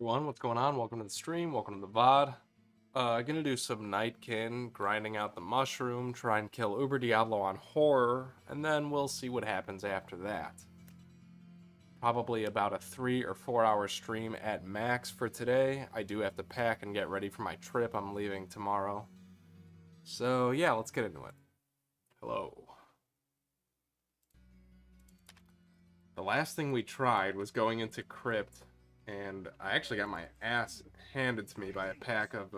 Everyone, what's going on? Welcome to the stream. Welcome to the VOD. Gonna do some Nightkin, grinding out the mushroom, try and kill Uber Diablo on horror, and then we'll see what happens after that. Probably about a 3 or 4 hour stream at max for today. I do have to pack and get ready for my trip. I'm leaving tomorrow. So yeah, let's get into it. Hello. The last thing we tried was going into Crypt, and I actually got my ass handed to me by a pack of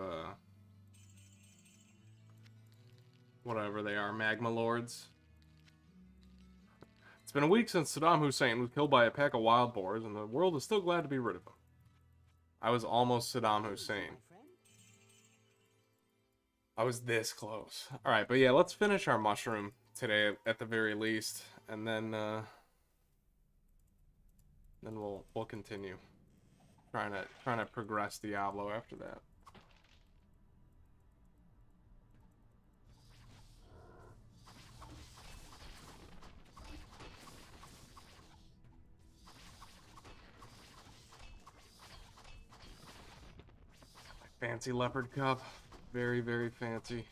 whatever they are, magma lords. It's been a week since Saddam Hussein was killed by a pack of wild boars, and the world is still glad to be rid of him. I was almost Saddam Hussein. I was this close. Alright, but yeah, let's finish our mushroom today at the very least, and then we'll continue trying to progress Diablo after that. Fancy leopard cup. Very, very fancy.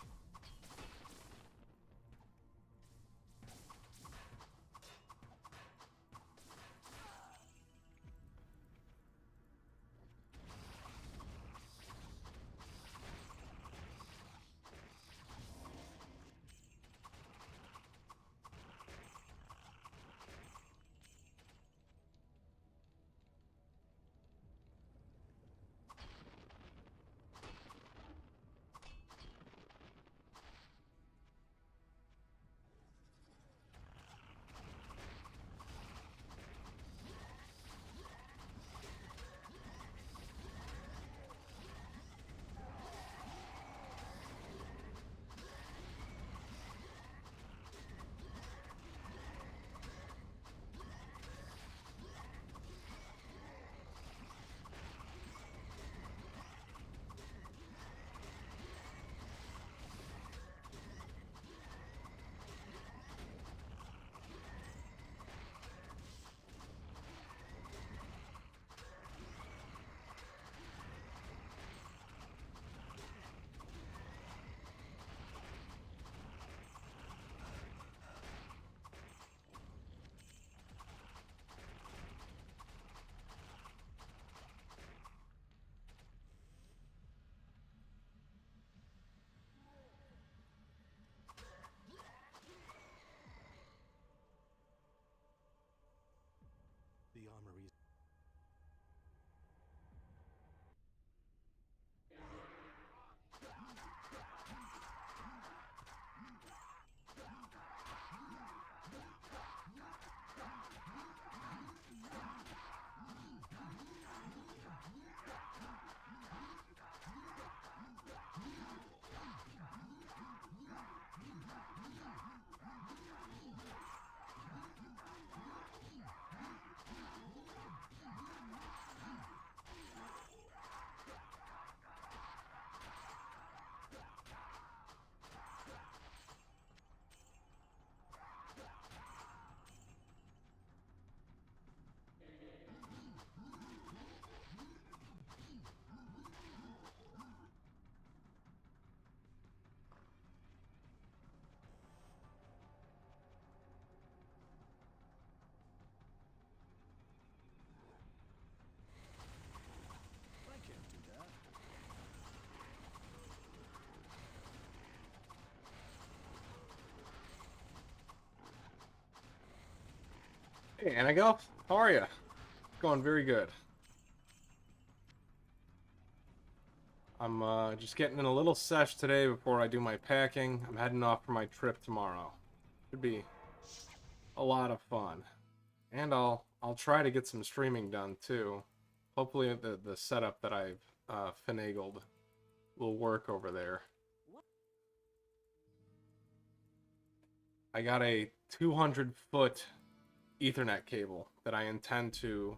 The armory. I can't do that. Hey, Anago, how are you? Going very good. I'm just getting in a little sesh today before I do my packing. I'm heading off for my trip tomorrow. Should be a lot of fun. And I'll try to get some streaming done too. Hopefully the setup that I've finagled will work over there. I got a 200-foot Ethernet cable that I intend to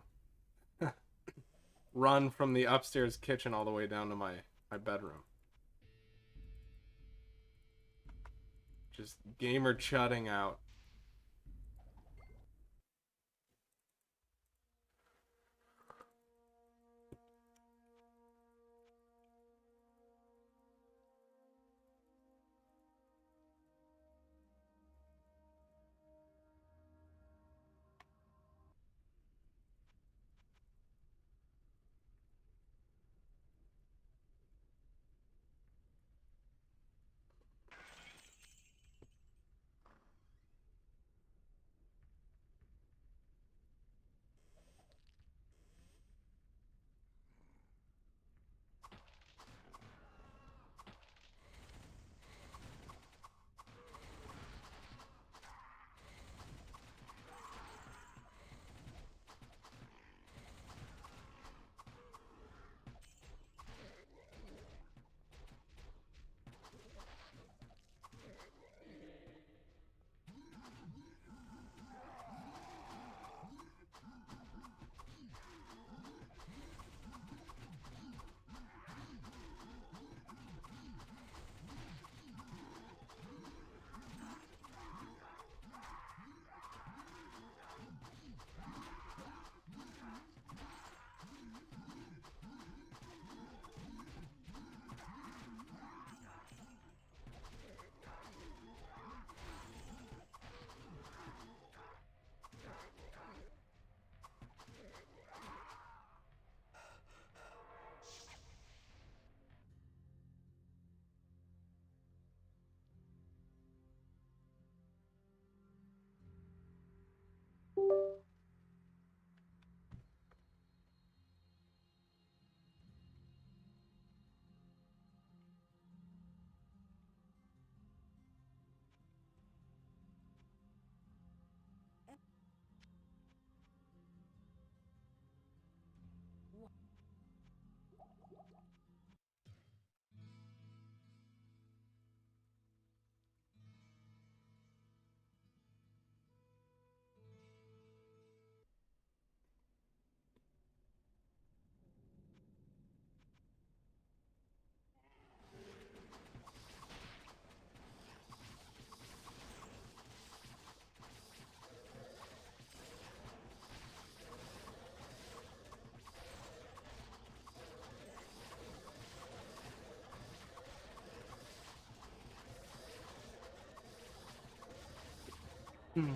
run from the upstairs kitchen all the way down to my bedroom. Just gamer chutting out. Hmm.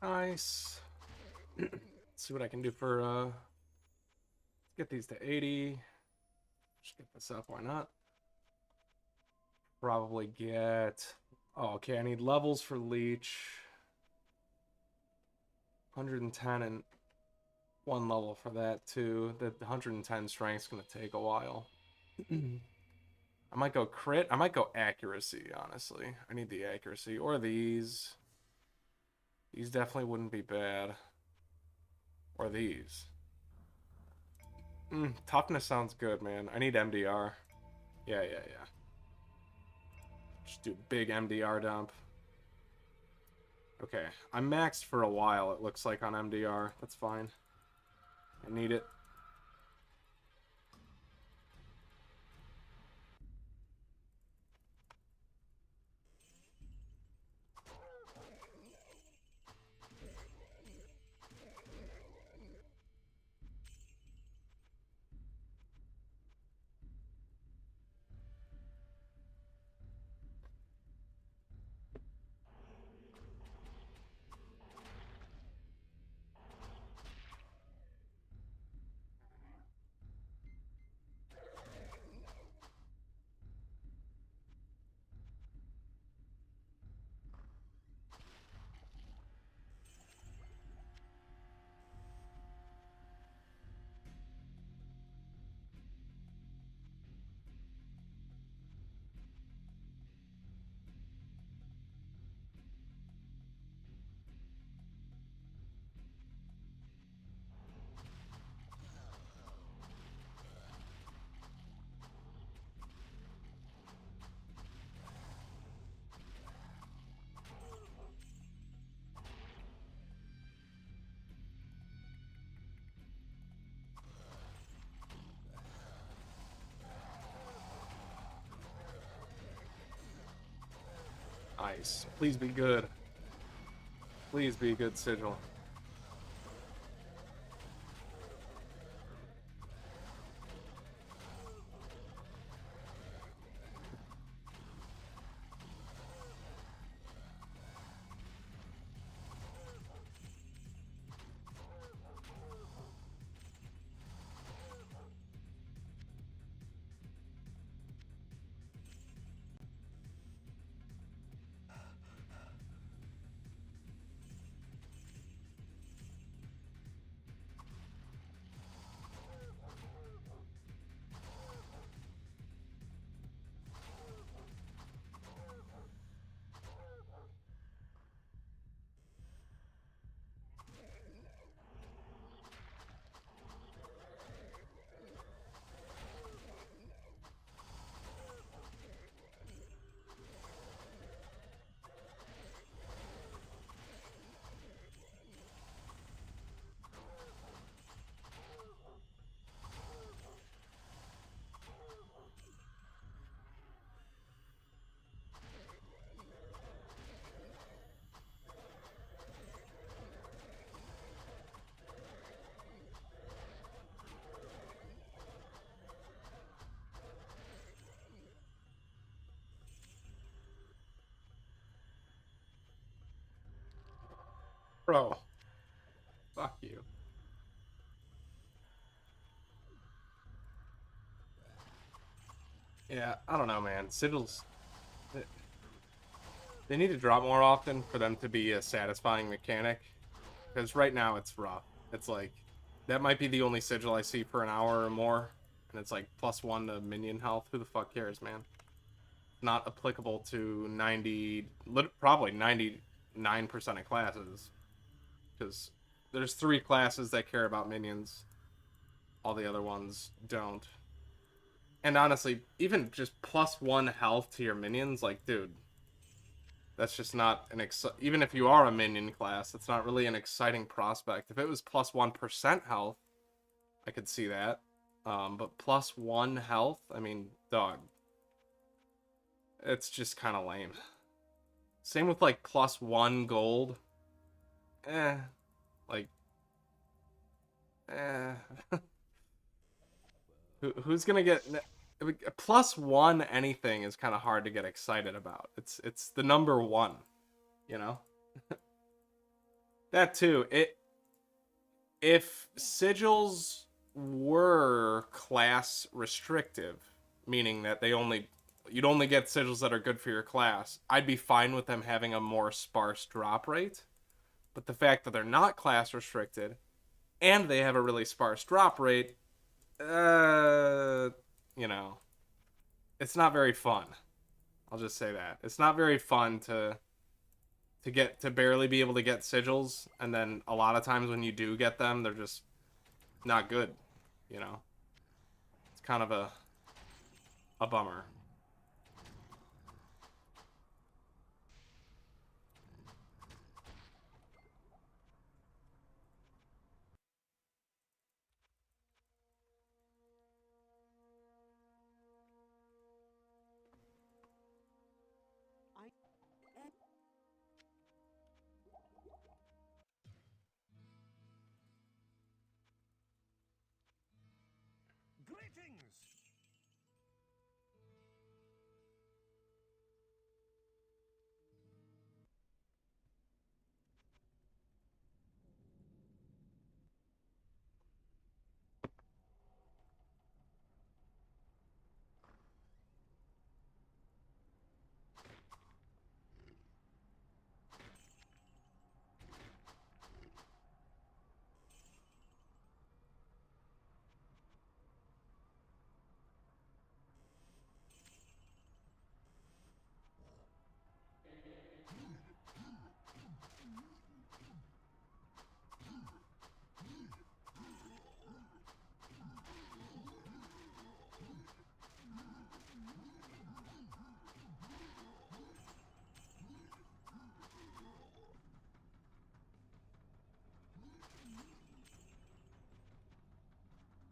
Nice. Let's see what I can do for get these to 80. Just get this up, why not? Probably get oh okay, I need levels for leech. 110 and one level for that too. The 110 strength's gonna take a while. I might go crit. I might go accuracy, honestly. I need the accuracy. Or these. These definitely wouldn't be bad. Or these. Toughness sounds good, man. I need MDR. Yeah, yeah, yeah. Just do big MDR dump. Okay. I'm maxed for a while, it looks like, on MDR. That's fine. I need it. Nice. Please be good. Please be good, Sigil. Bro. Fuck you. Yeah, I don't know, man. Sigil's They need to drop more often for them to be a satisfying mechanic. Because right now it's rough. It's like, that might be the only sigil I see for an hour or more. And it's like +1 to minion health. Who the fuck cares, man? Not applicable to 90, probably 99% of classes. Because there's 3 classes that care about minions. All the other ones don't. And honestly, even just +1 health to your minions, like, dude, that's just not an even if you are a minion class, it's not really an exciting prospect. If it was +1% health, I could see that. But +1 health, I mean, dog, it's just kind of lame. Same with like +1 gold. Eh, like, eh. Who's gonna get +1 anything is kind of hard to get excited about. It's the number one, you know. That too. If sigils were class restrictive, meaning that you'd only get sigils that are good for your class, I'd be fine with them having a more sparse drop rate. But the fact that they're not class restricted and they have a really sparse drop rate, you know, it's not very fun. I'll just say that. It's not very fun to barely be able to get sigils, and then a lot of times when you do get them, they're just not good, you know. It's kind of a bummer. I Greetings!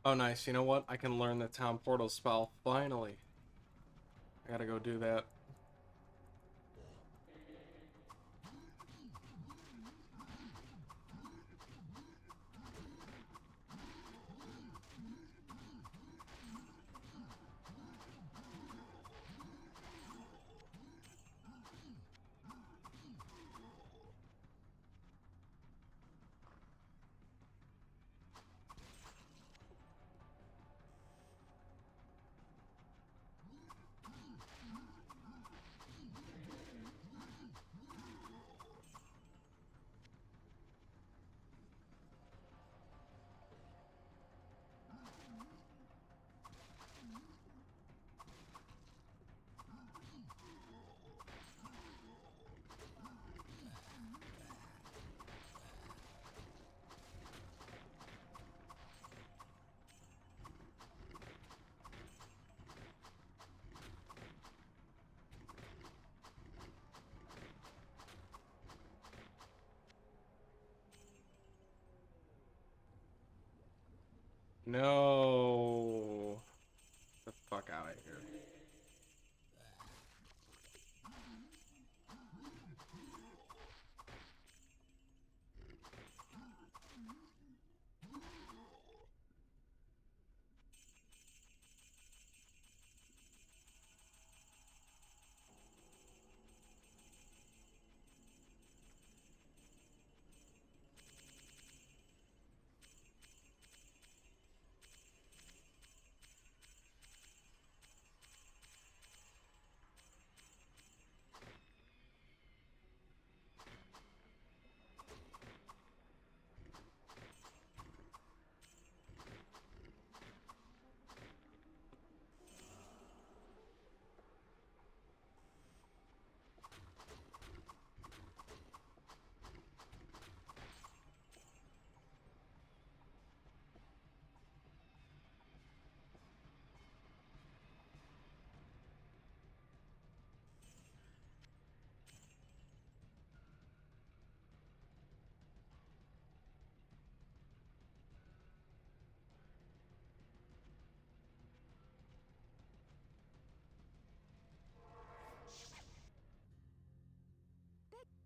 Oh, nice. You know what? I can learn the town portal spell. Finally. I gotta go do that. No. Get the fuck out of here.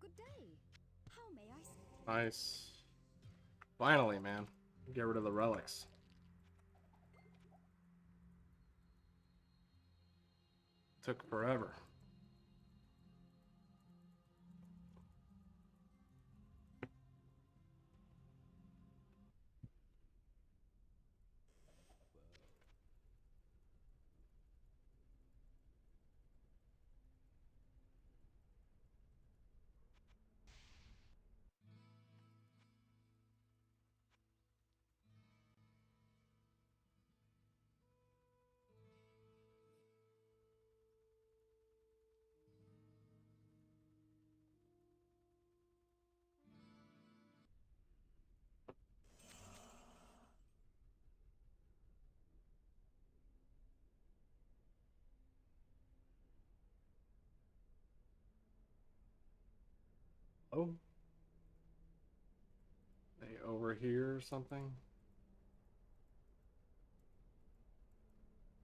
Good day. How may I? Nice. Finally, man. Get rid of the relics. Took forever. Oh. They over here or something?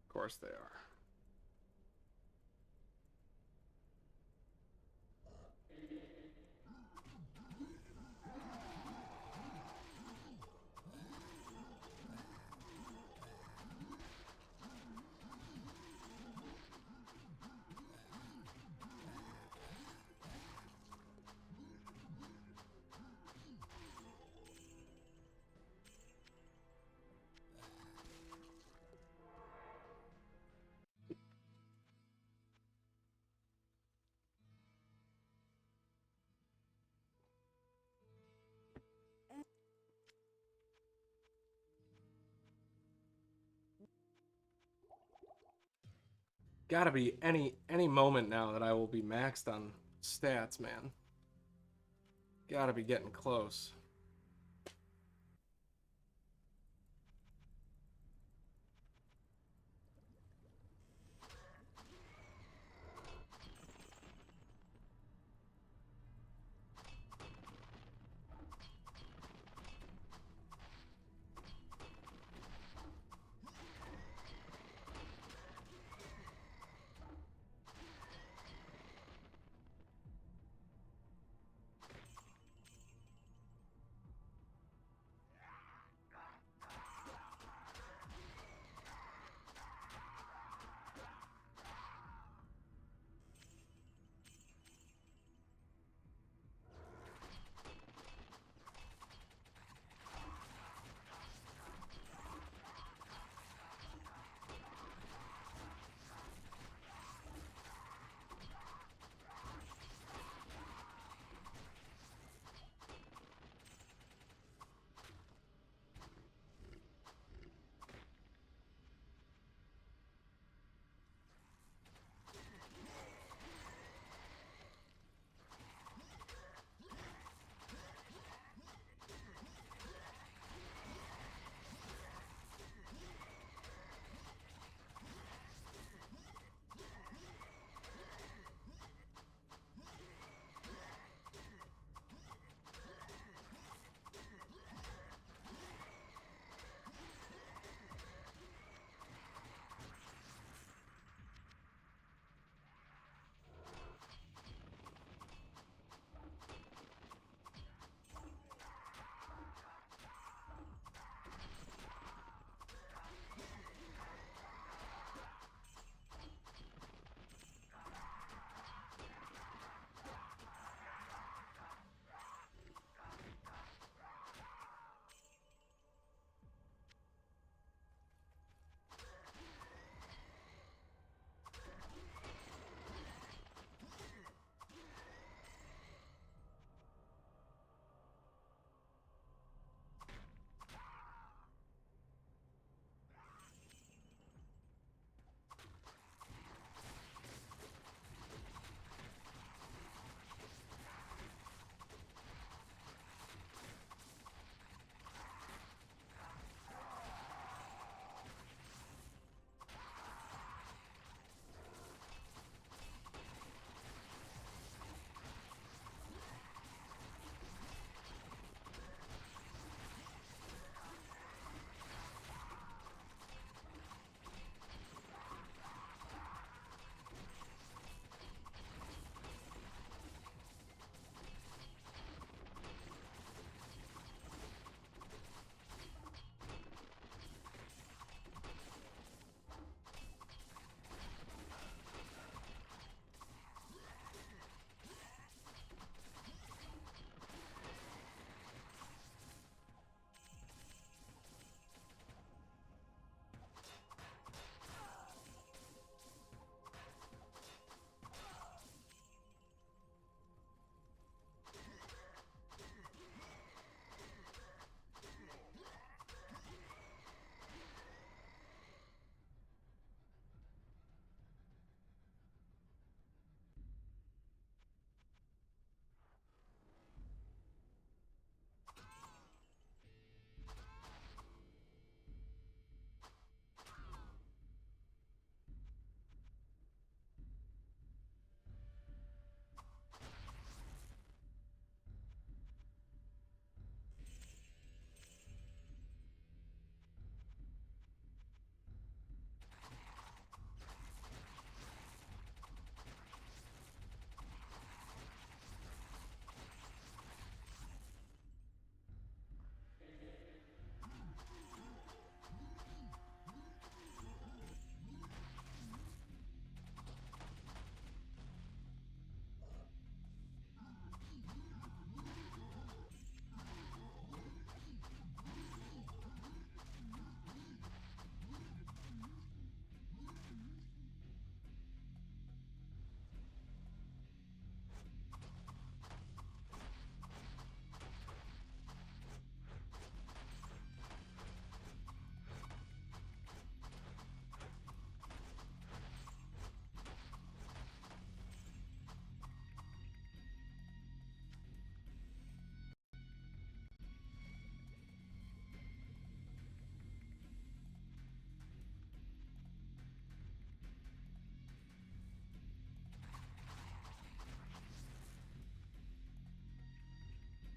Of course they are. Gotta be any moment now that I will be maxed on stats, man. Gotta be getting close.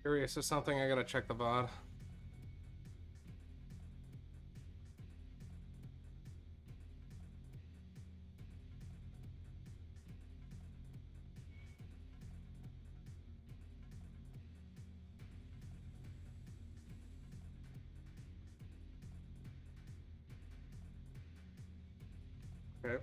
Curious is something I gotta check the VOD. Okay.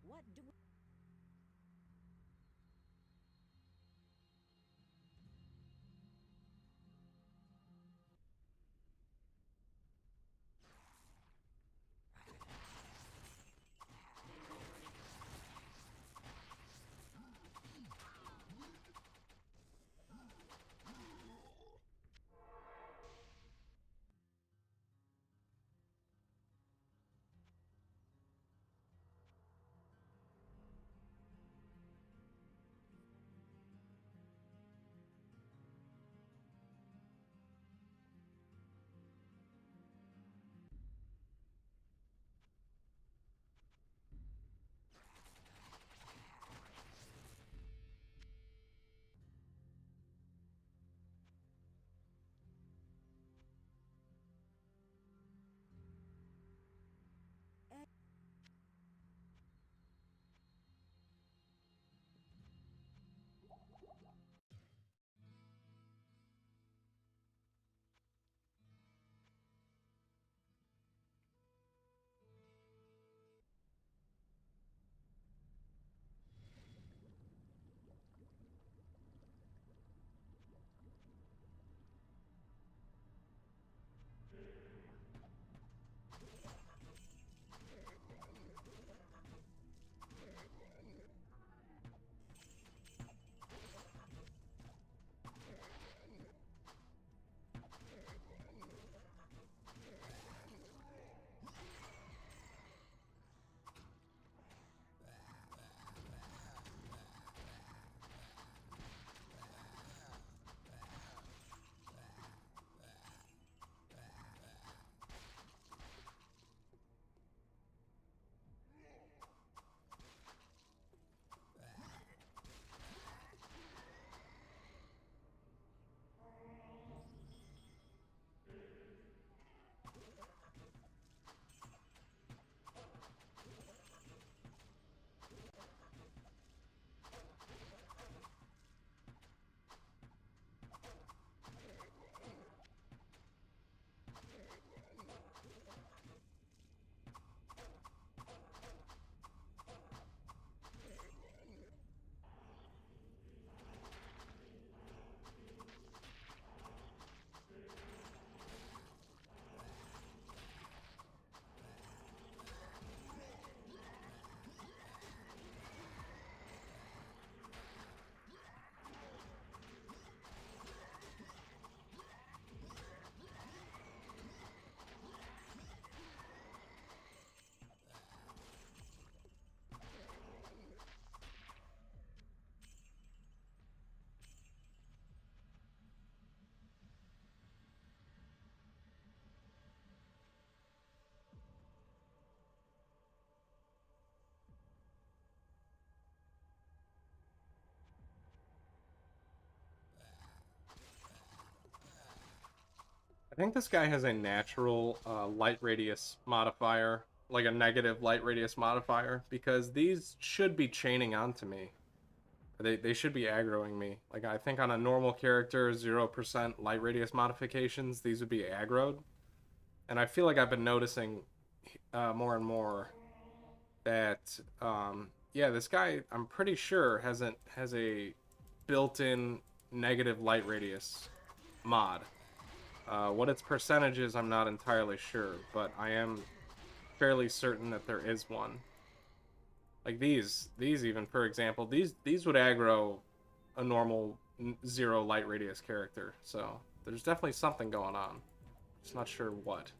What do we... I think this guy has a natural light radius modifier, like a negative light radius modifier, because these should be chaining onto me. They should be aggroing me. Like, I think on a normal character, 0% light radius modifications, these would be aggroed. And I feel like I've been noticing more and more that, yeah, this guy, I'm pretty sure, has a built-in negative light radius mod. What its percentage is, I'm not entirely sure, but I am fairly certain that there is one. Like these even, for example, these would aggro a normal 0 light radius character. So there's definitely something going on. Just not sure what.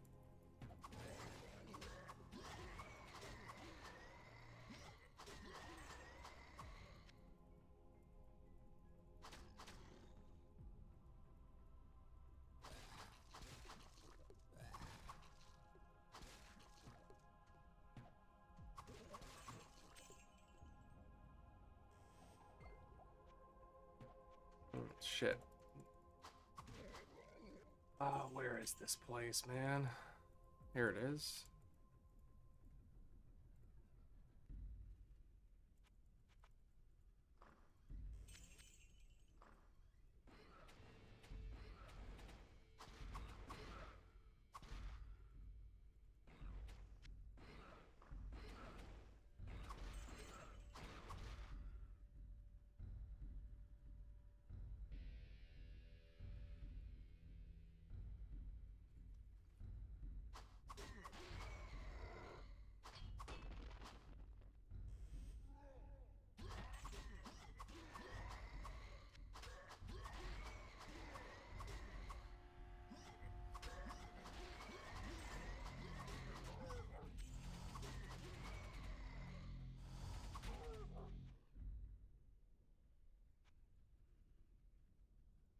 Shit. Where is this place, man? Here it is.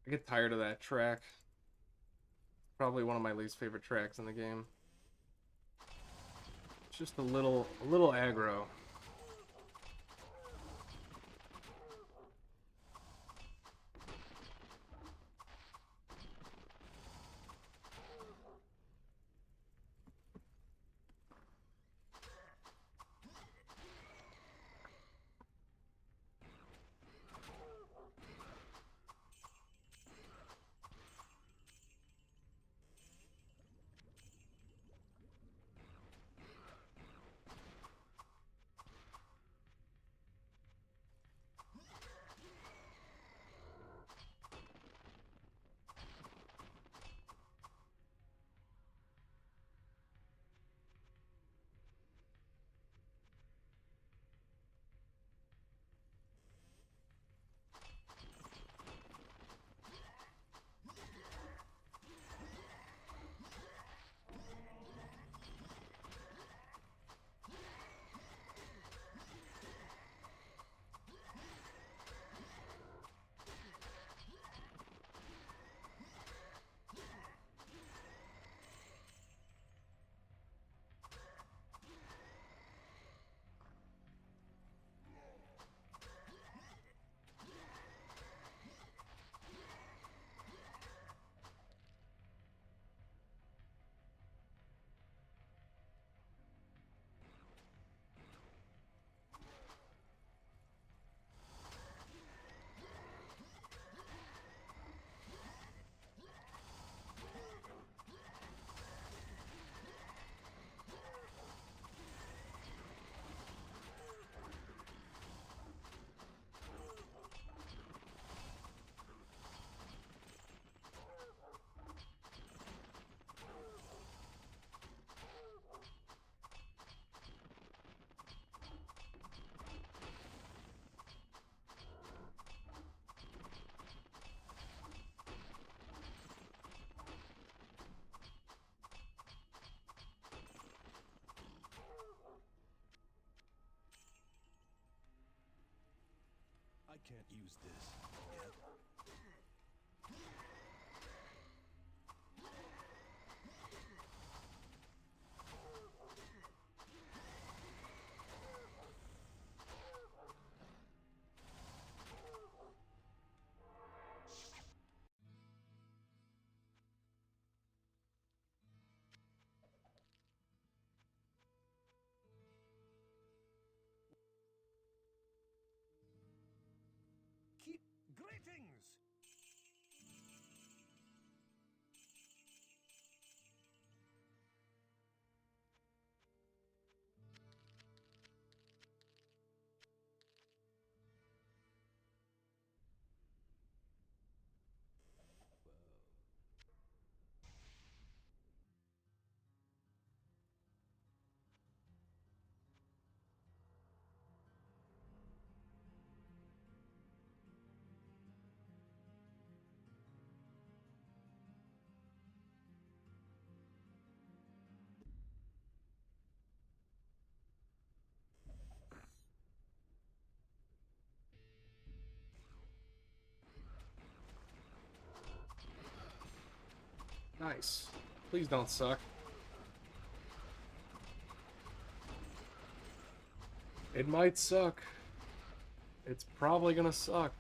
I get tired of that track. Probably one of my least favorite tracks in the game. It's just a little aggro. I can't use this yet. Nice. Please don't suck. It might suck. It's probably gonna suck.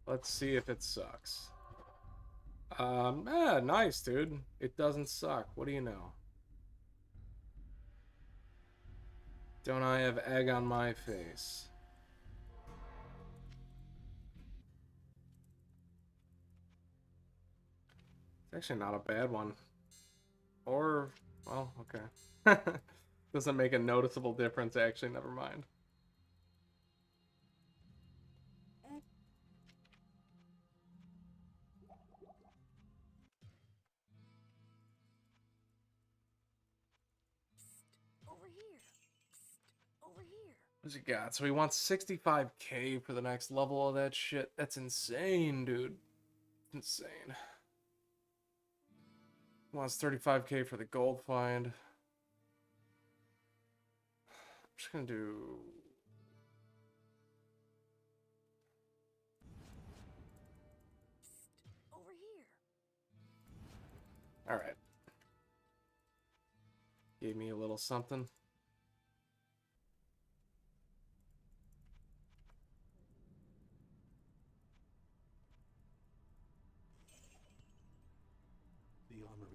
Let's see if it sucks. Nice, dude. It doesn't suck. What do you know? Don't I have egg on my face? It's actually not a bad one. Or, well, okay. Doesn't make a noticeable difference, actually. Never mind. Over here. Over here. What's he got? So he wants 65k for the next level of that shit. That's insane, dude. Insane. He wants 35k for the gold find. I'm just gonna do... Over here. Alright. Gave me a little something. The armor.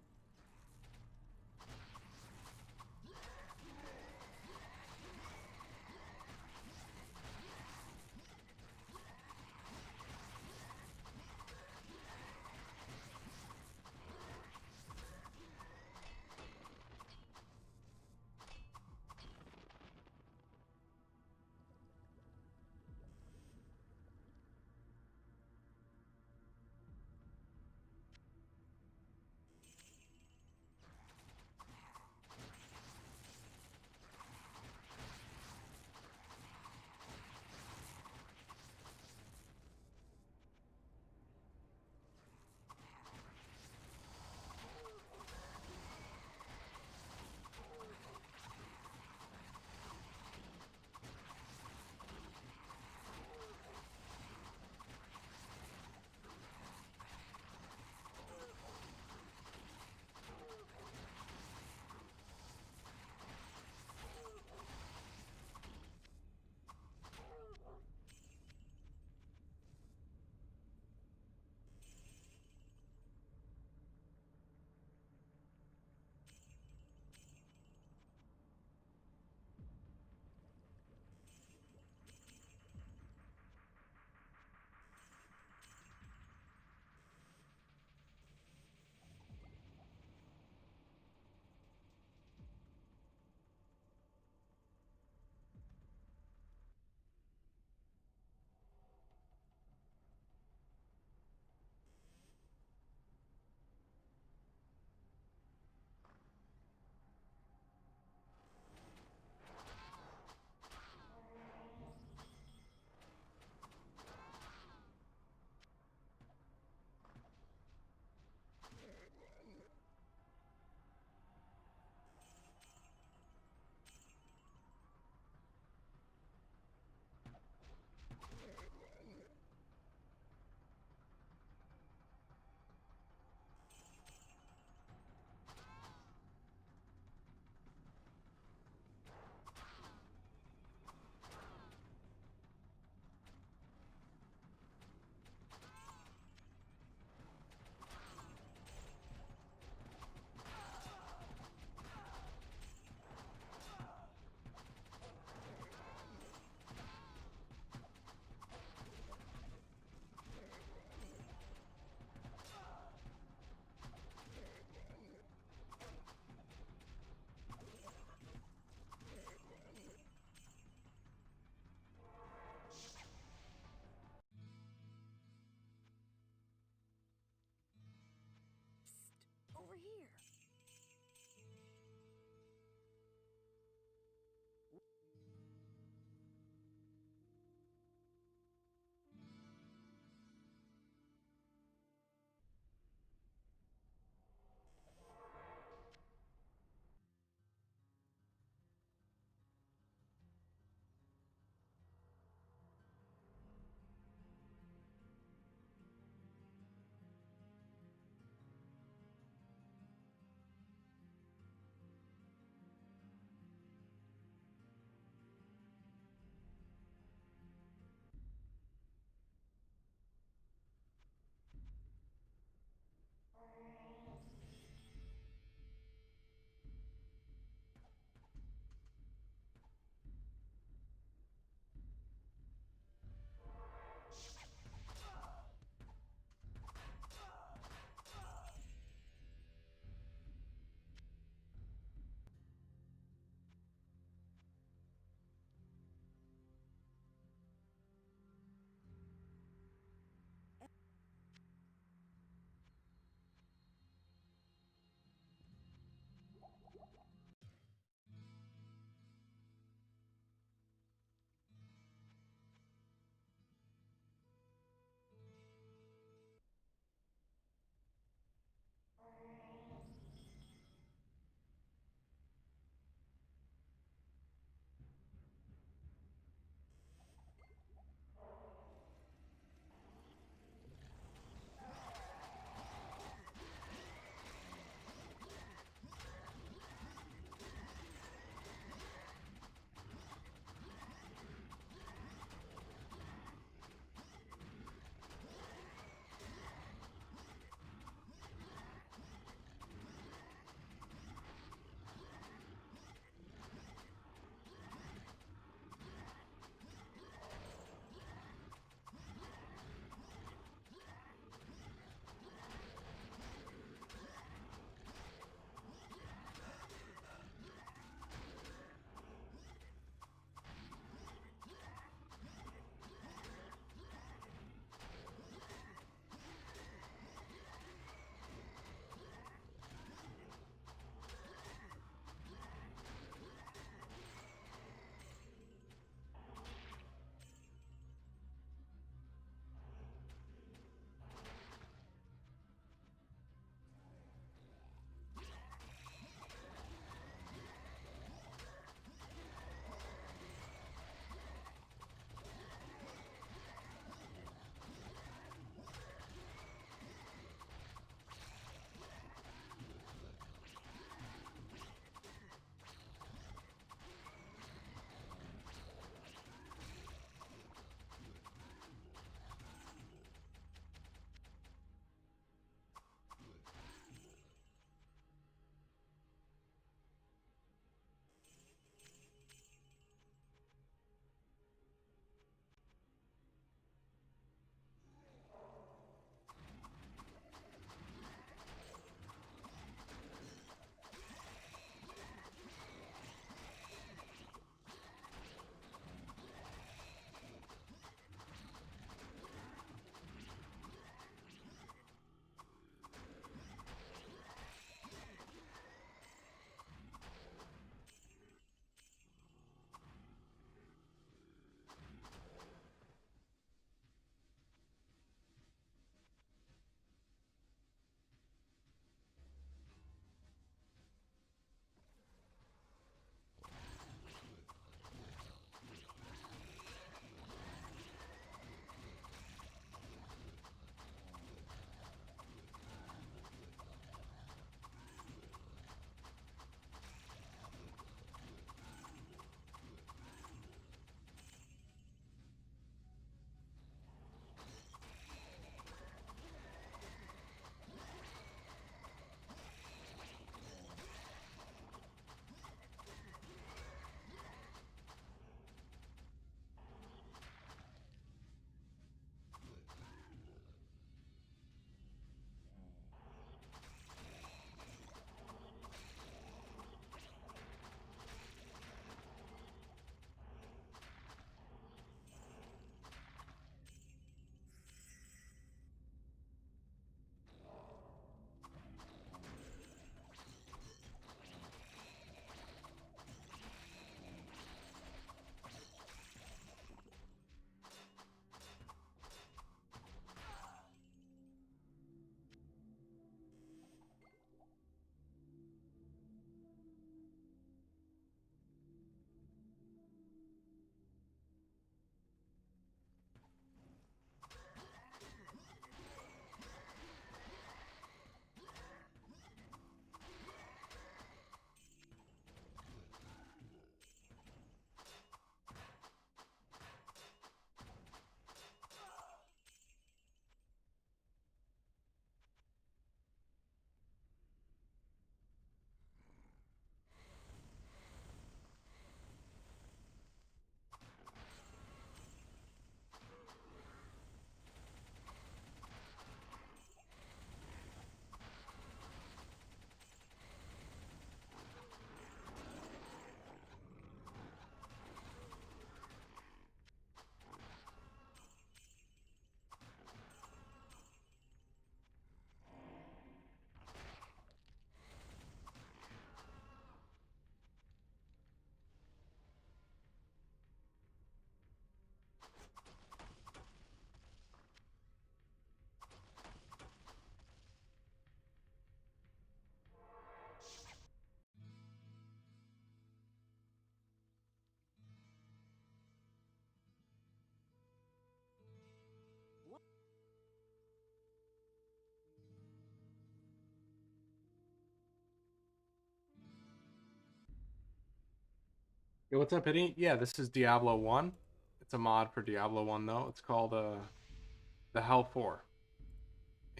Yo, what's up, Eddie? Yeah, this is Diablo 1. It's a mod for Diablo 1, though. It's called the Hell 4.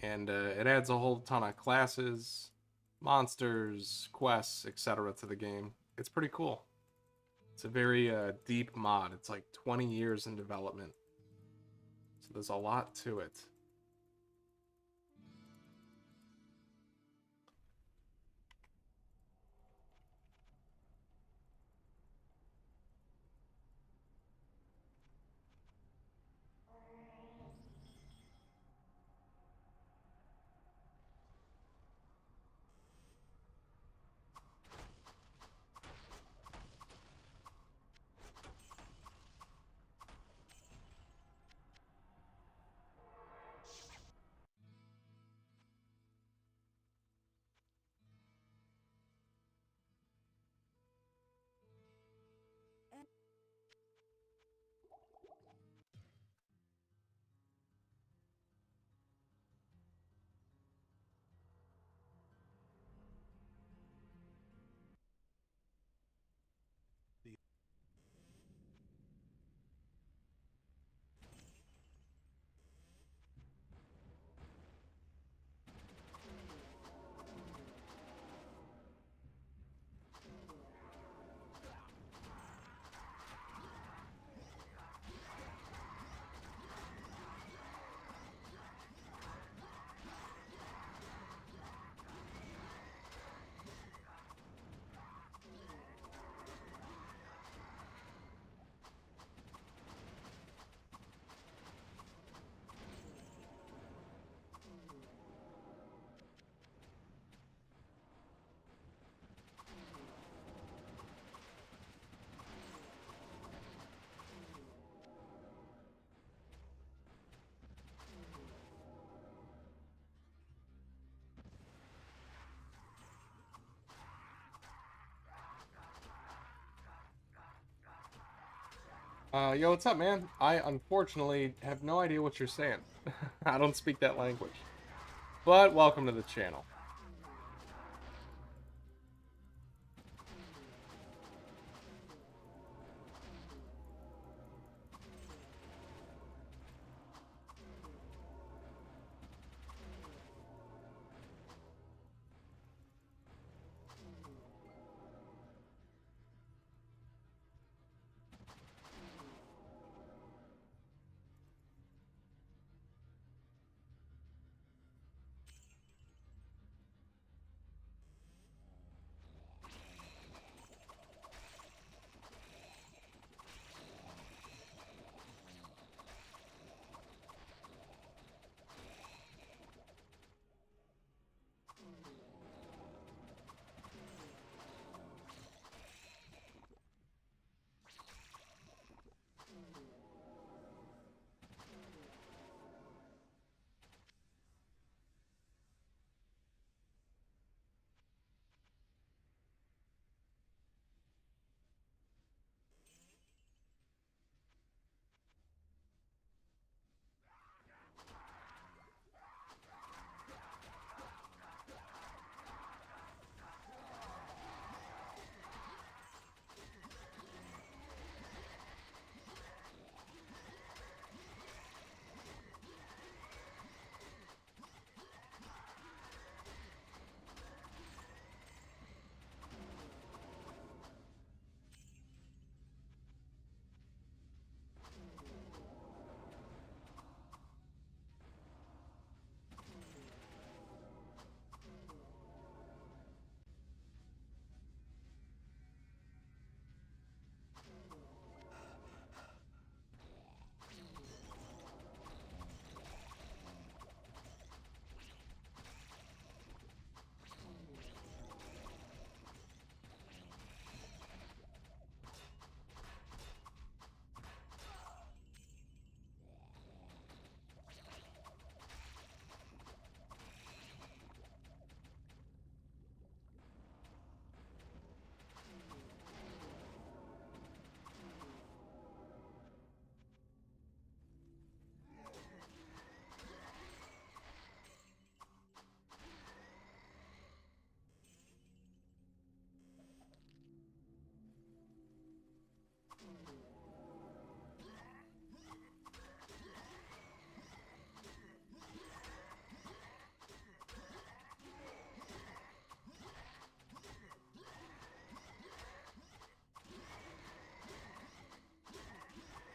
And it adds a whole ton of classes, monsters, quests, etc. to the game. It's pretty cool. It's a very deep mod. It's like 20 years in development. So there's a lot to it. Yo, what's up, man? I unfortunately have no idea what you're saying. I don't speak that language. But welcome to the channel.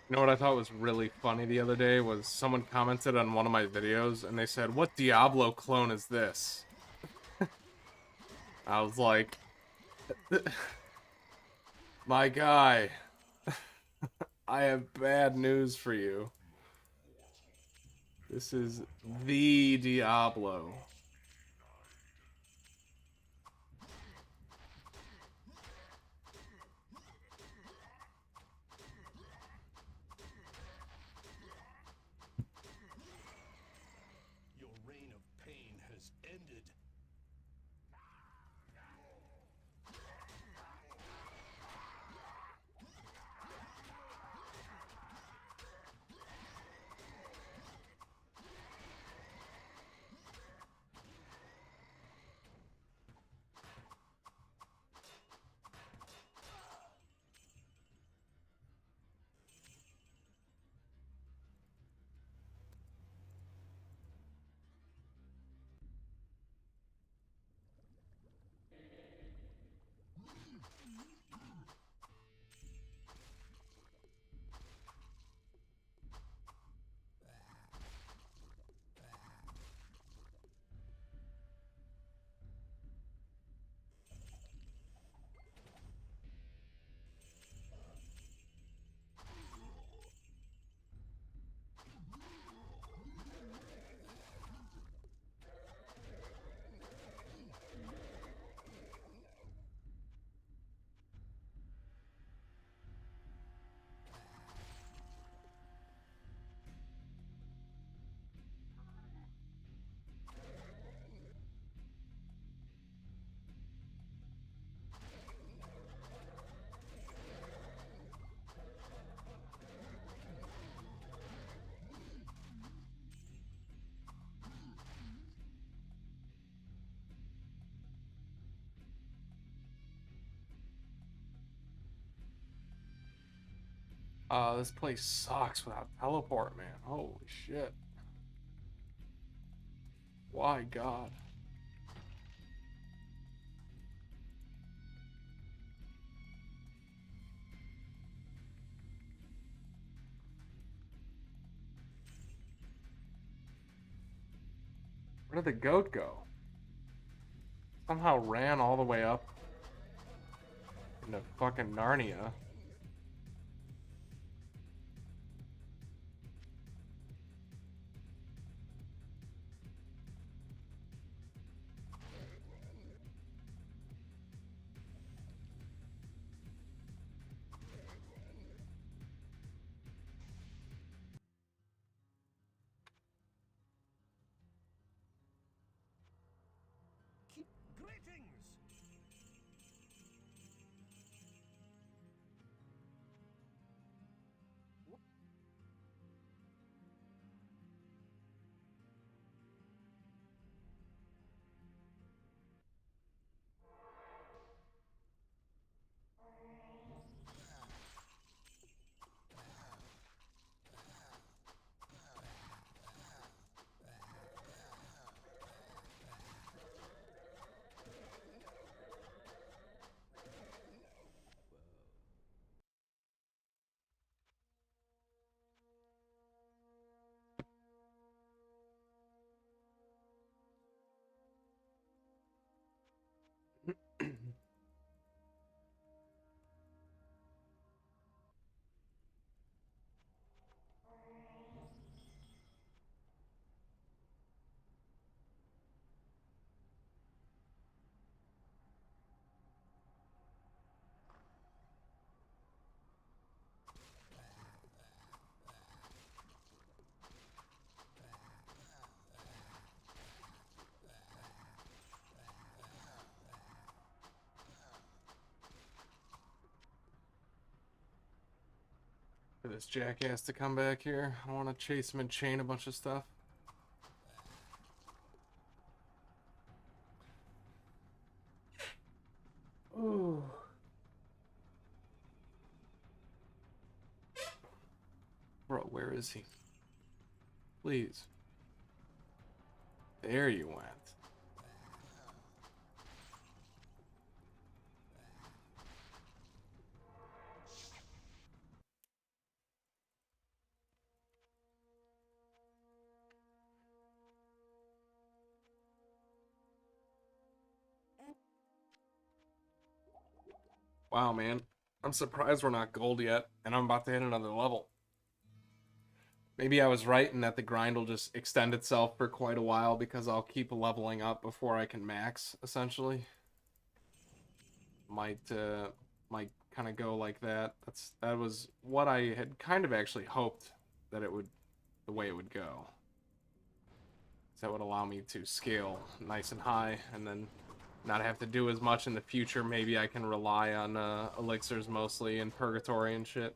You know what I thought was really funny the other day was someone commented on one of my videos and they said, "What Diablo clone is this?" I was like, "My guy, I have bad news for you. This is the Diablo." Your reign of pain has ended. This place sucks without teleport, man. Holy shit. Why, God? Where did the goat go? Somehow ran all the way up into fucking Narnia. Greetings! For this jackass to come back here. I want to chase him and chain a bunch of stuff. Ooh. Bro, where is he? Please. There you went. Wow, man. I'm surprised we're not gold yet, and I'm about to hit another level. Maybe I was right in that the grind will just extend itself for quite a while because I'll keep leveling up before I can max, essentially. Might kind of go like that. That was what I had kind of actually hoped that it would, the way it would go. So that would allow me to scale nice and high and then not have to do as much in the future. Maybe I can rely on elixirs mostly in purgatory and shit.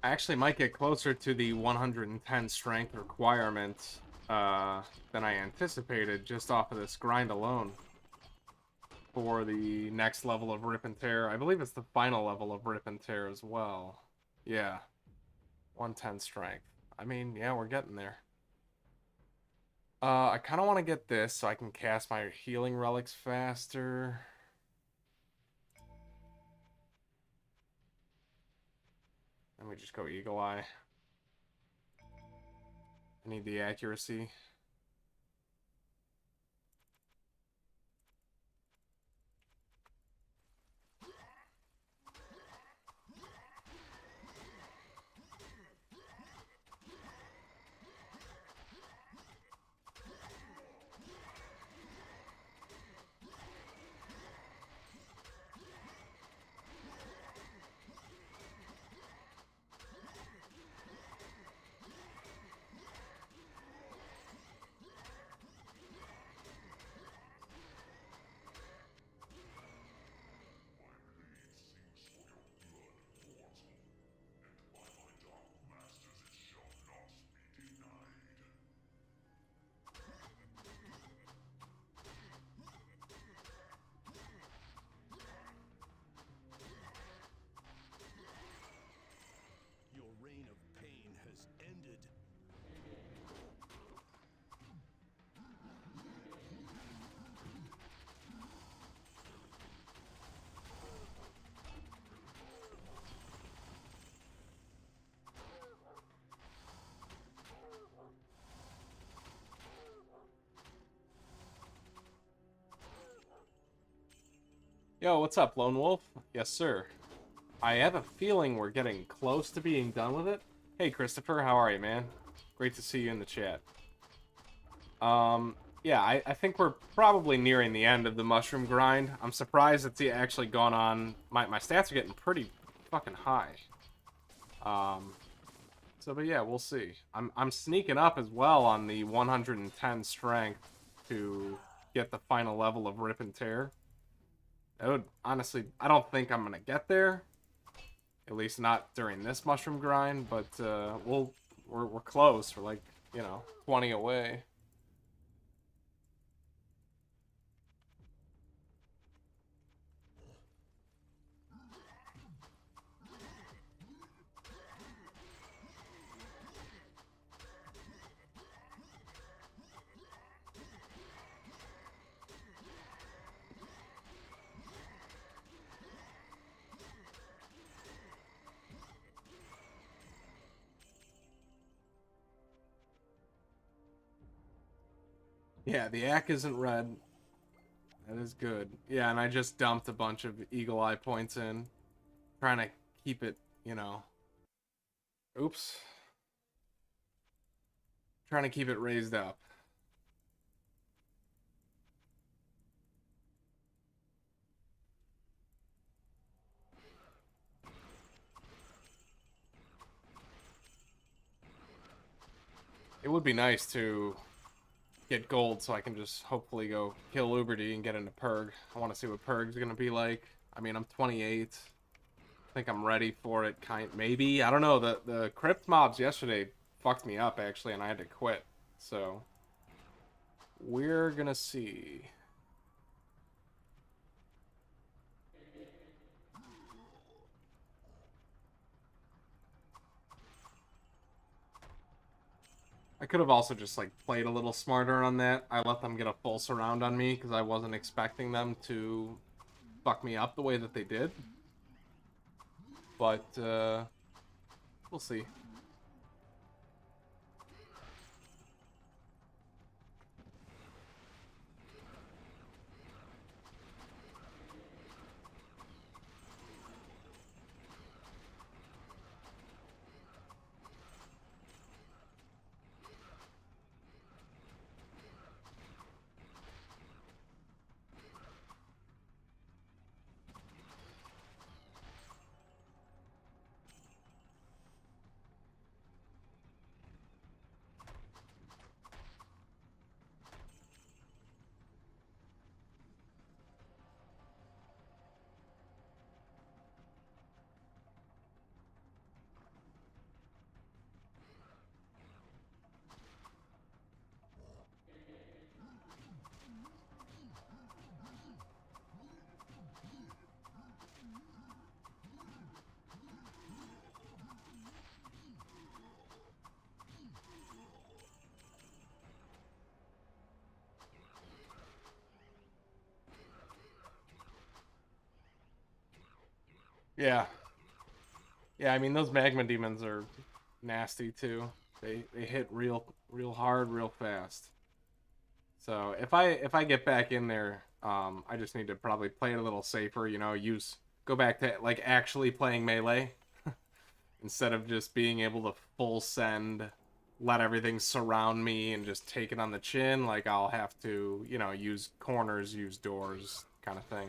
I actually might get closer to the 110 strength requirement than I anticipated just off of this grind alone for the next level of Rip and Tear. I believe it's the final level of Rip and Tear as well. Yeah, 110 strength. I mean, yeah, we're getting there. I kind of want to get this so I can cast my healing relics faster. Let me just go Eagle Eye. I need the accuracy. Yo, what's up, Lone Wolf? Yes, sir. I have a feeling we're getting close to being done with it. Hey, Christopher, how are you, man? Great to see you in the chat. Yeah, I think we're probably nearing the end of the mushroom grind. I'm surprised it's actually gone on. My stats are getting pretty fucking high. But yeah, we'll see. I'm sneaking up as well on the 110 strength to get the final level of Rip and Tear. That would, honestly, I don't think I'm gonna get there. At least not during this mushroom grind, but we're close. We're like, 20 away. Yeah, the ack isn't red. That is good. Yeah, and I just dumped a bunch of Eagle Eye points in. Trying to keep it, Oops. Trying to keep it raised up. It would be nice to get gold so I can just hopefully go kill Uberty and get into Purg. I want to see what Purg's going to be like. I mean, I'm 28. I think I'm ready for it, maybe. I don't know. The crypt mobs yesterday fucked me up, actually, and I had to quit. So, we're going to see. I could have also just, like, played a little smarter on that. I let them get a full surround on me because I wasn't expecting them to fuck me up the way that they did. But, we'll see. Yeah. Yeah, I mean those magma demons are nasty too. They hit real hard, real fast. So if I get back in there, I just need to probably play it a little safer, go back to like actually playing melee instead of just being able to full send, let everything surround me and just take it on the chin. Like I'll have to, use corners, use doors, kind of thing.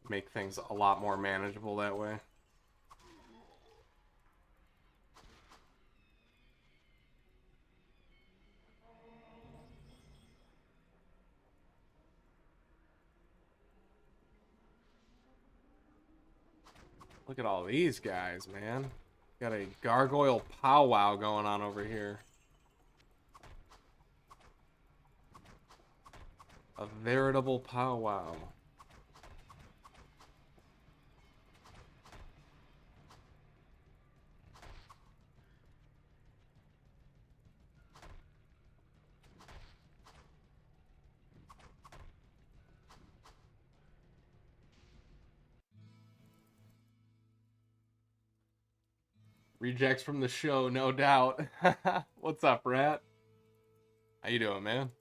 Make things a lot more manageable that way. Look at all these guys, man. Got a gargoyle powwow going on over here. A veritable powwow. Rejects from the show, no doubt. What's up, Rat? How you doing, man?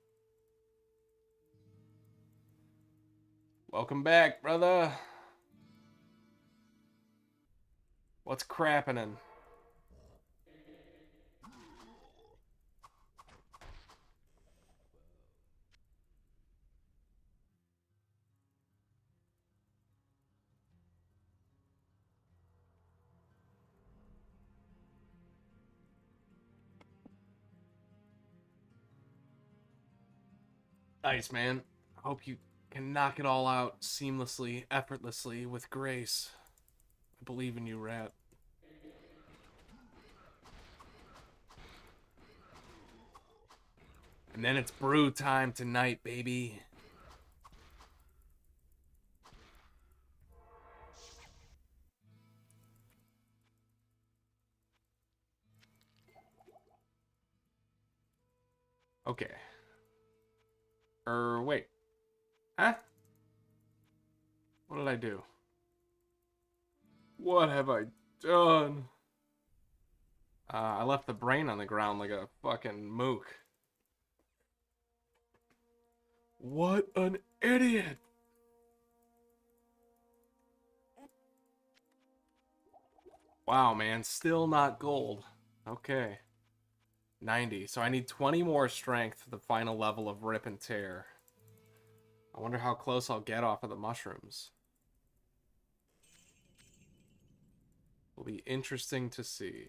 Welcome back, brother. What's crappening? Nice, man. I hope you can knock it all out seamlessly, effortlessly, with grace. I believe in you, Rat. And then it's brew time tonight, baby. Okay. Wait. Huh? What did I do? What have I done? I left the brain on the ground like a fucking mook. What an idiot! Wow, man. Still not gold. Okay. 90. So I need 20 more strength for the final level of Rip and Tear. I wonder how close I'll get off of the mushrooms. Will be interesting to see.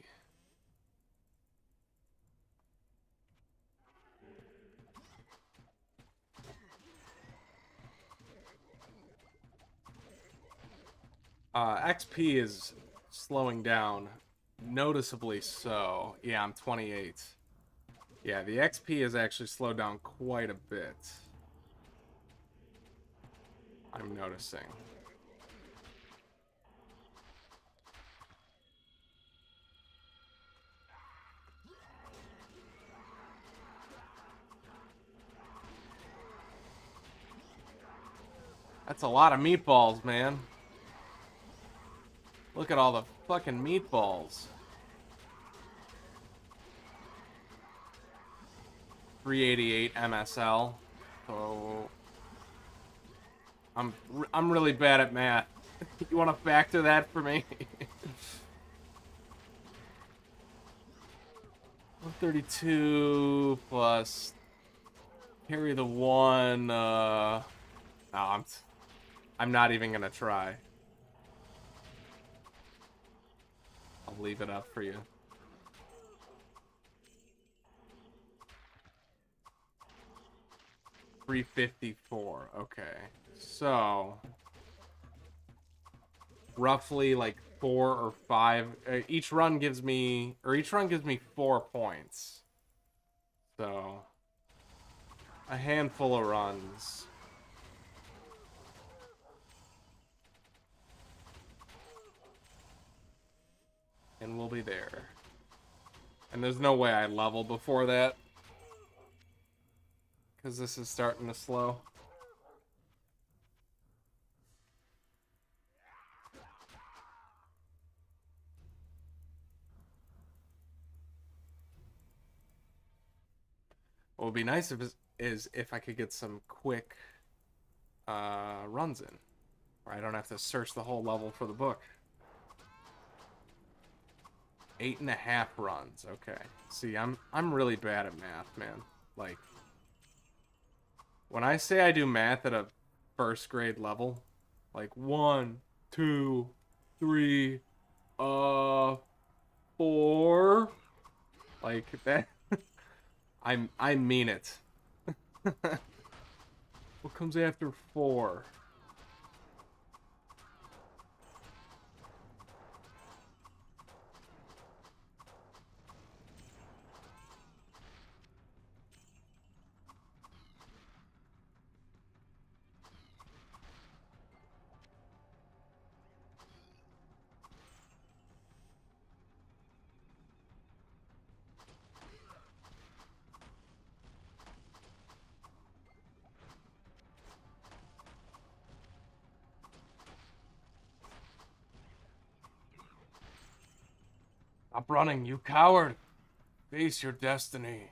XP is slowing down. Noticeably so. Yeah, I'm 28. Yeah, the XP has actually slowed down quite a bit. I'm noticing. That's a lot of meatballs, man. Look at all the fucking meatballs. 388 MSL. So I'm really bad at math. You want to factor that for me? 132 plus carry the one. No, I'm not even gonna try. I'll leave it up for you. $354. Okay, so roughly like 4 or 5. Each run gives me 4 points. So a handful of runs. And we'll be there. And there's no way I level before that. Because this is starting to slow. What would be nice is if I could get some quick runs in. Where I don't have to search the whole level for the book. 8.5 runs. Okay. See, I'm really bad at math, man. Like, when I say I do math at a first grade level, like 1, 2, 3, 4, like that, I mean it. What comes after 4? Stop running, you coward! Face your destiny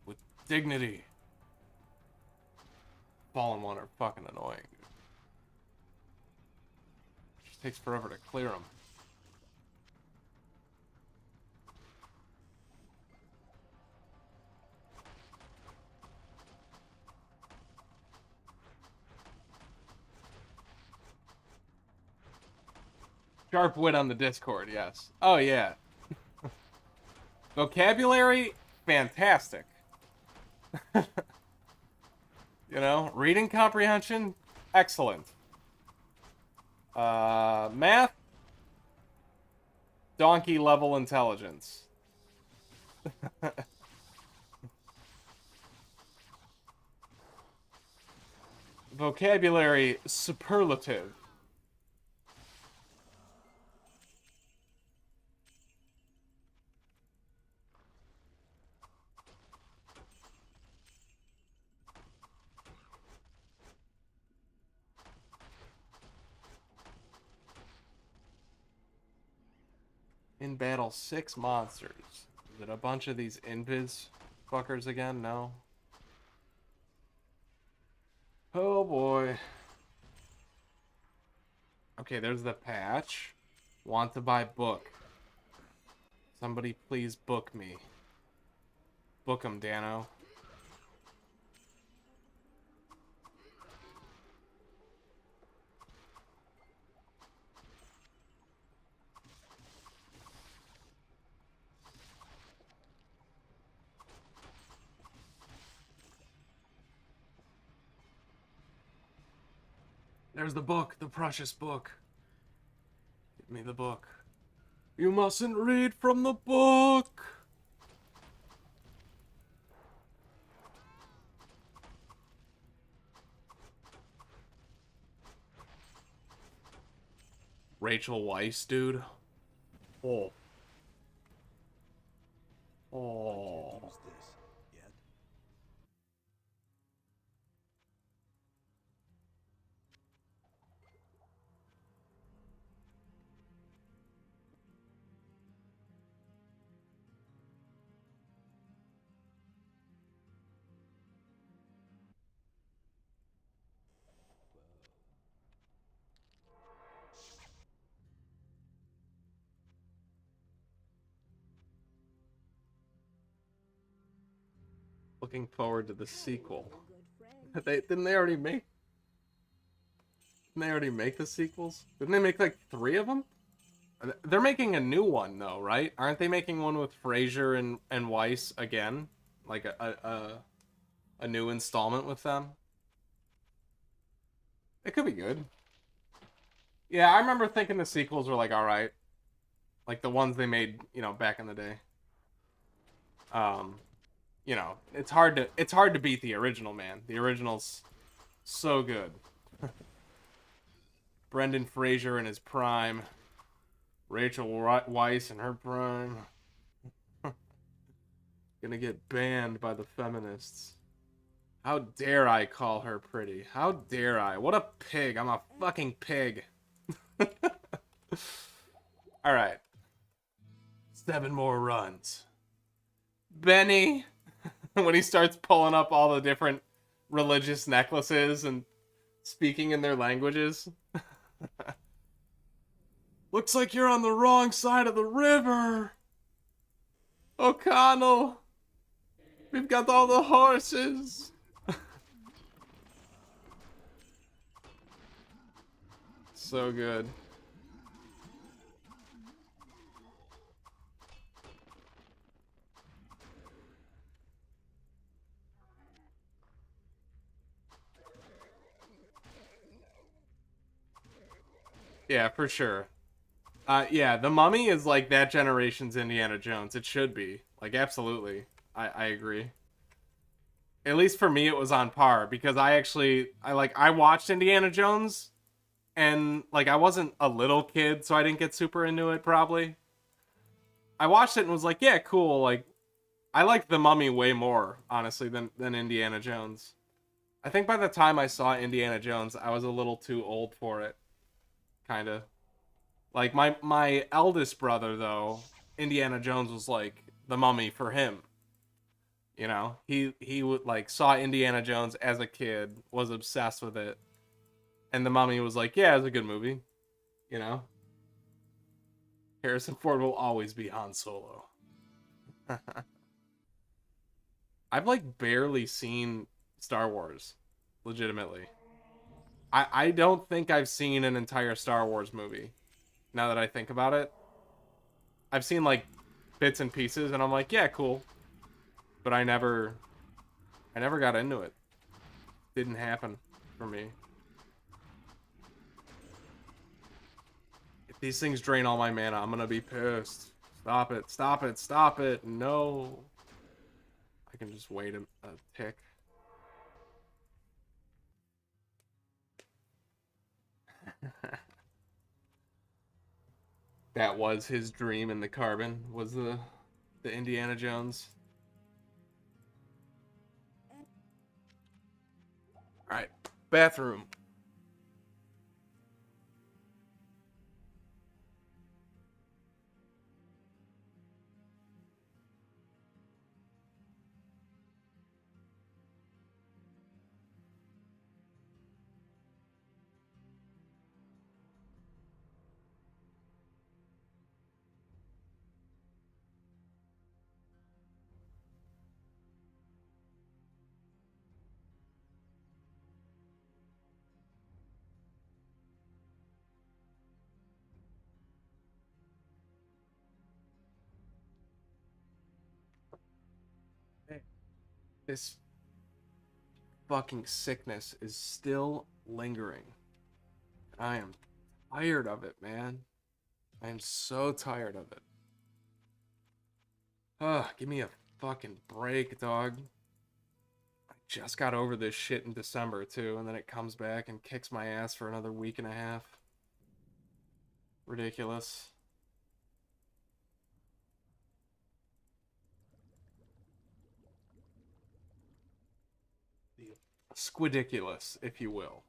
with dignity. Fallen one are fucking annoying. Takes forever to clear them. Sharp wit on the Discord, yes. Oh, yeah. Vocabulary, fantastic. You know, reading comprehension, excellent. Math, donkey level intelligence. Vocabulary, superlative. In battle, 6 monsters. Is it a bunch of these invis fuckers again? No. Oh boy. Okay, there's the patch. Want to buy book. Somebody please book me. Book 'em, Dano. There's the book, the precious book. Give me the book. You mustn't read from the book. Rachel Weisz, dude. Oh. Oh. Use this yet. Looking forward to the sequel. Good friend. Didn't they already make? Didn't they already make the sequels? Didn't they make like 3 of them? They're making a new one though, right? Aren't they making one with Fraser and Weiss again? Like a new installment with them? It could be good. Yeah, I remember thinking the sequels were like alright. Like the ones they made, you know, back in the day. You know, it's hard to beat the original, man. The original's so good. Brendan Fraser in his prime. Rachel Weisz in her prime. Gonna get banned by the feminists. How dare I call her pretty? How dare I? What a pig. I'm a fucking pig. Alright. 7 more runs. Benny, when he starts pulling up all the different religious necklaces and speaking in their languages. Looks like you're on the wrong side of the river. O'Connell, we've got all the horses. So good. Yeah, for sure. Yeah, The Mummy is like that generation's Indiana Jones. It should be. Like, absolutely. I agree. At least for me, it was on par because I watched Indiana Jones and like I wasn't a little kid, so I didn't get super into it probably. I watched it and was like, yeah, cool. Like, I liked The Mummy way more, honestly, than Indiana Jones. I think by the time I saw Indiana Jones, I was a little too old for it. Kinda. Like my eldest brother though, Indiana Jones was like The Mummy for him. You know, he would like saw Indiana Jones as a kid, was obsessed with it, and The Mummy was like, yeah, it's a good movie. You know? Harrison Ford will always be Han Solo. I've like barely seen Star Wars, legitimately. I don't think I've seen an entire Star Wars movie. Now that I think about it, I've seen like bits and pieces, and I'm like, yeah, cool. But I never got into it. Didn't happen for me. If these things drain all my mana, I'm gonna be pissed. Stop it! Stop it! Stop it! No. I can just wait a tick. That was his dream in the carbon, was the Indiana Jones. Alright, bathroom. This fucking sickness is still lingering. I am tired of it, man. I am so tired of it. Ugh, give me a fucking break, dog. I just got over this shit in December, too, and then it comes back and kicks my ass for another week and a half. Ridiculous. Squidiculous, if you will.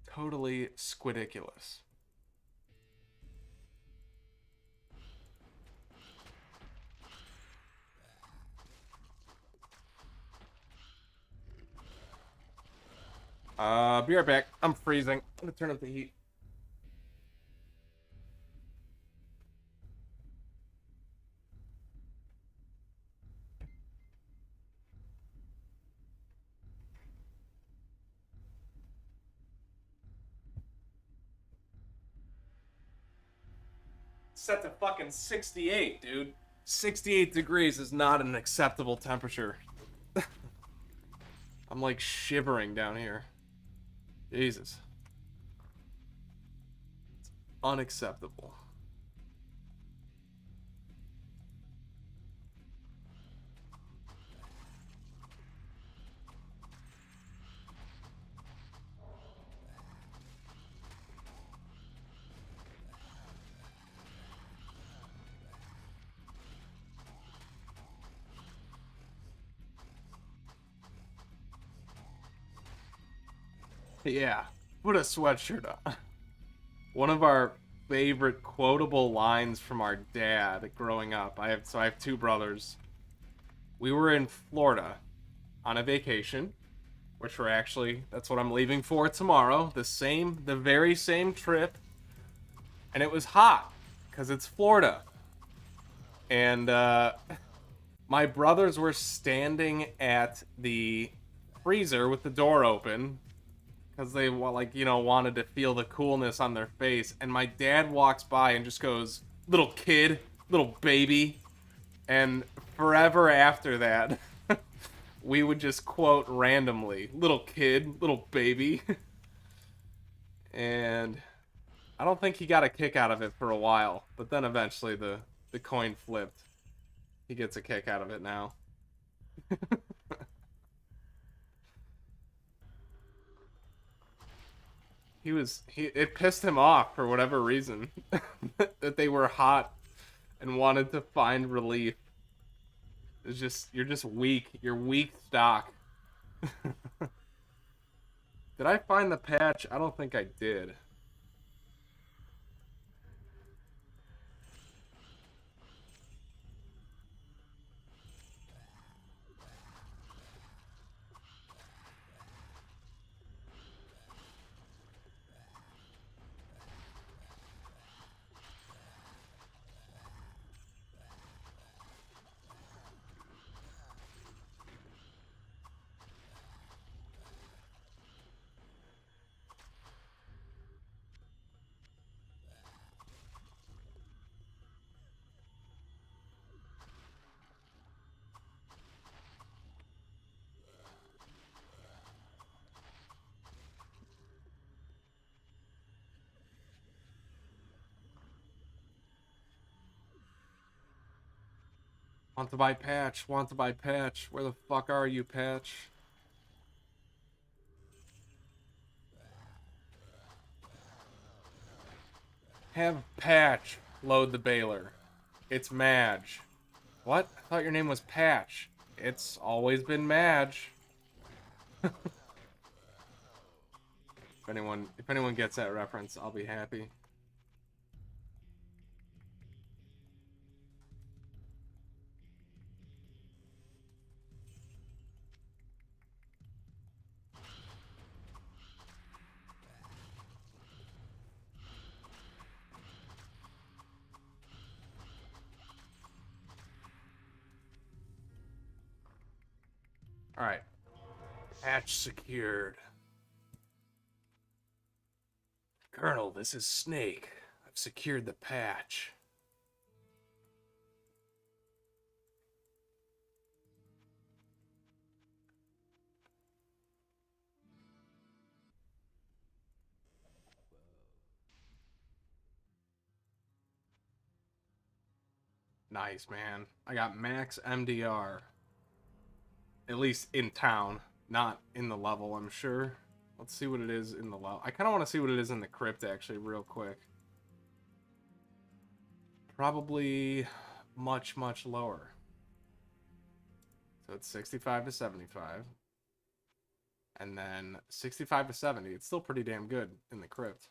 Totally squidiculous. Be right back. I'm freezing. I'm gonna turn up the heat. Set to fucking 68, dude. 68 degrees is not an acceptable temperature. I'm like shivering down here. Jesus. It's unacceptable. Yeah, put a sweatshirt on. One of our favorite quotable lines from our dad growing up. I have two brothers. We were in Florida on a vacation, which we're actually that's what I'm leaving for tomorrow. The very same trip, and it was hot because it's Florida. And my brothers were standing at the freezer with the door open because they wanted to feel the coolness on their face, and my dad walks by and just goes, little kid, little baby. And forever after that, we would just quote randomly, little kid, little baby. And I don't think he got a kick out of it for a while, but then eventually the coin flipped. He gets a kick out of it now. It pissed him off for whatever reason that they were hot and wanted to find relief. It's just you're just weak. You're weak stock. Did I find the patch? I don't think I did. Want to buy Patch. Want to buy Patch. Where the fuck are you, Patch? Have Patch load the baler. It's Madge. What? I thought your name was Patch. It's always been Madge. If anyone gets that reference, I'll be happy. Alright. Patch secured. Colonel, this is Snake. I've secured the patch. Nice, man. I got max MDR. At least in town. Not in the level, I'm sure. Let's see what it is in the level. I kind of want to see what it is in the crypt, actually, real quick. Probably much, much lower. So it's 65 to 75. And then 65 to 70. It's still pretty damn good in the crypt.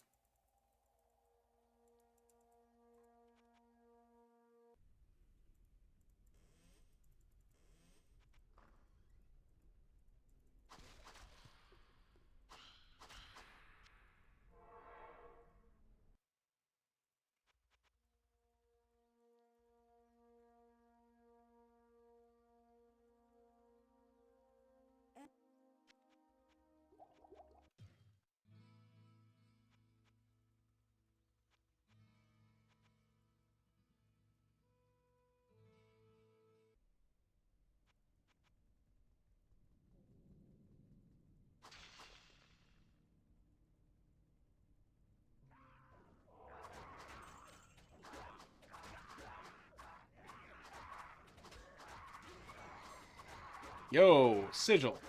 Yo, Sigil.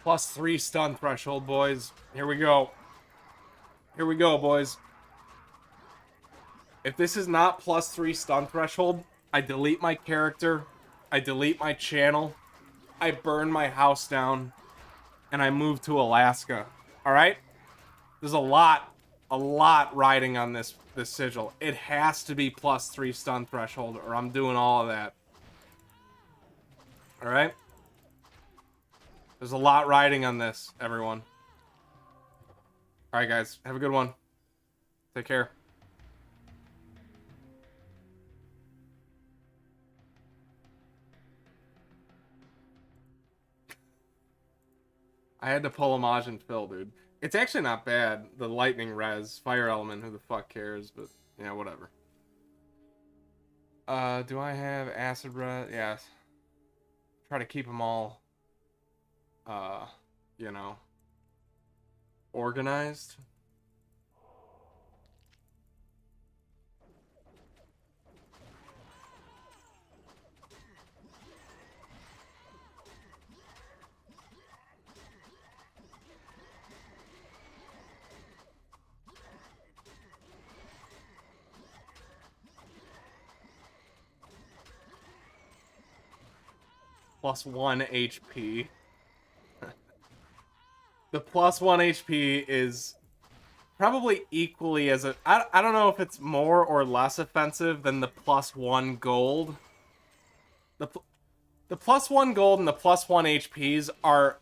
+3 stun threshold, boys. Here we go. Here we go, boys. If this is not +3 stun threshold, I delete my character, I delete my channel, I burn my house down, and I move to Alaska. Alright? There's a lot riding on this sigil. It has to be +3 stun threshold, or I'm doing all of that. Alright? There's a lot riding on this, everyone. Alright, guys. Have a good one. Take care. I had to pull a Majin Phil, dude. It's actually not bad. The lightning res, fire element, who the fuck cares? But, yeah, whatever. Do I have acid res? Yes. Try to keep them all, you know, organized. +1 HP. The +1 HP is probably equally as I don't know if it's more or less offensive than the +1 gold. The +1 gold and the +1 HPs are,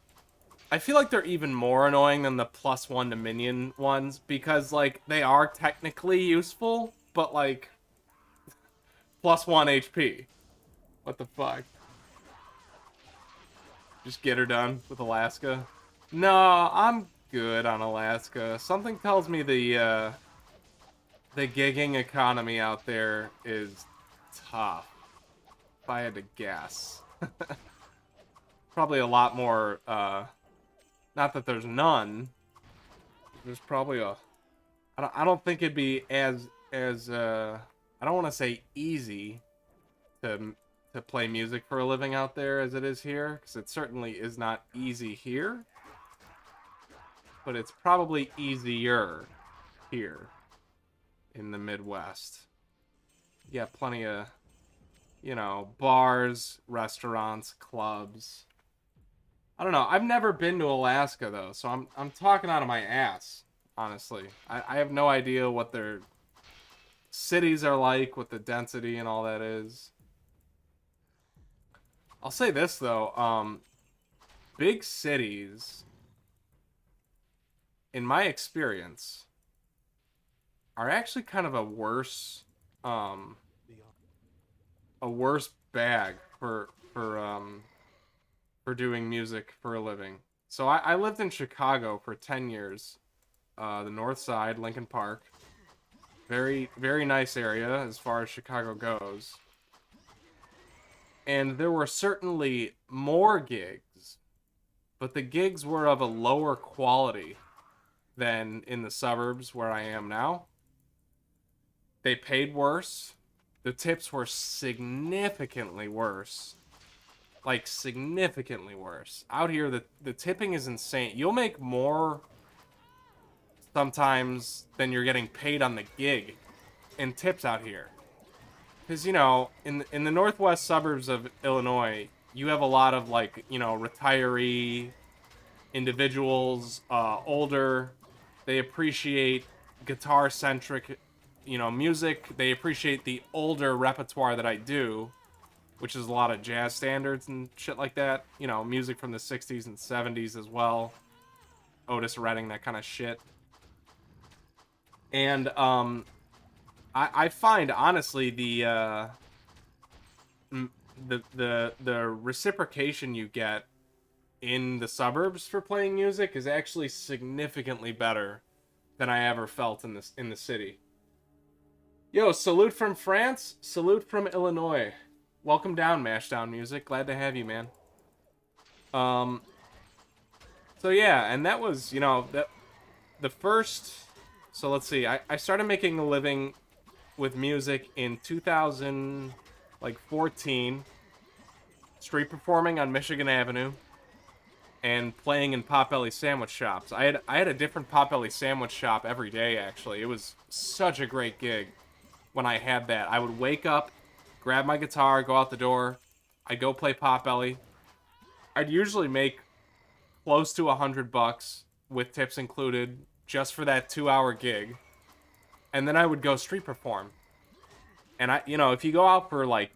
I feel like they're even more annoying than the +1 to minion ones, because like they are technically useful, but like +1 HP. What the fuck? Just get her done with Alaska. No, I'm good on Alaska. Something tells me the gigging economy out there is tough. If I had to guess. Probably a lot more, not that there's none. There's probably a... I don't think it'd be as I don't want to say easy to to play music for a living out there as it is here, because it certainly is not easy here, but it's probably easier here in the Midwest. You got plenty of, you know, bars, restaurants, clubs. I don't know. I've never been to Alaska though, so I'm talking out of my ass, honestly. I have no idea what their cities are like, what the density and all that is. I'll say this though, big cities, in my experience, are actually kind of a worse bag for doing music for a living. So I lived in Chicago for 10 years, the North Side, Lincoln Park. Very, very nice area as far as Chicago goes. And there were certainly more gigs, but the gigs were of a lower quality than in the suburbs where I am now. They paid worse. The tips were significantly worse. Like, significantly worse. Out here, the tipping is insane. You'll make more sometimes than you're getting paid on the gig in tips out here. Because, you know, in the northwest suburbs of Illinois, you have a lot of, like, you know, retiree individuals, older. They appreciate guitar-centric, you know, music. They appreciate the older repertoire that I do, which is a lot of jazz standards and shit like that. You know, music from the 60s and 70s as well. Otis Redding, that kind of shit. And I find honestly the reciprocation you get in the suburbs for playing music is actually significantly better than I ever felt in the city. Yo, salute from France, salute from Illinois. Welcome down, Mashdown Music. Glad to have you, man. So yeah, and that was, you know, the first. So let's see. I started making a living with music in 2014, street performing on Michigan Avenue, and playing in Potbelly sandwich shops. I had a different Potbelly sandwich shop every day. Actually, it was such a great gig when I had that. I would wake up, grab my guitar, go out the door. I'd go play Potbelly. I'd usually make close to $100 with tips included just for that 2-hour gig. And then I would go street perform. And you know, if you go out for like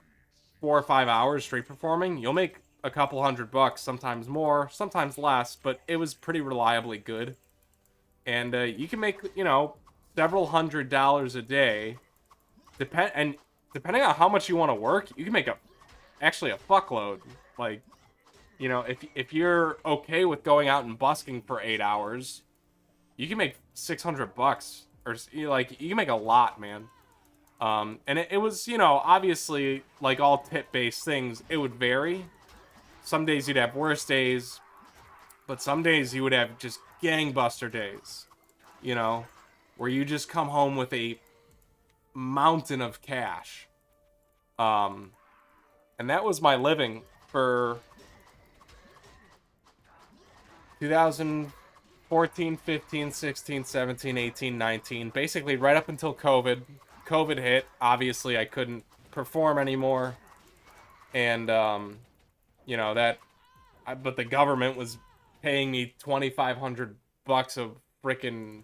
4 or 5 hours street performing, you'll make a couple $100, sometimes more, sometimes less, but it was pretty reliably good. And you can make, you know, several $100s a day. Depending on how much you want to work, you can make actually a fuckload. Like, you know, if you're okay with going out and busking for 8 hours, you can make $600, or like you can make a lot, man. And it was, you know, obviously like all tip-based things, it would vary. Some days you'd have worse days, but some days you would have just gangbuster days, you know, where you just come home with a mountain of cash. And that was my living for 2014, 15, 16, 17, 18, 19, basically right up until COVID. COVID hit. Obviously, I couldn't perform anymore. And, you know, but the government was paying me $2,500 a frickin'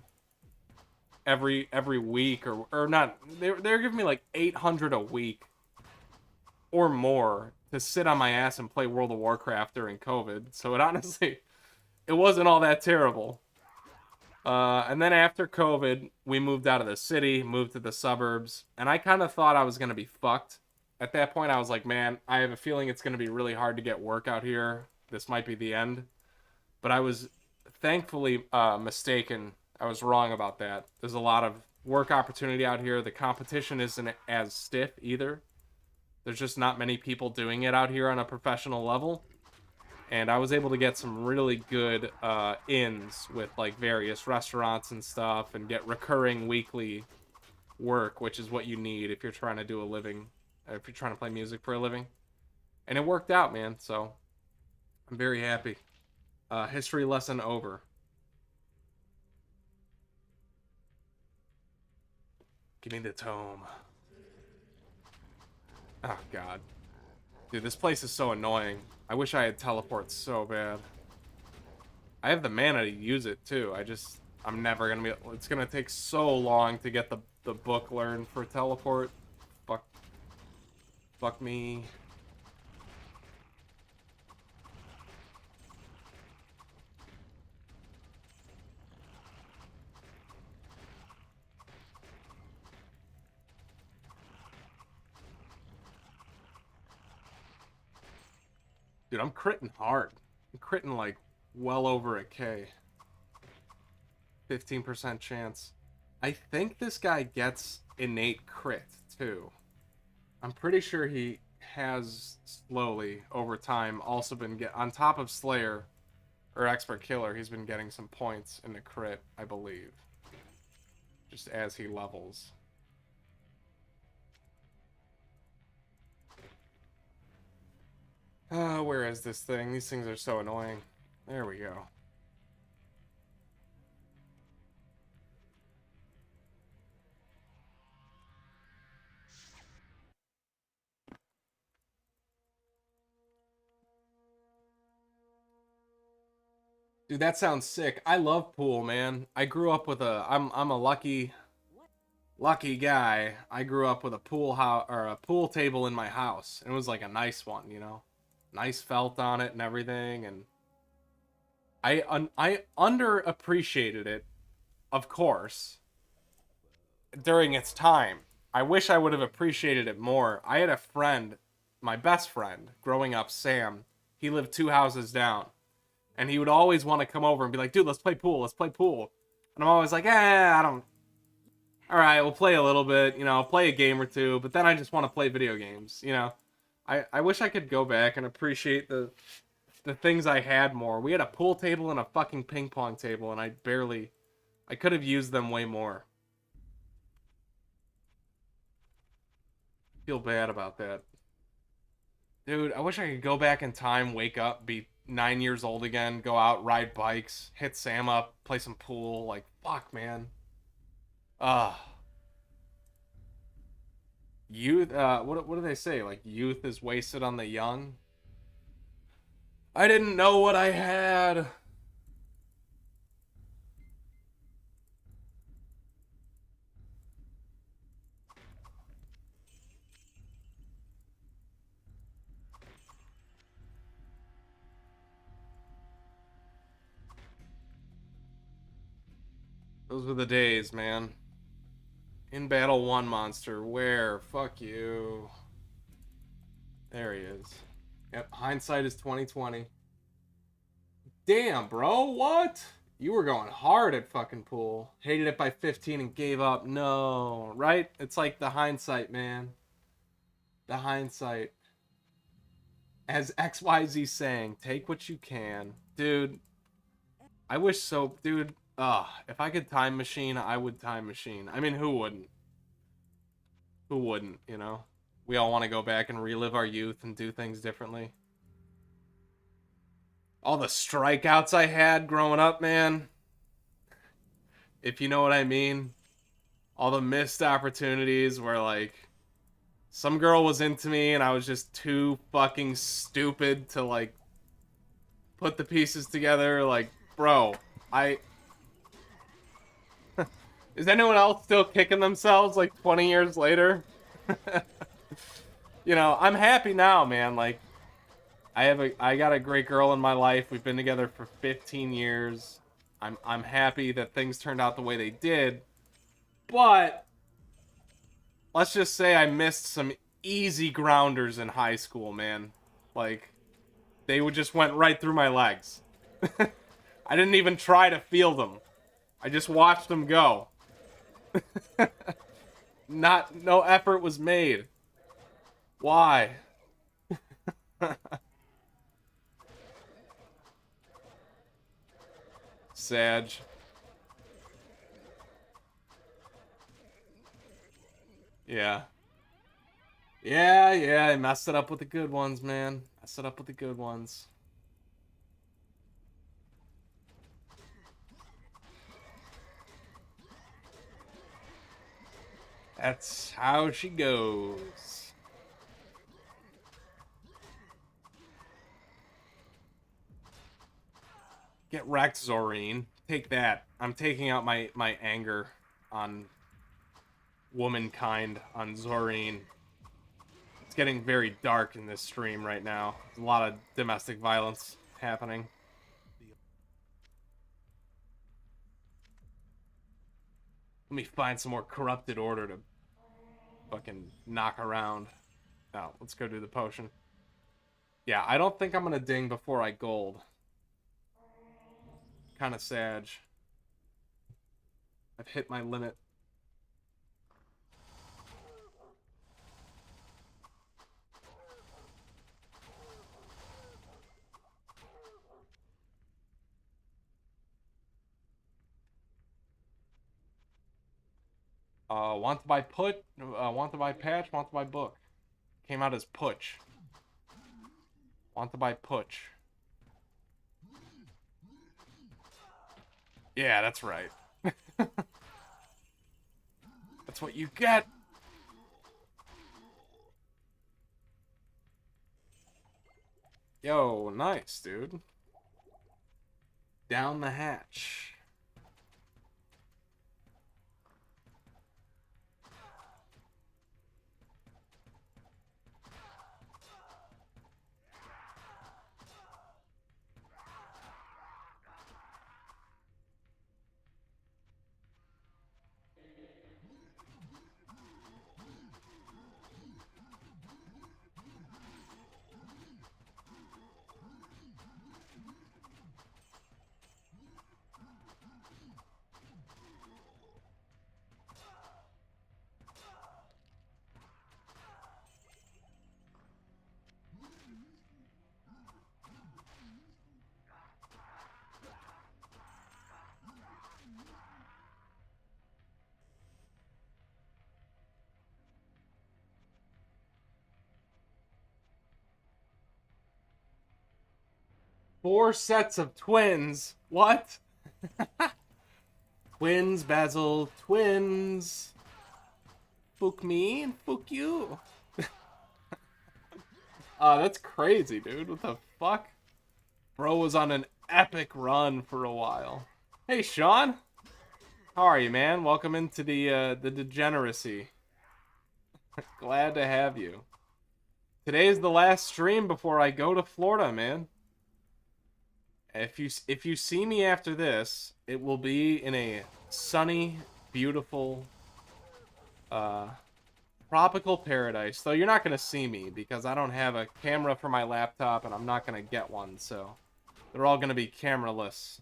every week, or not. They're giving me like $800 a week or more to sit on my ass and play World of Warcraft during COVID. So it wasn't all that terrible. And then after COVID, we moved out of the city, moved to the suburbs, and I kind of thought I was going to be fucked. At that point, I was like, man, I have a feeling it's going to be really hard to get work out here. This might be the end. But I was thankfully mistaken. I was wrong about that. There's a lot of work opportunity out here. The competition isn't as stiff either. There's just not many people doing it out here on a professional level. And I was able to get some really good ins with like various restaurants and stuff, and get recurring weekly work, which is what you need if you're trying to do a living, if you're trying to play music for a living. And it worked out, man, so I'm very happy. History lesson over. Give me the tome. Oh, God. Dude, this place is so annoying. I wish I had teleport so bad. I have the mana to use it, too. I'm never gonna be... It's gonna take so long to get the book learned for teleport. Fuck. Fuck me. Dude, I'm critting hard. I'm critting like well over a K. 15% chance. I think this guy gets innate crit too. I'm pretty sure he has slowly over time also been on top of Slayer or Expert Killer, he's been getting some points in the crit, I believe. Just as he levels. Where is this thing? These things are so annoying. There we go. Dude, that sounds sick. I love pool, man. I grew up with I'm a lucky guy. I grew up with a pool house or a pool table in my house, and it was like a nice one, you know, nice felt on it and everything. And I underappreciated it, of course, during its time. I wish I would have appreciated it more. I had a friend, my best friend, growing up, Sam. He lived 2 houses down. And he would always want to come over and be like, dude, let's play pool. Let's play pool. And I'm always like, I don't... All right, we'll play a little bit, you know, play a game or two. But then I just want to play video games, you know. I wish I could go back and appreciate the things I had more. We had a pool table and a fucking ping pong table. And I could have used them way more. Feel bad about that. Dude, I wish I could go back in time, wake up, be 9 years old again, go out, ride bikes, hit Sam up, play some pool. Like, fuck, man. Youth, what do they say? Like, youth is wasted on the young? I didn't know what I had. Those were the days, man. In battle one monster. Where? Fuck you. There he is. Yep, hindsight is 2020. Damn, bro, what? You were going hard at fucking pool. Hated it by 15 and gave up. No, right? It's like the hindsight, man. The hindsight. As XYZ saying, take what you can. Dude, I wish so, dude. If I could time machine, I would time machine. I mean, who wouldn't? Who wouldn't, you know? We all want to go back and relive our youth and do things differently. All the strikeouts I had growing up, man. If you know what I mean. All the missed opportunities where, like, some girl was into me and I was just too fucking stupid to, like, put the pieces together. Like, bro, Is anyone else still kicking themselves, like, 20 years later? You know, I'm happy now, man. Like, I got a great girl in my life. We've been together for 15 years. I'm happy that things turned out the way they did. But let's just say I missed some easy grounders in high school, man. Like, they would just went right through my legs. I didn't even try to feel them. I just watched them go. No effort was made. Why? Sag. Yeah. Yeah, I messed it up with the good ones, man. Messed it up with the good ones. That's how she goes. Get wrecked, Zorine. Take that. I'm taking out my anger on womankind, on Zorine. It's getting very dark in this stream right now. There's a lot of domestic violence happening. Let me find some more corrupted order to fucking knock around. Now, let's go do the potion. Yeah, I don't think I'm gonna ding before I gold. Kind of sad. I've hit my limit. Want to buy put? Want to buy patch? Want to buy book? Came out as putch. Want to buy putch. Yeah, that's right. That's what you get. Yo, nice, dude. Down the hatch. Four sets of twins. What? Twins, Basil. Twins. Fuck me and fuck you. That's crazy, dude. What the fuck? Bro was on an epic run for a while. Hey, Sean. How are you, man? Welcome into the degeneracy. Glad to have you. Today's the last stream before I go to Florida, man. If you see me after this, it will be in a sunny, beautiful, tropical paradise. Though you're not gonna see me because I don't have a camera for my laptop and I'm not gonna get one. So they're all gonna be cameraless.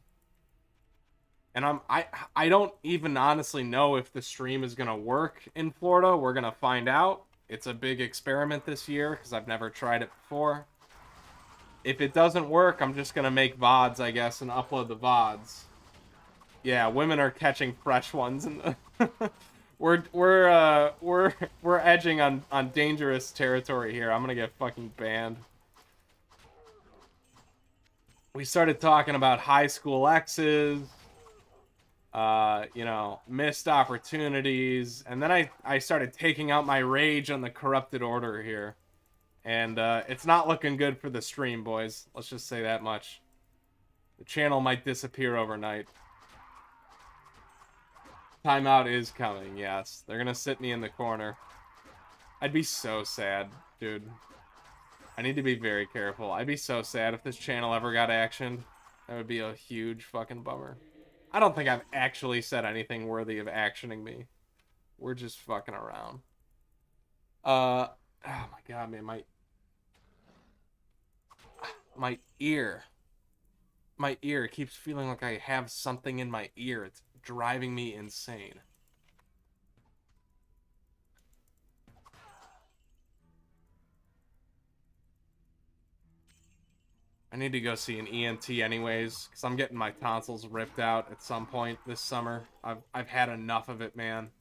And I don't even honestly know if the stream is gonna work in Florida. We're gonna find out. It's a big experiment this year because I've never tried it before. If it doesn't work, I'm just gonna make VODs, I guess, and upload the VODs. Yeah, women are catching fresh ones, and we're edging on dangerous territory here. I'm gonna get fucking banned. We started talking about high school exes, you know, missed opportunities, and then I started taking out my rage on the corrupted order here. And it's not looking good for the stream, boys. Let's just say that much. The channel might disappear overnight. Timeout is coming, yes. They're gonna sit me in the corner. I'd be so sad, dude. I need to be very careful. I'd be so sad if this channel ever got actioned. That would be a huge fucking bummer. I don't think I've actually said anything worthy of actioning me. We're just fucking around. Oh my god, man, my ear keeps feeling like I have something in my ear. It's driving me insane. I need to go see an ENT anyways, because I'm getting my tonsils ripped out at some point this summer. I've had enough of it, man.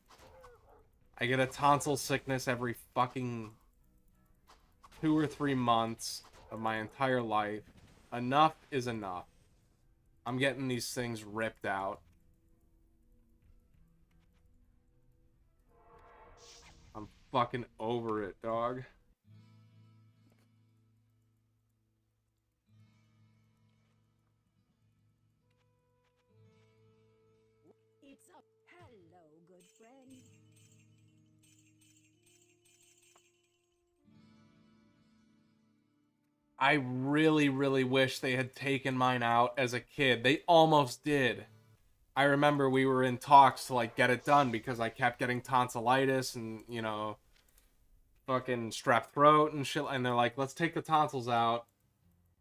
I get a tonsil sickness every fucking 2 or 3 months of my entire life. Enough is enough. I'm getting these things ripped out. I'm fucking over it, dog. It's up. Hello, good friend. I really, really wish they had taken mine out as a kid. They almost did. I remember we were in talks to like get it done because I kept getting tonsillitis and, you know, fucking strep throat and shit. And they're like, let's take the tonsils out.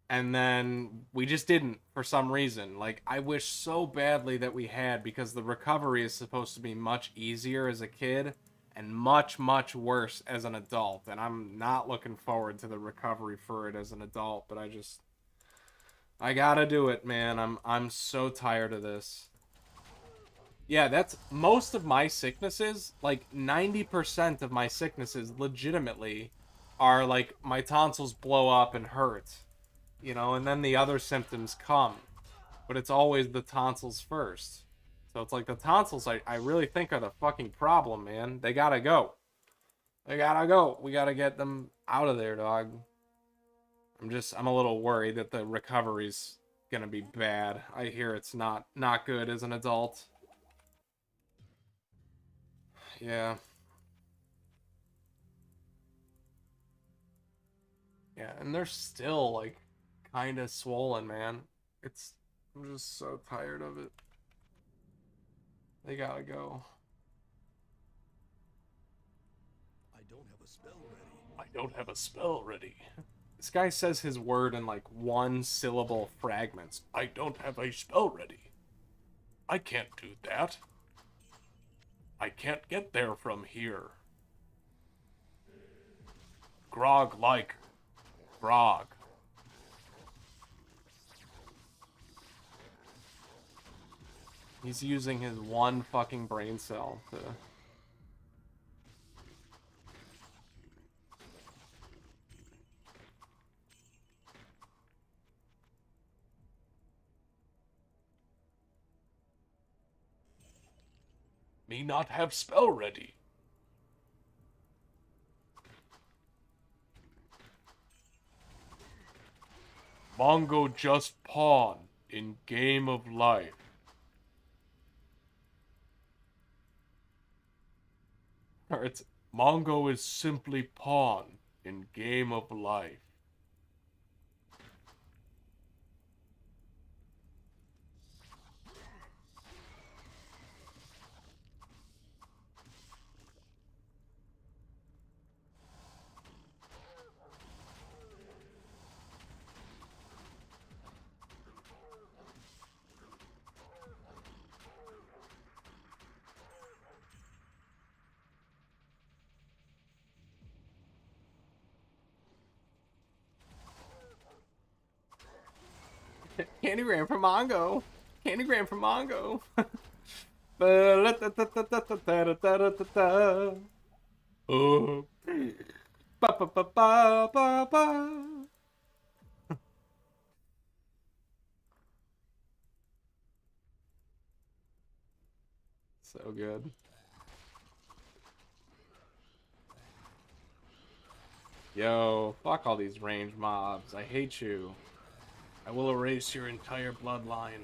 And then we just didn't for some reason. Like, I wish so badly that we had because the recovery is supposed to be much easier as a kid and much, much worse as an adult. And I'm not looking forward to the recovery for it as an adult, but I gotta do it, man. I'm so tired of this. Yeah, that's most of my sicknesses, like 90% of my sicknesses legitimately are like my tonsils blow up and hurt, you know, and then the other symptoms come. But it's always the tonsils first. So it's like the tonsils I really think are the fucking problem, man. They gotta go. They gotta go. We gotta get them out of there, dog. I'm a little worried that the recovery's gonna be bad. I hear it's not good as an adult. Yeah. Yeah, and they're still like kind of swollen, man. It's I'm just so tired of it. They gotta go. I don't have a spell ready. I don't have a spell ready. This guy says his word in like one syllable fragments. I don't have a spell ready. I can't do that. I can't get there from here. Grog like grog. He's using his one fucking brain cell to... Me not have spell ready. Mongo just pawn in game of life. Or it's Mongo is simply pawn in game of life. Candygram for Mongo. Candygram for Mongo. Oh. Ba, ba, ba, ba, ba, ba. So good. Yo, fuck all these range mobs. I hate you. I will erase your entire bloodline.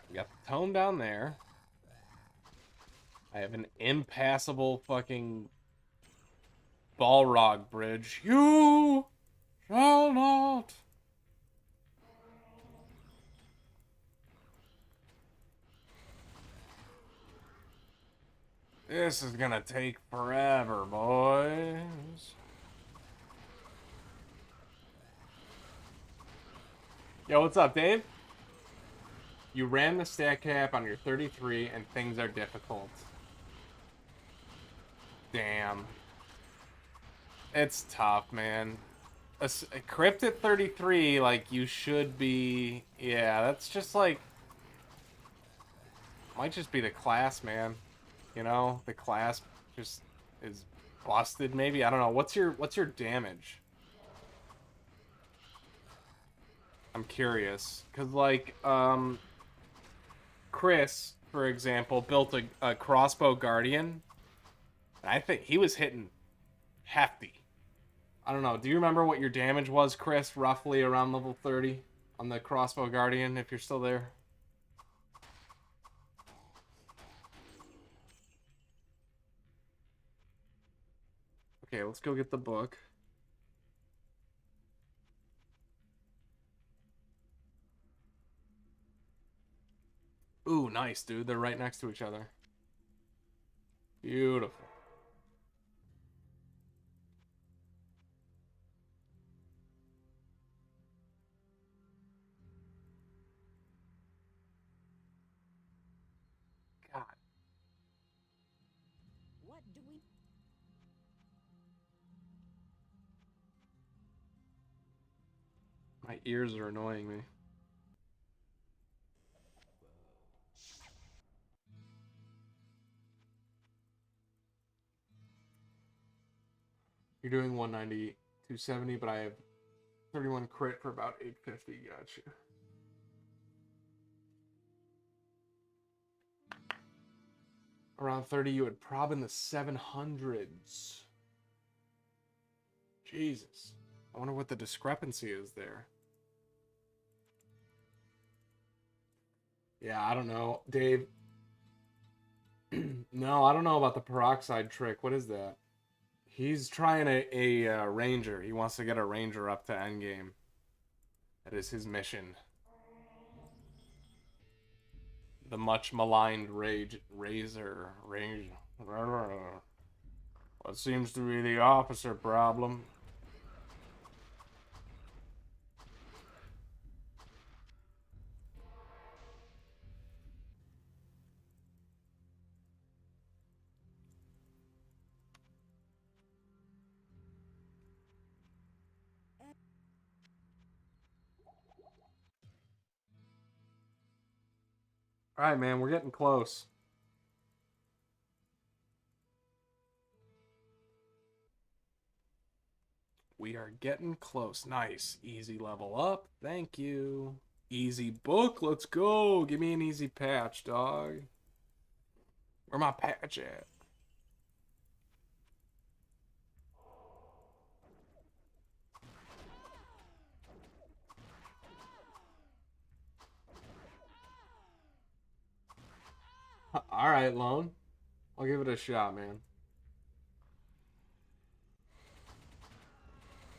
We got the tome down there. I have an impassable fucking Balrog bridge. You shall not. This is gonna take forever, boys. Yo, what's up, Dave? You ran the stat cap on your 33 and things are difficult. Damn. It's tough, man. A crypt at 33, like, you should be... Yeah, that's just, like... Might just be the class, man. You know? The class just is busted, maybe? I don't know. What's your damage? I'm curious. Because, like, Chris, for example, built a crossbow guardian. And I think he was hitting hefty. I don't know. Do you remember what your damage was, Chris, roughly around level 30 on the crossbow guardian, if you're still there? Okay, let's go get the book. Ooh, nice, dude. They're right next to each other. Beautiful. God. What do we... My ears are annoying me. You're doing 190, 270, but I have 31 crit for about 850. Gotcha. Around 30, you would prob in the 700s. Jesus. I wonder what the discrepancy is there. Yeah, I don't know. Dave. No, I don't know about the peroxide trick. What is that? He's trying a ranger. He wants to get a ranger up to endgame. That is his mission. The much maligned razor. What seems to be the officer problem. All right, man, we're getting close. We are getting close. Nice. Easy level up. Thank you. Easy book. Let's go. Give me an easy patch, dog. Where my patch at? All right, Lone. I'll give it a shot, man.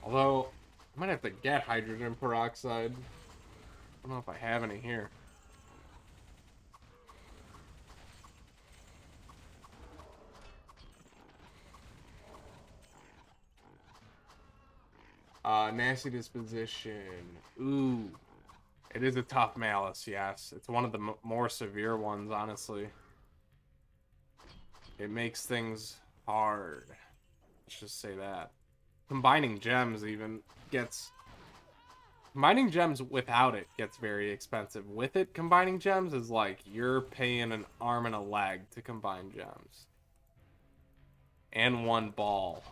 Although, I might have to get hydrogen peroxide. I don't know if I have any here. Nasty disposition. Ooh. It is a tough malice, yes. It's one of the more severe ones, honestly. It makes things hard. Let's just say that. Combining gems even gets... Combining gems without it gets very expensive. With it, combining gems is like you're paying an arm and a leg to combine gems. And one ball.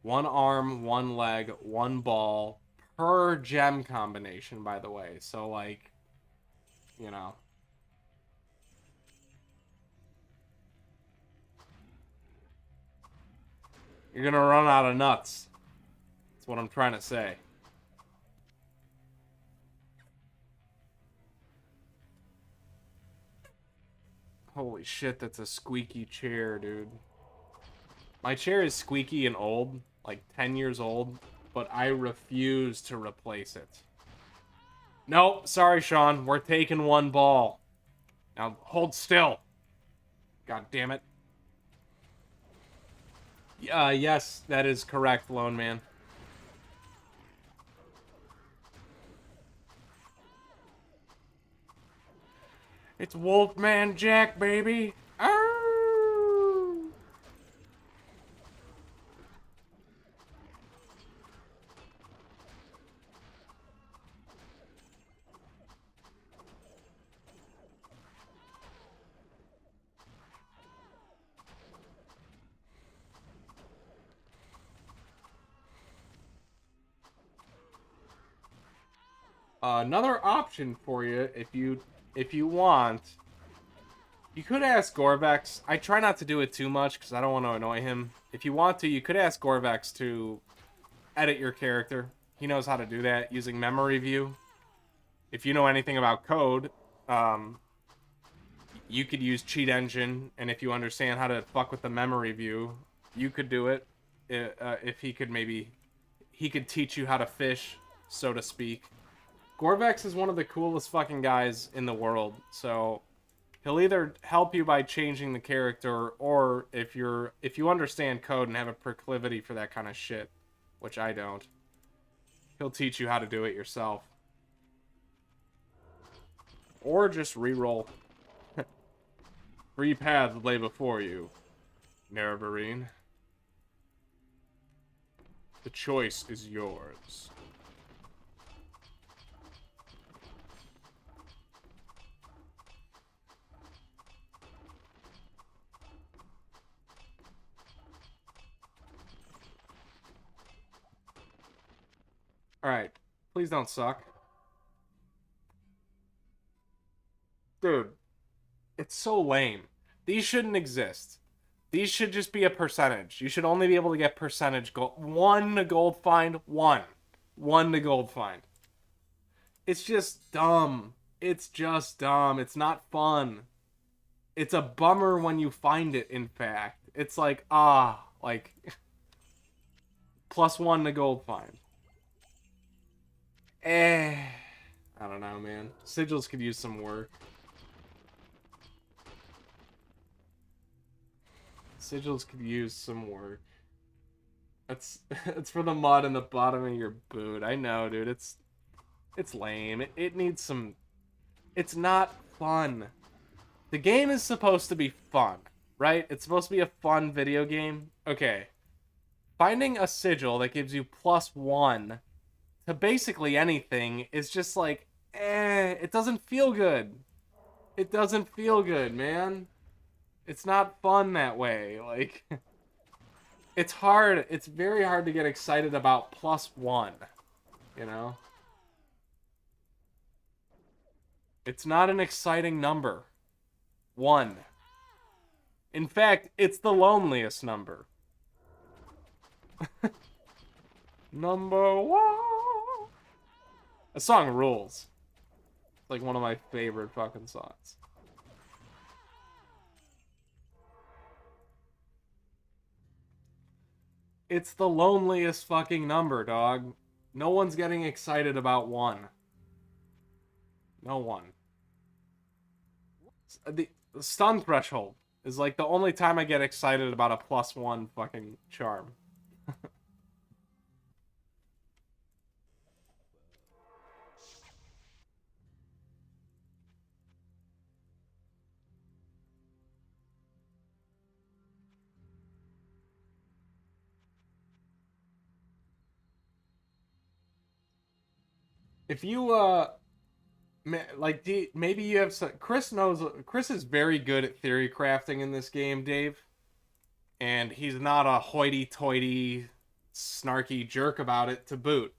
One arm, one leg, one ball per gem combination, by the way. So, like, you know. You're gonna run out of nuts. That's what I'm trying to say. Holy shit, that's a squeaky chair, dude. My chair is squeaky and old, like 10 years old, but I refuse to replace it. Nope, sorry, Sean. We're taking one ball. Now, hold still. God damn it. Yes, that is correct, Lone Man. It's Wolfman Jack, baby. Arr! Another option for you, if you want, you could ask Gorvex. I try not to do it too much because I don't want to annoy him. If you want to, you could ask Gorvex to edit your character. He knows how to do that using memory view. If you know anything about code, you could use Cheat Engine, and if you understand how to fuck with the memory view, you could do it. If he could he could teach you how to fish, so to speak. Gorvex is one of the coolest fucking guys in the world, so he'll either help you by changing the character, or if you understand code and have a proclivity for that kind of shit, which I don't, he'll teach you how to do it yourself. Or just re-roll. 3 paths lay before you, Nerevarine. The choice is yours. Alright, please don't suck. Dude, it's so lame. These shouldn't exist. These should just be a percentage. You should only be able to get percentage gold. 1 to gold find, 1. 1 to gold find. It's just dumb. It's just dumb. It's not fun. It's a bummer when you find it, in fact. It's like, like, +1 to gold find. I don't know, man. Sigils could use some work. Sigils could use some work. It's for the mud in the bottom of your boot. I know, dude. It's lame. It needs some... It's not fun. The game is supposed to be fun, right? It's supposed to be a fun video game. Okay. Finding a sigil that gives you +1 to basically anything is just like, it doesn't feel good. It doesn't feel good, man. It's not fun that way. Like, it's hard. It's very hard to get excited about +1, you know? It's not an exciting number. 1. In fact, it's the loneliest number. Number 1. The song rules. It's like one of my favorite fucking songs. It's the loneliest fucking number, dog. No one's getting excited about 1. No one. The stun threshold is like the only time I get excited about a +1 fucking charm. If you like, maybe you have some... Chris knows. Chris is very good at theory crafting in this game, Dave, and he's not a hoity-toity, snarky jerk about it to boot.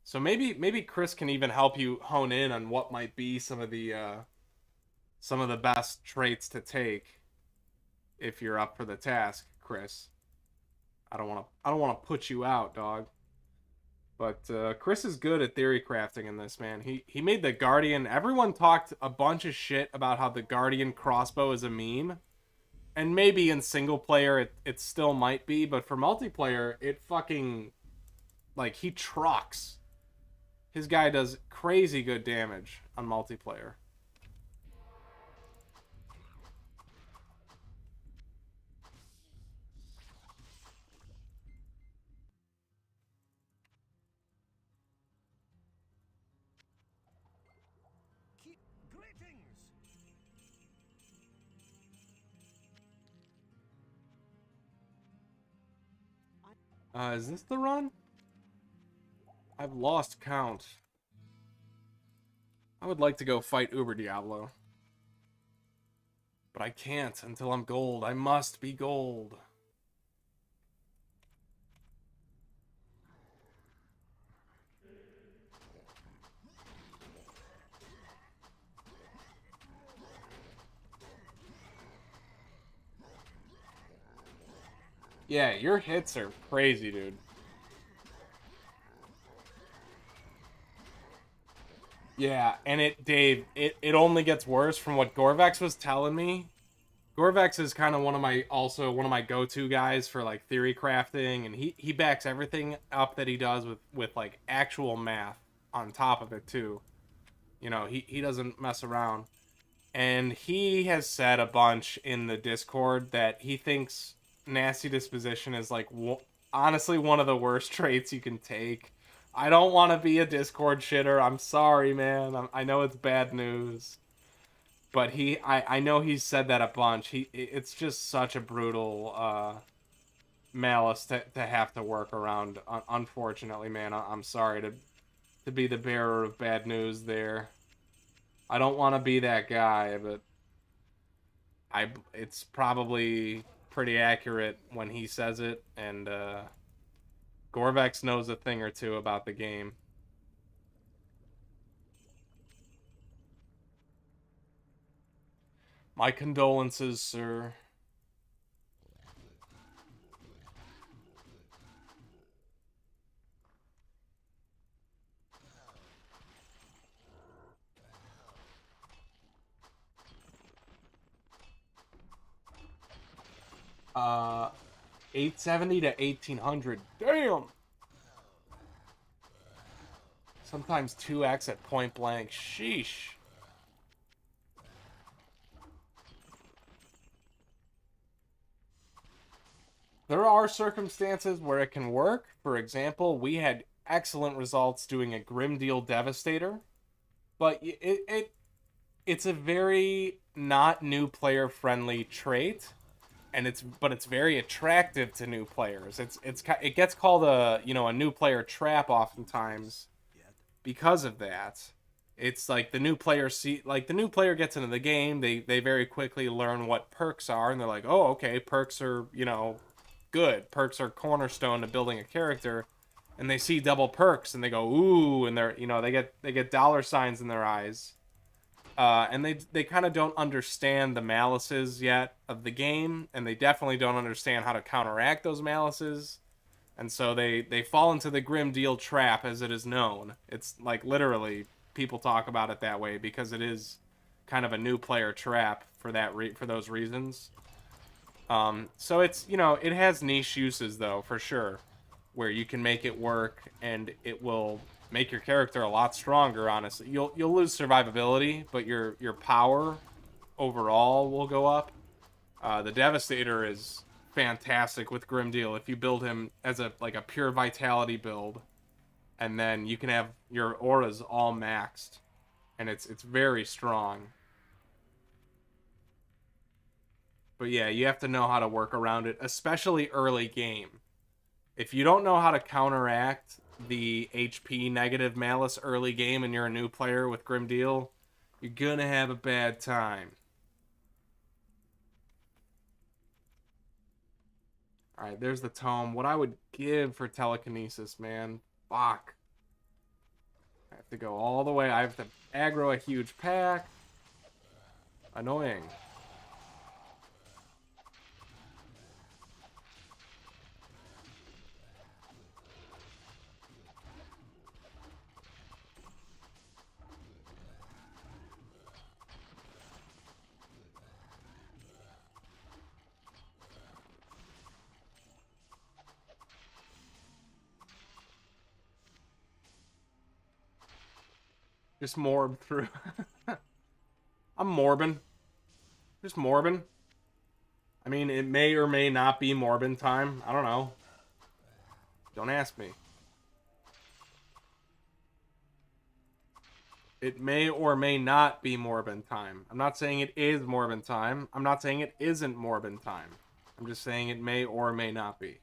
So maybe Chris can even help you hone in on what might be some of the best traits to take if you're up for the task, Chris. I don't want to put you out, dog. But Chris is good at theory crafting in this, man. He made the Guardian... Everyone talked a bunch of shit about how the Guardian crossbow is a meme. And maybe in single player it still might be, but for multiplayer, it fucking... Like, he trucks. His guy does crazy good damage on multiplayer. Greetings! Is this the run? I've lost count. I would like to go fight Uber Diablo. But I can't until I'm gold. I must be gold. Yeah, your hits are crazy, dude. Yeah, and it only gets worse from what Gorvex was telling me. Gorvex is kind of one of my go-to guys for like theory crafting, and he backs everything up that he does with like actual math on top of it too. You know, he doesn't mess around. And he has said a bunch in the Discord that he thinks nasty disposition is like honestly one of the worst traits you can take. I don't want to be a Discord shitter. I'm sorry, man. I know it's bad news, but I know he's said that a bunch. It's just such a brutal malice to have to work around. Unfortunately, man, I'm sorry to be the bearer of bad news there. I don't want to be that guy, but it's probably pretty accurate when he says it, and Gorvex knows a thing or two about the game. My condolences, sir. Uh, 870 to 1800. Damn. Sometimes 2x at point blank. Sheesh. There are circumstances where it can work. For example, we had excellent results doing a Grim Deal Devastator, but it's a very not new player friendly trait, and it's very attractive to new players. It gets called a new player trap oftentimes because of that. It's like the new player gets into the game, they very quickly learn what perks are, and they're like, oh, okay, perks are good. Perks are cornerstone to building a character, and they see double perks and they go ooh, and they get dollar signs in their eyes. And they kind of don't understand the malices yet of the game, and they definitely don't understand how to counteract those malices. And so they fall into the Grim Deal trap, as it is known. It's like literally people talk about it that way because it is kind of a new player trap for for those reasons. So it has niche uses though, for sure, where you can make it work and it will make your character a lot stronger. Honestly, you'll lose survivability, but your power overall will go up. The Devastator is fantastic with Grimdeal if you build him as a pure vitality build, and then you can have your auras all maxed, and it's very strong. But yeah, you have to know how to work around it, especially early game. If you don't know how to counteract the HP negative malice early game and you're a new player with Grimdeal, you're gonna have a bad time. Alright, there's the tome. What I would give for telekinesis, man. Fuck. I have to go all the way. I have to aggro a huge pack. Annoying. Just morb through. I'm morbin. Just morbin. I mean, it may or may not be morbin time. I don't know. Don't ask me. It may or may not be morbin time. I'm not saying it is morbin time. I'm not saying it isn't morbin time. I'm just saying it may or may not be.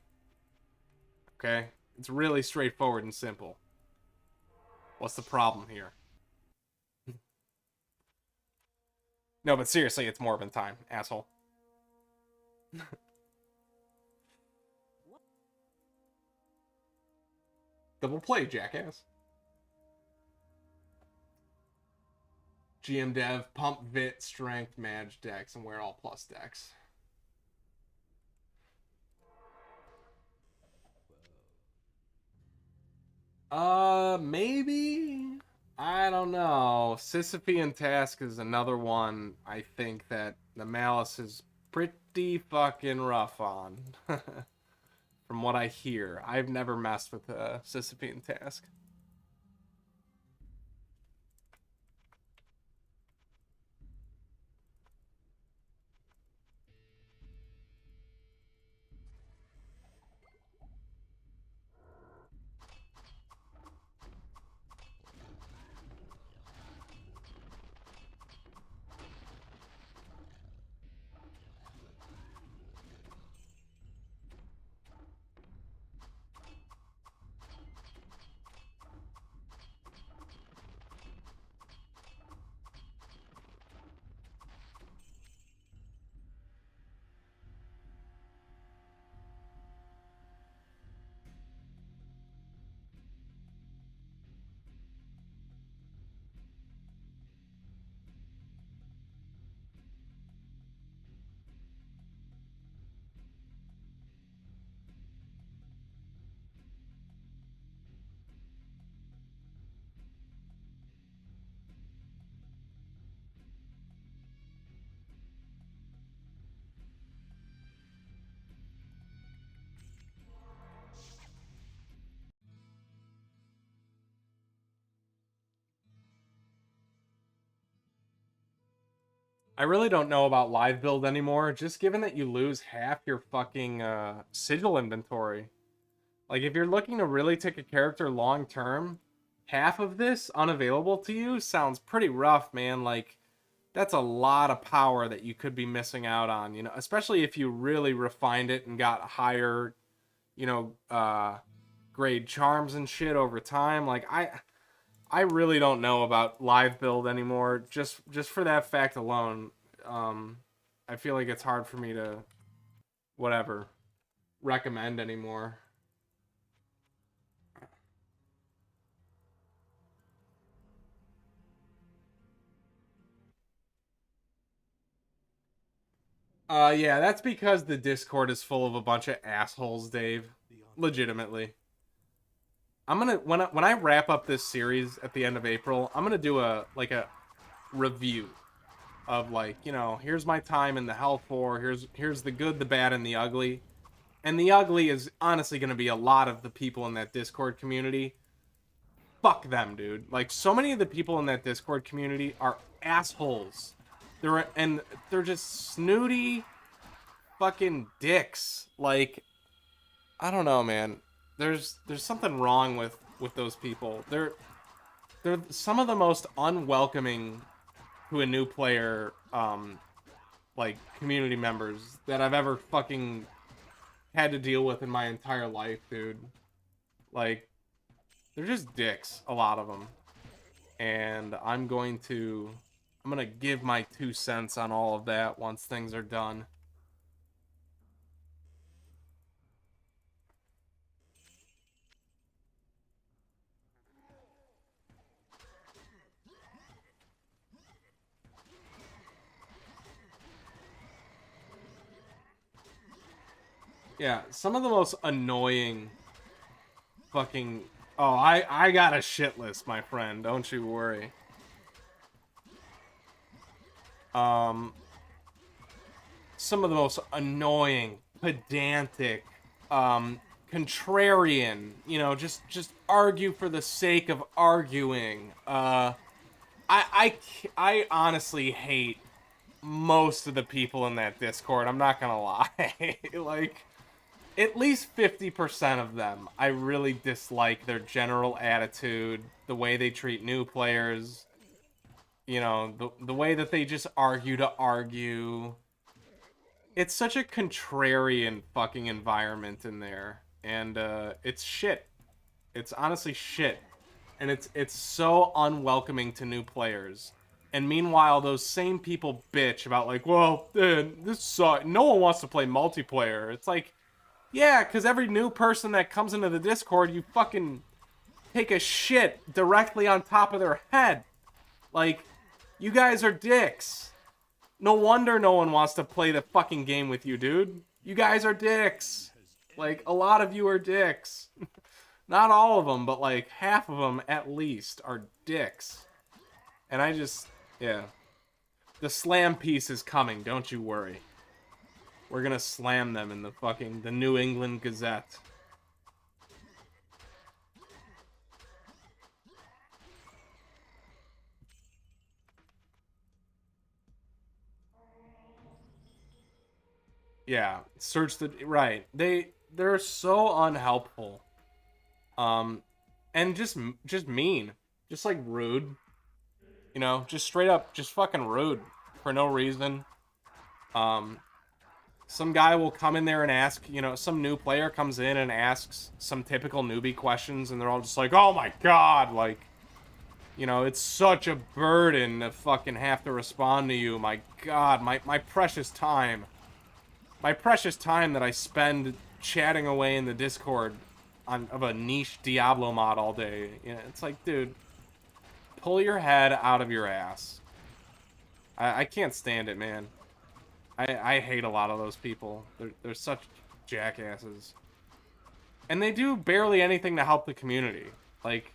okay? It's really straightforward and simple. What's the problem here? No, but seriously, it's Morbin time, asshole. Double play, jackass. GM Dev, Pump, Vit, Strength, Mage, Dex, and we're all plus Dex. Maybe? I don't know. Sisyphean Task is another one I think that the Malice is pretty fucking rough on. From what I hear. I've never messed with a Sisyphean Task. I really don't know about live build anymore, just given that you lose half your fucking sigil inventory. Like, if you're looking to really take a character long term, half of this unavailable to you sounds pretty rough, man. Like, that's a lot of power that you could be missing out on, you know, especially if you really refined it and got higher, you know, grade charms and shit over time. Like, I really don't know about live build anymore. Just for that fact alone, I feel like it's hard for me to whatever recommend anymore. Yeah, that's because the Discord is full of a bunch of assholes, Dave. Legitimately. I'm gonna when I wrap up this series at the end of April, I'm gonna do a review of, like, you know, here's my time in the Hell 4, here's the good, the bad, and the ugly. And the ugly is honestly gonna be a lot of the people in that Discord community. Fuck them, dude. Like, so many of the people in that Discord community are assholes. They're just snooty fucking dicks. Like, I don't know, man. There's something wrong with those people. They're some of the most unwelcoming to a new player, like, community members that I've ever fucking had to deal with in my entire life, dude. Like, they're just dicks, a lot of them. And I'm gonna give my 2 cents on all of that once things are done. Yeah, some of the most annoying fucking... Oh, I got a shit list, my friend. Don't you worry. Some of the most annoying, pedantic, contrarian, you know, just argue for the sake of arguing. I honestly hate most of the people in that Discord. I'm not gonna lie. Like, at least 50% of them, I really dislike their general attitude, the way they treat new players, you know, the way that they just argue to argue. It's such a contrarian fucking environment in there. and it's shit. It's honestly shit, and it's so unwelcoming to new players. And meanwhile, those same people bitch about like, well, this sucks. No one wants to play multiplayer. It's like, yeah, because every new person that comes into the Discord, you fucking take a shit directly on top of their head. Like, you guys are dicks. No wonder no one wants to play the fucking game with you, dude. You guys are dicks. Like, a lot of you are dicks. Not all of them, but like half of them at least are dicks. And I just, yeah. The slam piece is coming, don't you worry. We're gonna slam them in the New England Gazette. Yeah, search the right. They're so unhelpful. And just mean. Just like rude. You know, just straight up just fucking rude for no reason. Um some guy will come in there and ask, you know, some new player comes in and asks some typical newbie questions and they're all just like, "Oh my god, like, you know, it's such a burden to fucking have to respond to you. My god, my precious time. My precious time that I spend chatting away in the Discord of a niche Diablo mod all day." You know, it's like, dude, pull your head out of your ass. I can't stand it, man. I hate a lot of those people. They're such jackasses. And they do barely anything to help the community. Like,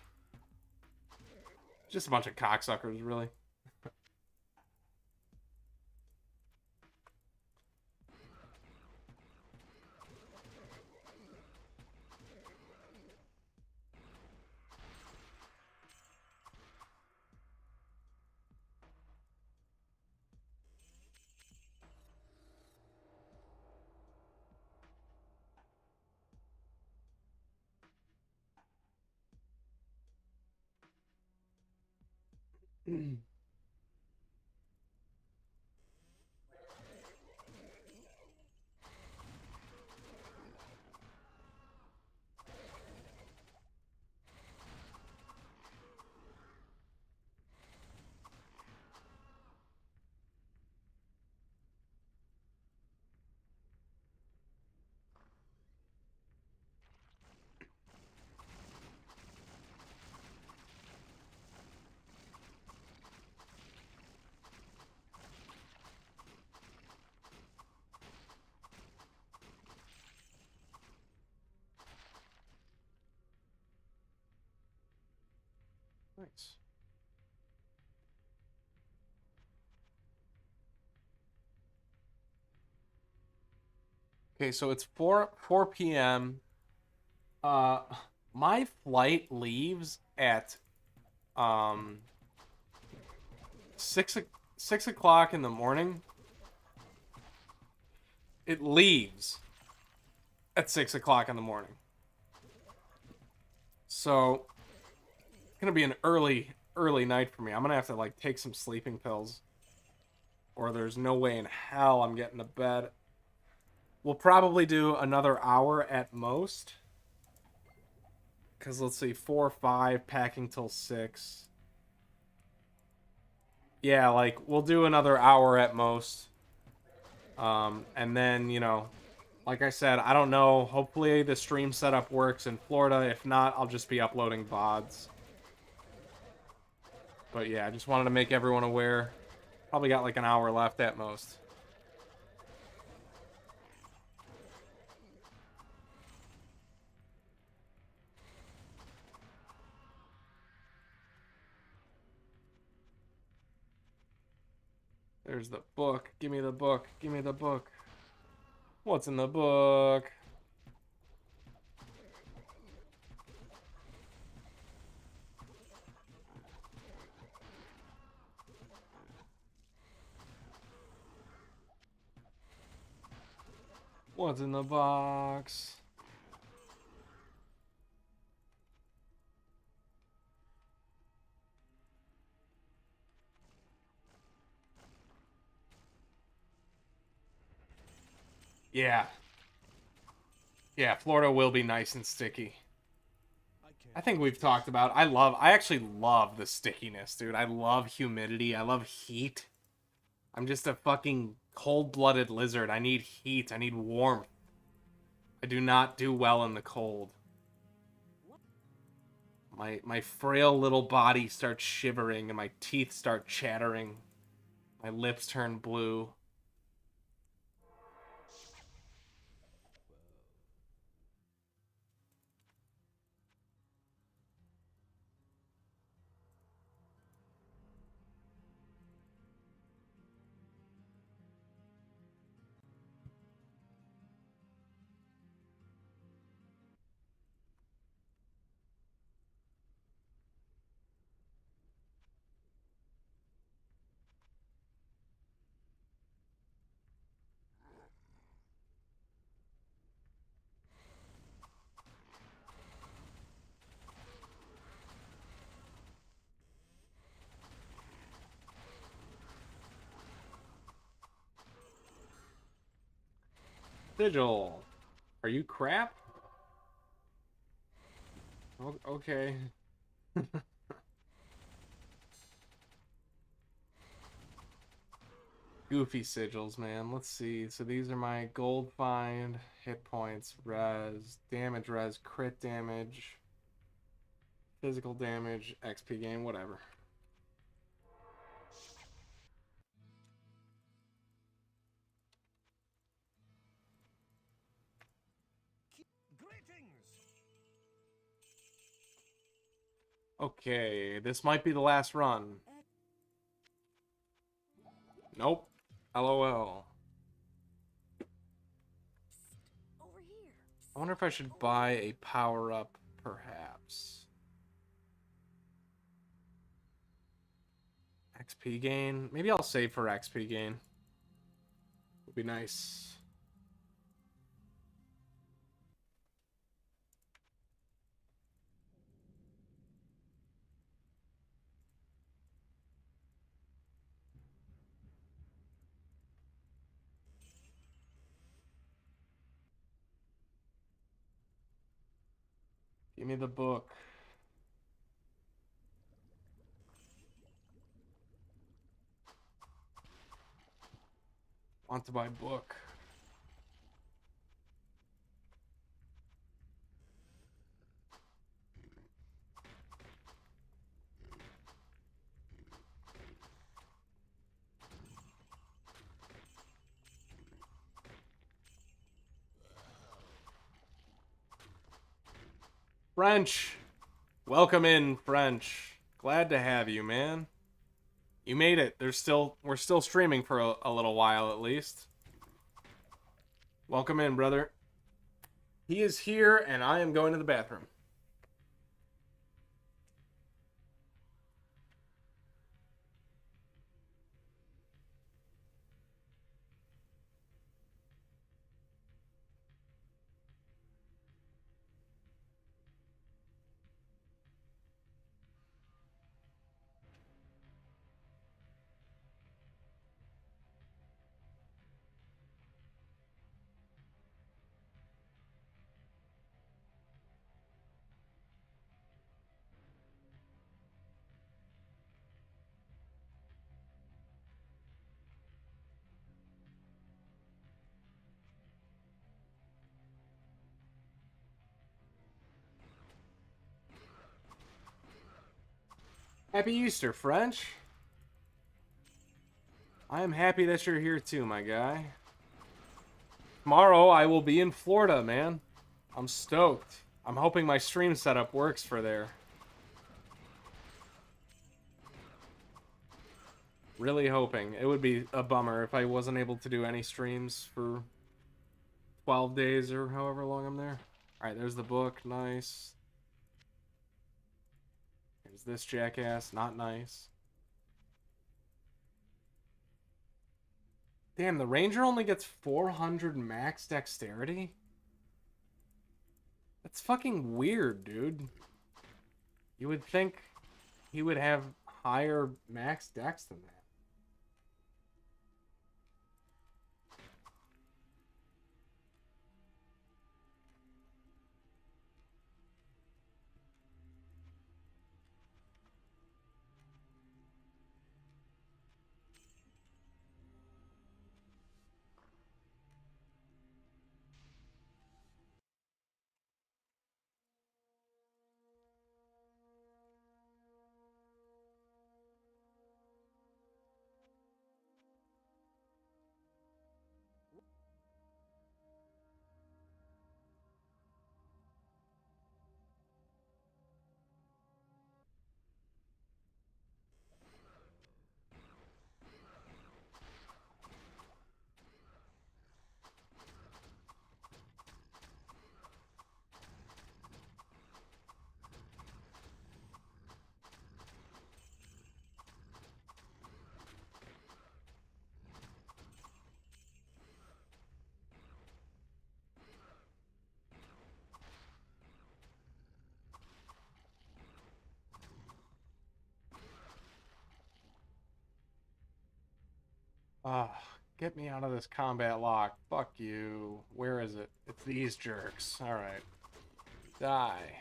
just a bunch of cocksuckers, really. Nice. Okay, so it's 4 p.m. Uh, my flight leaves at um 6 o'clock in the morning. It leaves at 6 o'clock in the morning. So it's gonna be an early night for me. I'm gonna have to like take some sleeping pills, or there's no way in hell I'm getting to bed. We'll probably do another hour at most. Because let's see, 4 or 5, packing till 6. Yeah, like, we'll do another hour at most. And then, you know, like I said, I don't know. Hopefully the stream setup works in Florida. If not, I'll just be uploading VODs. But yeah, I just wanted to make everyone aware. Probably got like an hour left at most. There's the book. Give me the book. Give me the book. What's in the book? What's in the box? Yeah. Yeah, Florida will be nice and sticky. I can't. I think we've talked about. I actually love the stickiness, dude. I love humidity. I love heat. I'm just a fucking cold-blooded lizard. I need heat. I need warmth. I do not do well in the cold. My frail little body starts shivering and my teeth start chattering. My lips turn blue. Sigil, are you crap? Okay. Goofy sigils, man. Let's see. So these are my gold find, hit points, res, crit damage, physical damage, XP gain, whatever. Greetings. Okay, this might be the last run. Nope. LOL. Over here. I wonder if I should buy a power-up, perhaps. XP gain? Maybe I'll save for XP gain. Would be nice. Give me the book. Want to buy book. French. Welcome in, French. Glad to have you, man. You made it. We're still streaming for a little while at least. Welcome in, brother. He is here and I am going to the bathroom. Happy Easter, French. I am happy that you're here too, my guy. Tomorrow I will be in Florida, man. I'm stoked. I'm hoping my stream setup works for there. Really hoping. It would be a bummer if I wasn't able to do any streams for 12 days or however long I'm there. Alright, there's the book. Nice. Here's this jackass. Not nice. Damn, the ranger only gets 400 max dexterity? That's fucking weird, dude. You would think he would have higher max dex than that. Ah, get me out of this combat lock. Fuck you. Where is it? It's these jerks. Alright. Die.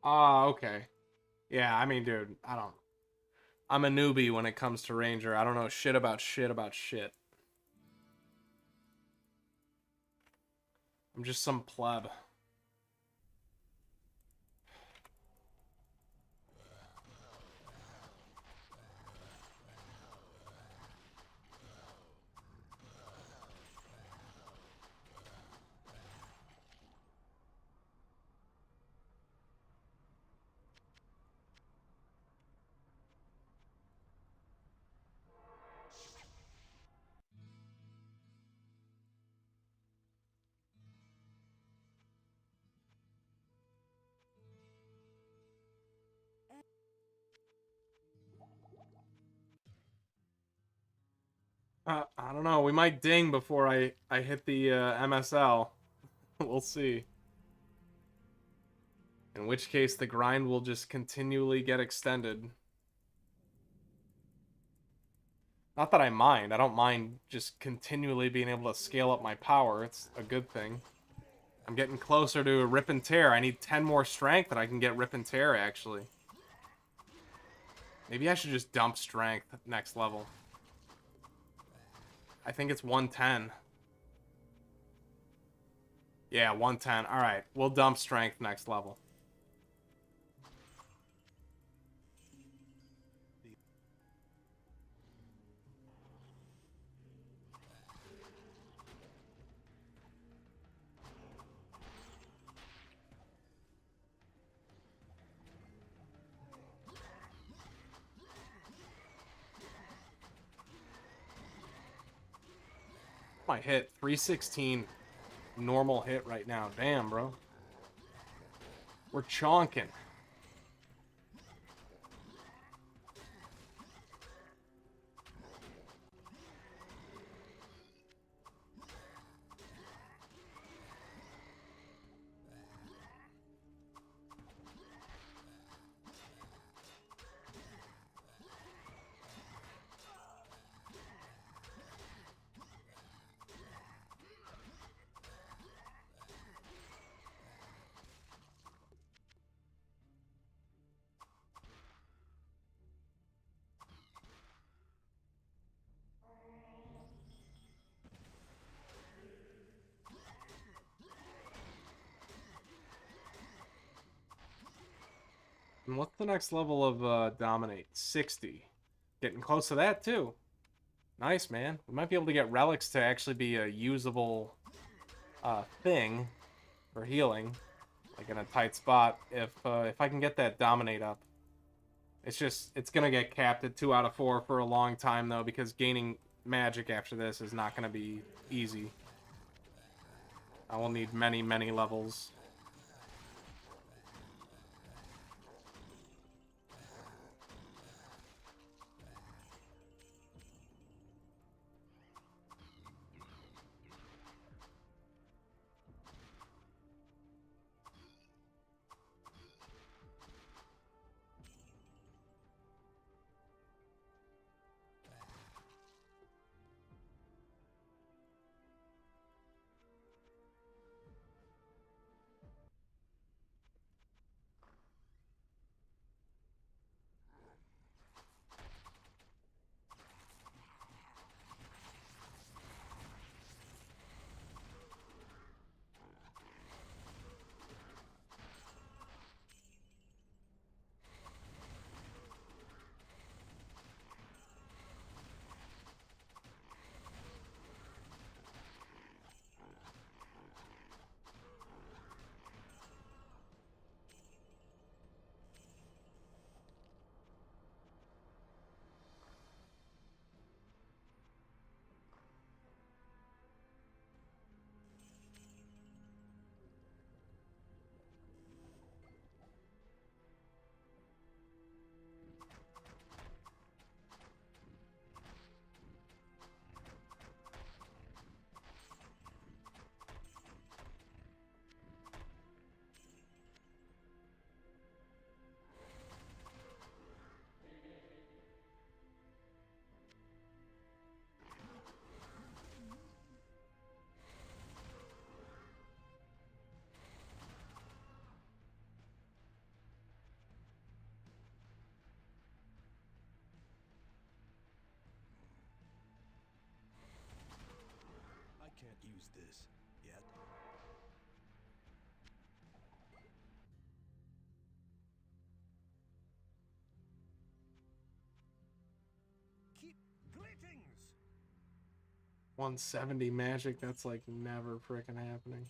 Ah, okay. Yeah, I mean, dude, I don't... I'm a newbie when it comes to Ranger. I don't know shit about shit about shit. I'm just some pleb. I don't know. We might ding before I hit the MSL. We'll see. In which case, the grind will just continually get extended. Not that I mind. I don't mind just continually being able to scale up my power. It's a good thing. I'm getting closer to a rip and tear. I need 10 more strength and I can get rip and tear, actually. Maybe I should just dump strength next level. I think it's 110. Yeah, 110. Alright, we'll dump strength next level. My hit, 316 normal hit right now. Damn, bro. We're chonking. And what's the next level of Dominate? 60. Getting close to that, too. Nice, man. We might be able to get relics to actually be a usable thing for healing. Like in a tight spot. If I can get that Dominate up. It's going to get capped at 2 out of 4 for a long time, though, because gaining magic after this is not going to be easy. I will need many, many levels. can't use this yet. Keep greetings. 170 magic, that's like never frickin' happening.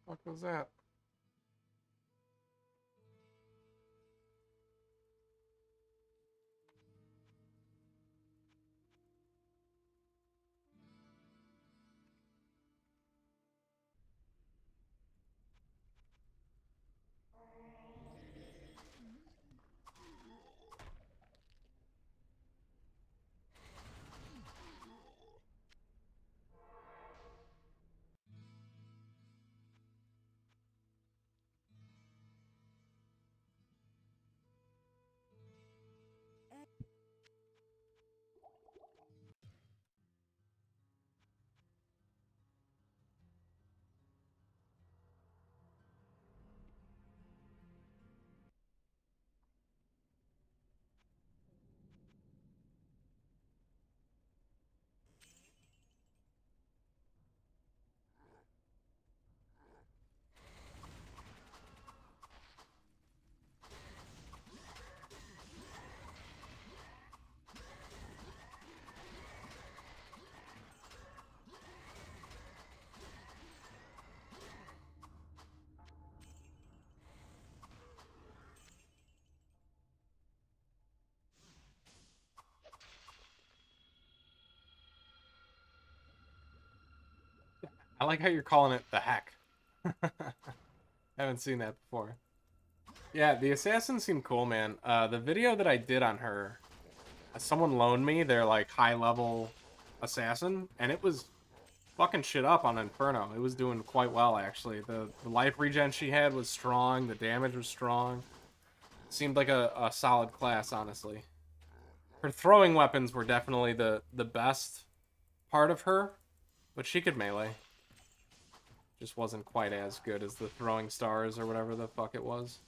What was that? I like how you're calling it the heck. Haven't seen that before. Yeah, the assassins seem cool, man. The video that I did on her, someone loaned me their like high level assassin, and it was fucking shit up on Inferno. It was doing quite well actually. The life regen she had was strong. The damage was strong. Seemed like a solid class, honestly. Her throwing weapons were definitely the best part of her, but she could melee. Just wasn't quite as good as the throwing stars or whatever the fuck it was.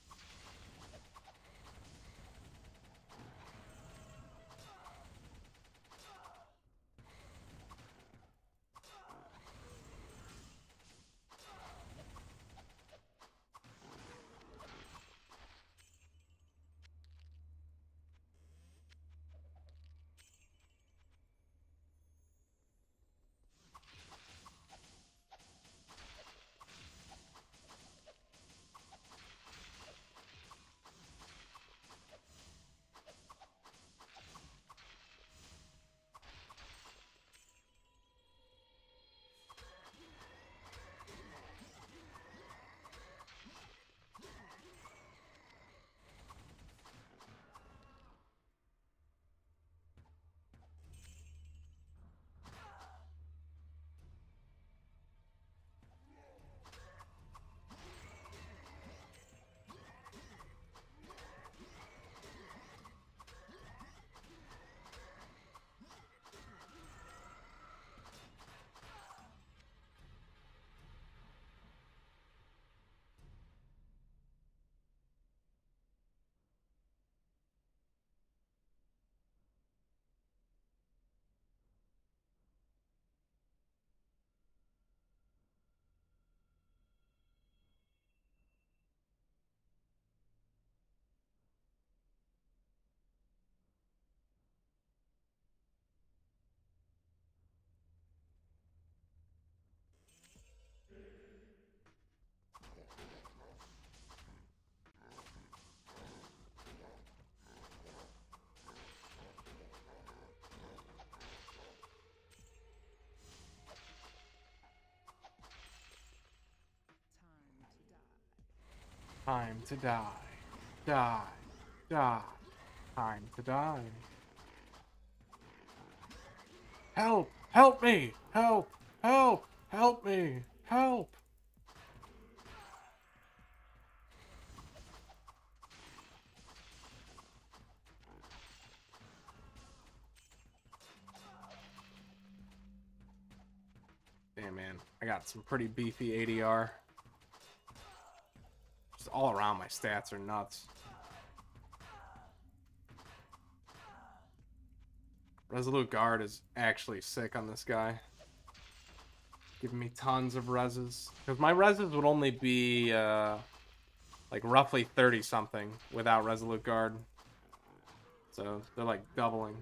Time to die. Die. Die. Time to die. Help! Help me! Help! Help! Help me! Help! man. I got some pretty beefy ADR. Just all around, my stats are nuts. Resolute Guard is actually sick on this guy. Giving me tons of reses. Because my reses would only be, like, roughly 30-something without Resolute Guard. So, they're, like, doubling.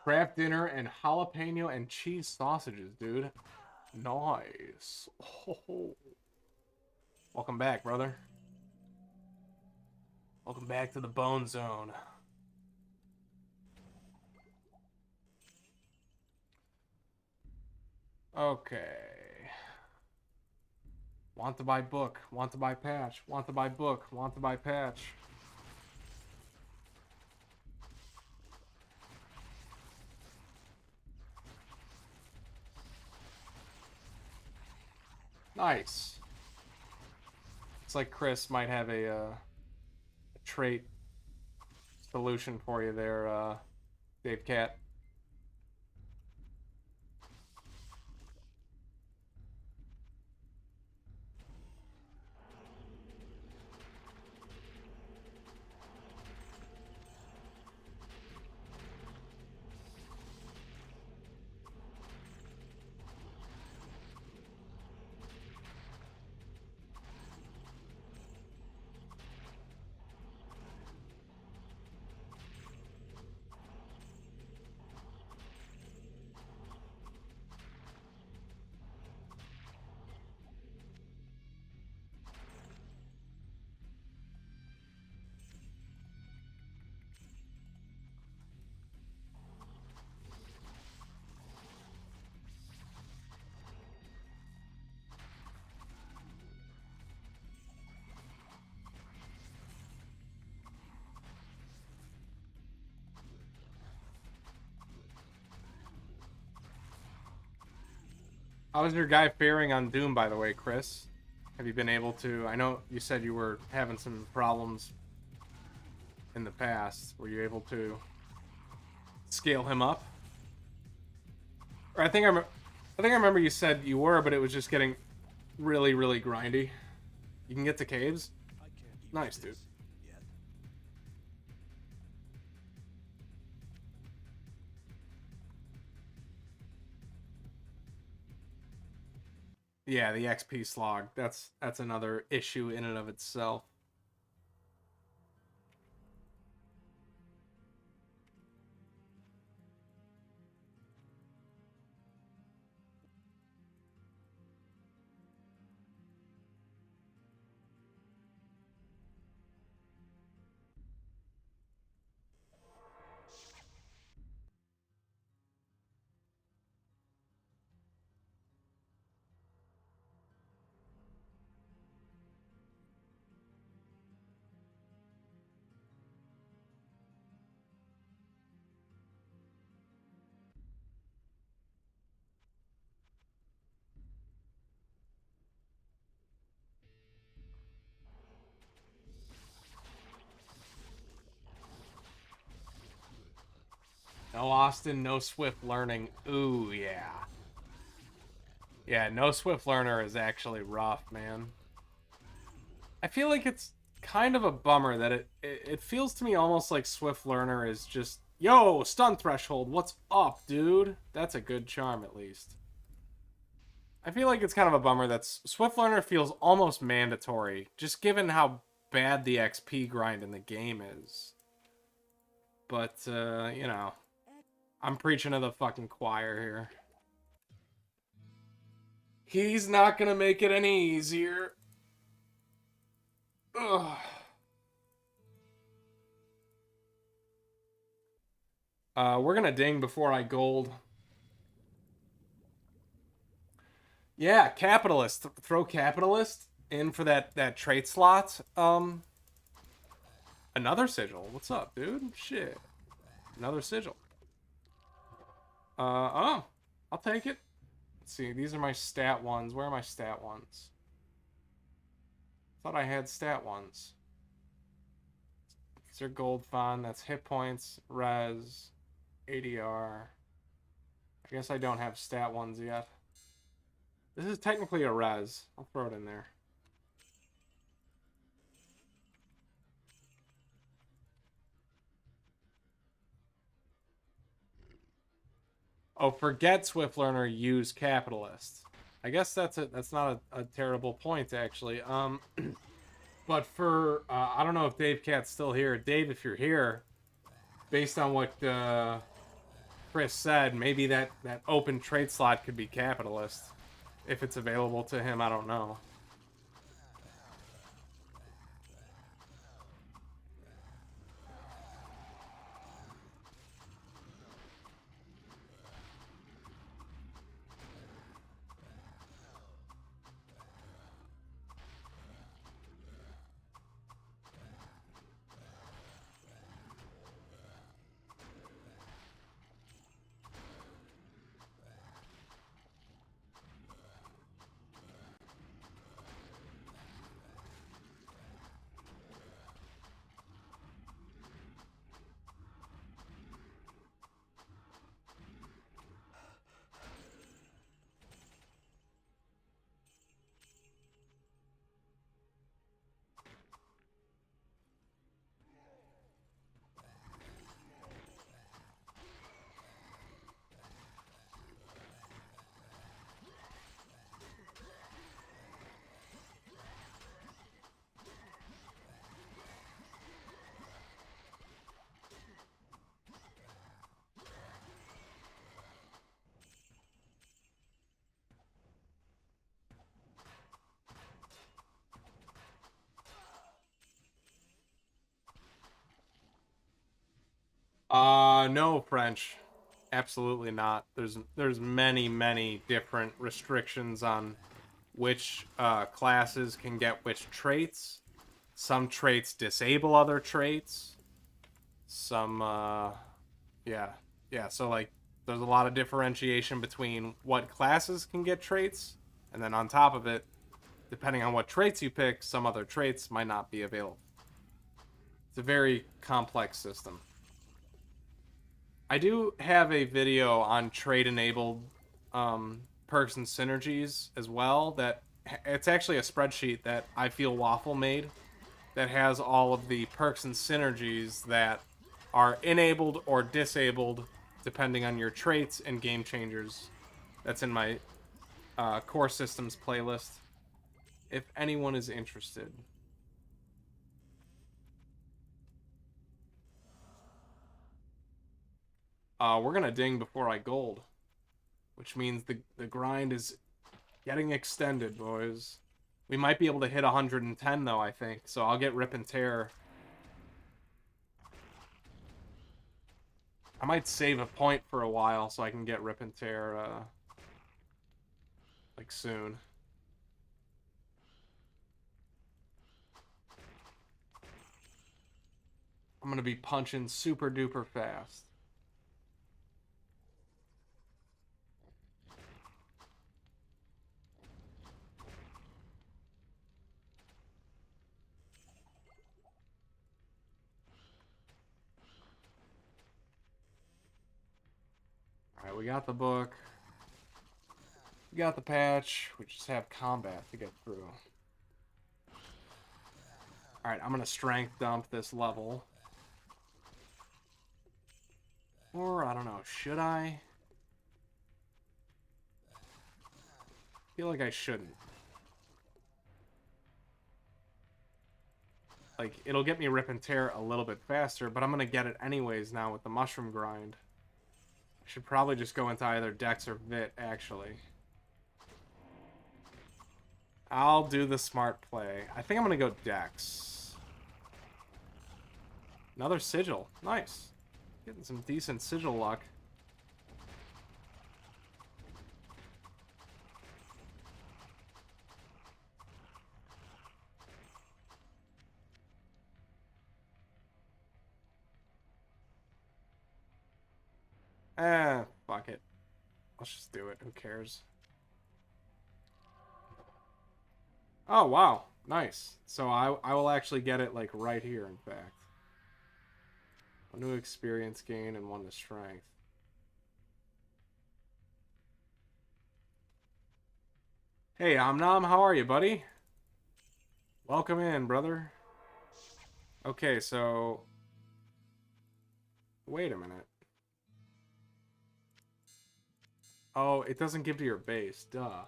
Kraft dinner and jalapeno and cheese sausages, dude. Nice. Oh. Welcome back, brother. Welcome back to the Bone Zone. Okay. Want to buy book. Want to buy patch. Want to buy book. Want to buy patch. Nice. It's like Chris might have a trait solution for you there, Dave Cat. How is your guy faring on Doom, by the way, Chris? Have you been able to... I know you said you were having some problems in the past. Were you able to scale him up? Or I think I remember you said you were, but it was just getting really, really grindy. You can get to caves? I can't use Nice, dude. this yet. Yeah, the XP slog. That's another issue in and of itself. No Austin, no Swift learning. Ooh, yeah. Yeah, no Swift learner is actually rough, man. I feel like it's kind of a bummer that it feels to me almost like Swift learner is just, yo, stun threshold, what's up, dude? That's a good charm, at least. I feel like it's kind of a bummer that Swift learner feels almost mandatory, just given how bad the XP grind in the game is. but, you know, I'm preaching to the fucking choir here. He's not gonna make it any easier. Ugh. We're gonna ding before I gold. Yeah, capitalist. Throw capitalist in for that trait slot. Another sigil. What's up, dude? Shit. Another sigil. Oh. I'll take it. Let's see. These are my stat ones. Where are my stat ones? Thought I had stat ones. These are gold fun. That's hit points, res, ADR. I guess I don't have stat ones yet. This is technically a res. I'll throw it in there. Oh, forget Swift Learner, use Capitalist. I guess that's not a terrible point, actually. But for, I don't know if Dave Cat's still here. Dave, if you're here, based on what Chris said, maybe that open trade slot could be Capitalist. If it's available to him, I don't know. No, French. Absolutely not. There's many different restrictions on which classes can get which traits. Some traits disable other traits. Some yeah. Yeah, so like there's a lot of differentiation between what classes can get traits, and then on top of it, depending on what traits you pick, some other traits might not be available. It's a very complex system. I do have a video on trait enabled perks and synergies as well. That it's actually a spreadsheet that I feel Waffle made that has all of the perks and synergies that are enabled or disabled depending on your traits and game changers. That's in my core systems playlist. If anyone is interested. We're gonna ding before I gold, which means the grind is getting extended, boys. We might be able to hit 110 though, I think. So I'll get Rip and Tear. I might save a point for a while so I can get Rip and Tear like soon. I'm gonna be punching super duper fast. Alright, we got the book. We got the patch. We just have combat to get through. Alright, I'm gonna strength dump this level. Or, I don't know, should I? I feel like I shouldn't. like, it'll get me rip and tear a little bit faster, but I'm gonna get it anyways now with the mushroom grind. I should probably just go into either Dex or Vit, actually. I'll do the smart play. I think I'm gonna go Dex. Another sigil. Nice. Getting some decent sigil luck. Fuck it. Let's just do it. Who cares? Oh, wow. Nice. So I will actually get it, like, right here, in fact. One to experience gain and one to strength. Hey, Omnom, how are you, buddy? Welcome in, brother. Okay, so... Wait a minute. Oh, it doesn't give to your base. Duh.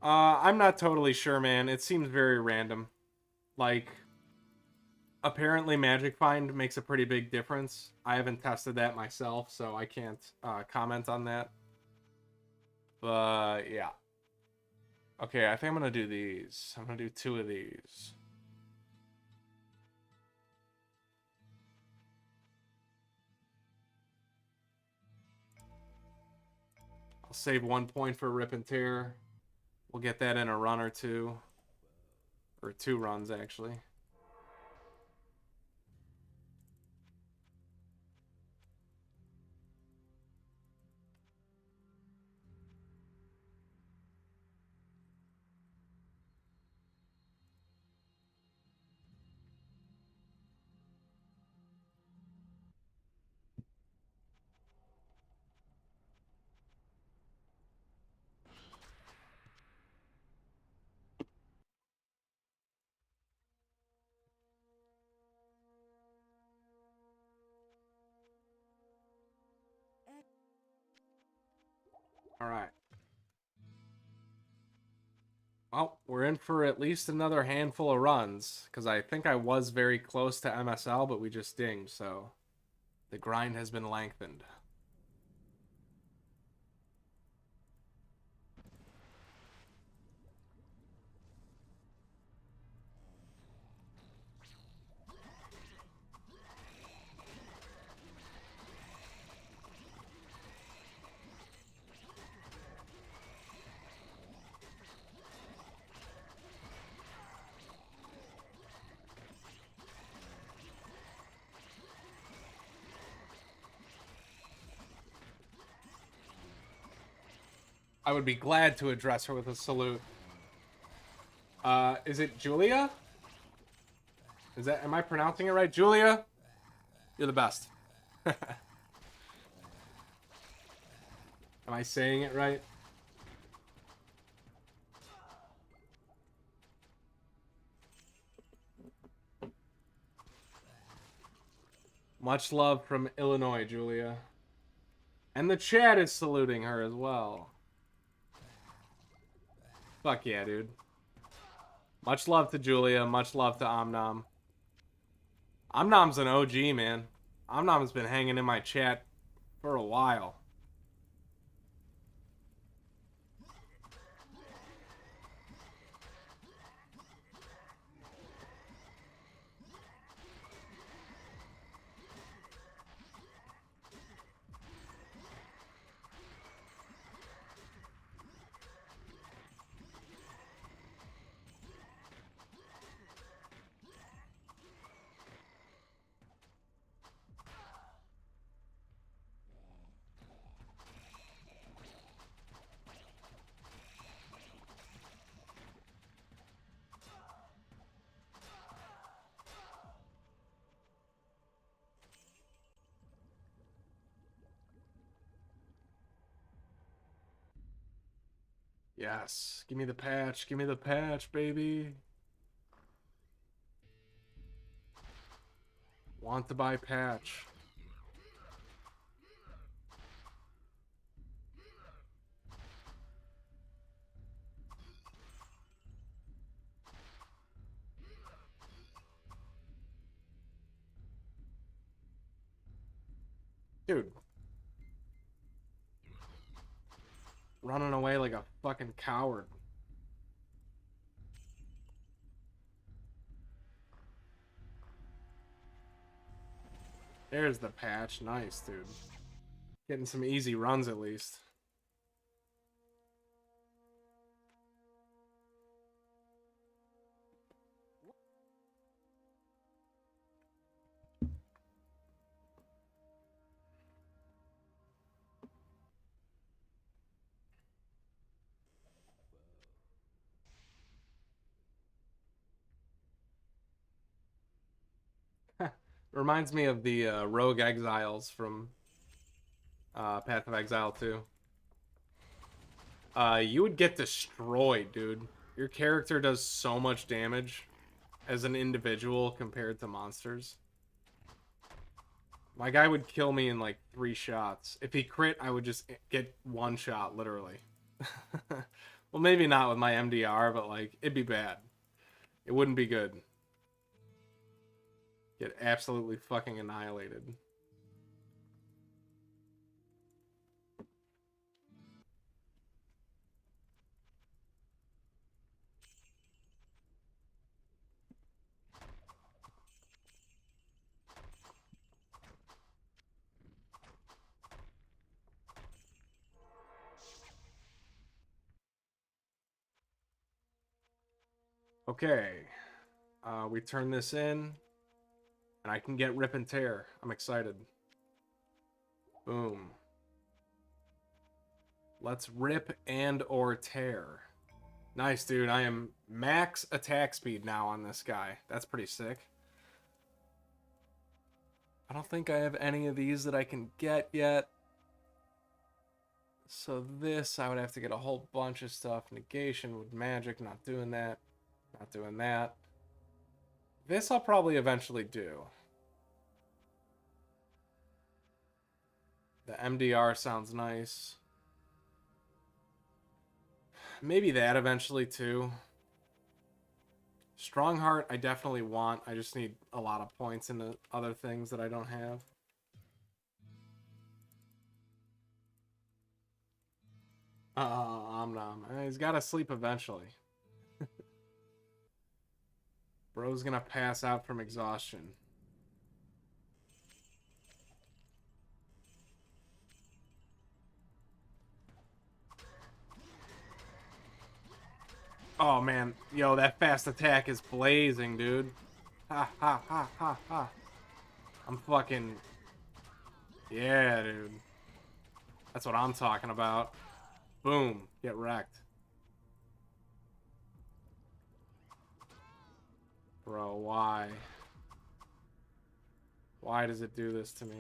I'm not totally sure, man. It seems very random. Like, apparently Magic Find makes a pretty big difference. I haven't tested that myself, so I can't comment on that. But, yeah. Okay, I think I'm gonna do these. I'm gonna do 2 of these. I'll save 1 point for Rip and Tear. We'll get that in a run or 2. Or 2 runs, actually. Alright. Well, we're in for at least another handful of runs, because I think I was very close to MSL, but we just dinged, so the grind has been lengthened. I would be glad to address her with a salute. Is it Julia? Am I pronouncing it right? Julia? You're the best. Am I saying it right? Much love from Illinois, Julia. And the chat is saluting her as well. Fuck yeah, dude. Much love to Julia. Much love to Omnom. Omnom's an OG, man. Omnom's been hanging in my chat for a while. Yes. Give me the patch. Give me the patch, baby. Want to buy patch. Dude. Running away like a fucking coward. There's the patch. Nice, dude. Getting some easy runs at least. Reminds me of the rogue exiles from Path of Exile 2. You would get destroyed, dude. Your character does so much damage as an individual compared to monsters. My guy would kill me in like 3 shots. If he crit, I would just get 1 shot, literally. Well, maybe not with my MDR, but like, it'd be bad. It wouldn't be good. Get absolutely fucking annihilated. Okay. We turn this in, and I can get Rip and Tear. I'm excited. Boom. Let's rip and or tear. Nice, dude. I am max attack speed now on this guy. That's pretty sick. I don't think I have any of these that I can get yet. So this, I would have to get a whole bunch of stuff. Negation with magic, not doing that. Not doing that. This I'll probably eventually do. The MDR sounds nice. Maybe that eventually too. Strongheart I definitely want. I just need a lot of points into other things that I don't have. Nom. He's got to sleep eventually. Bro's gonna pass out from exhaustion. Oh man, yo, that fast attack is blazing, dude. Ha ha ha ha ha. I'm fucking... Yeah, dude. That's what I'm talking about. Boom. Get wrecked. Bro, why? Why does it do this to me?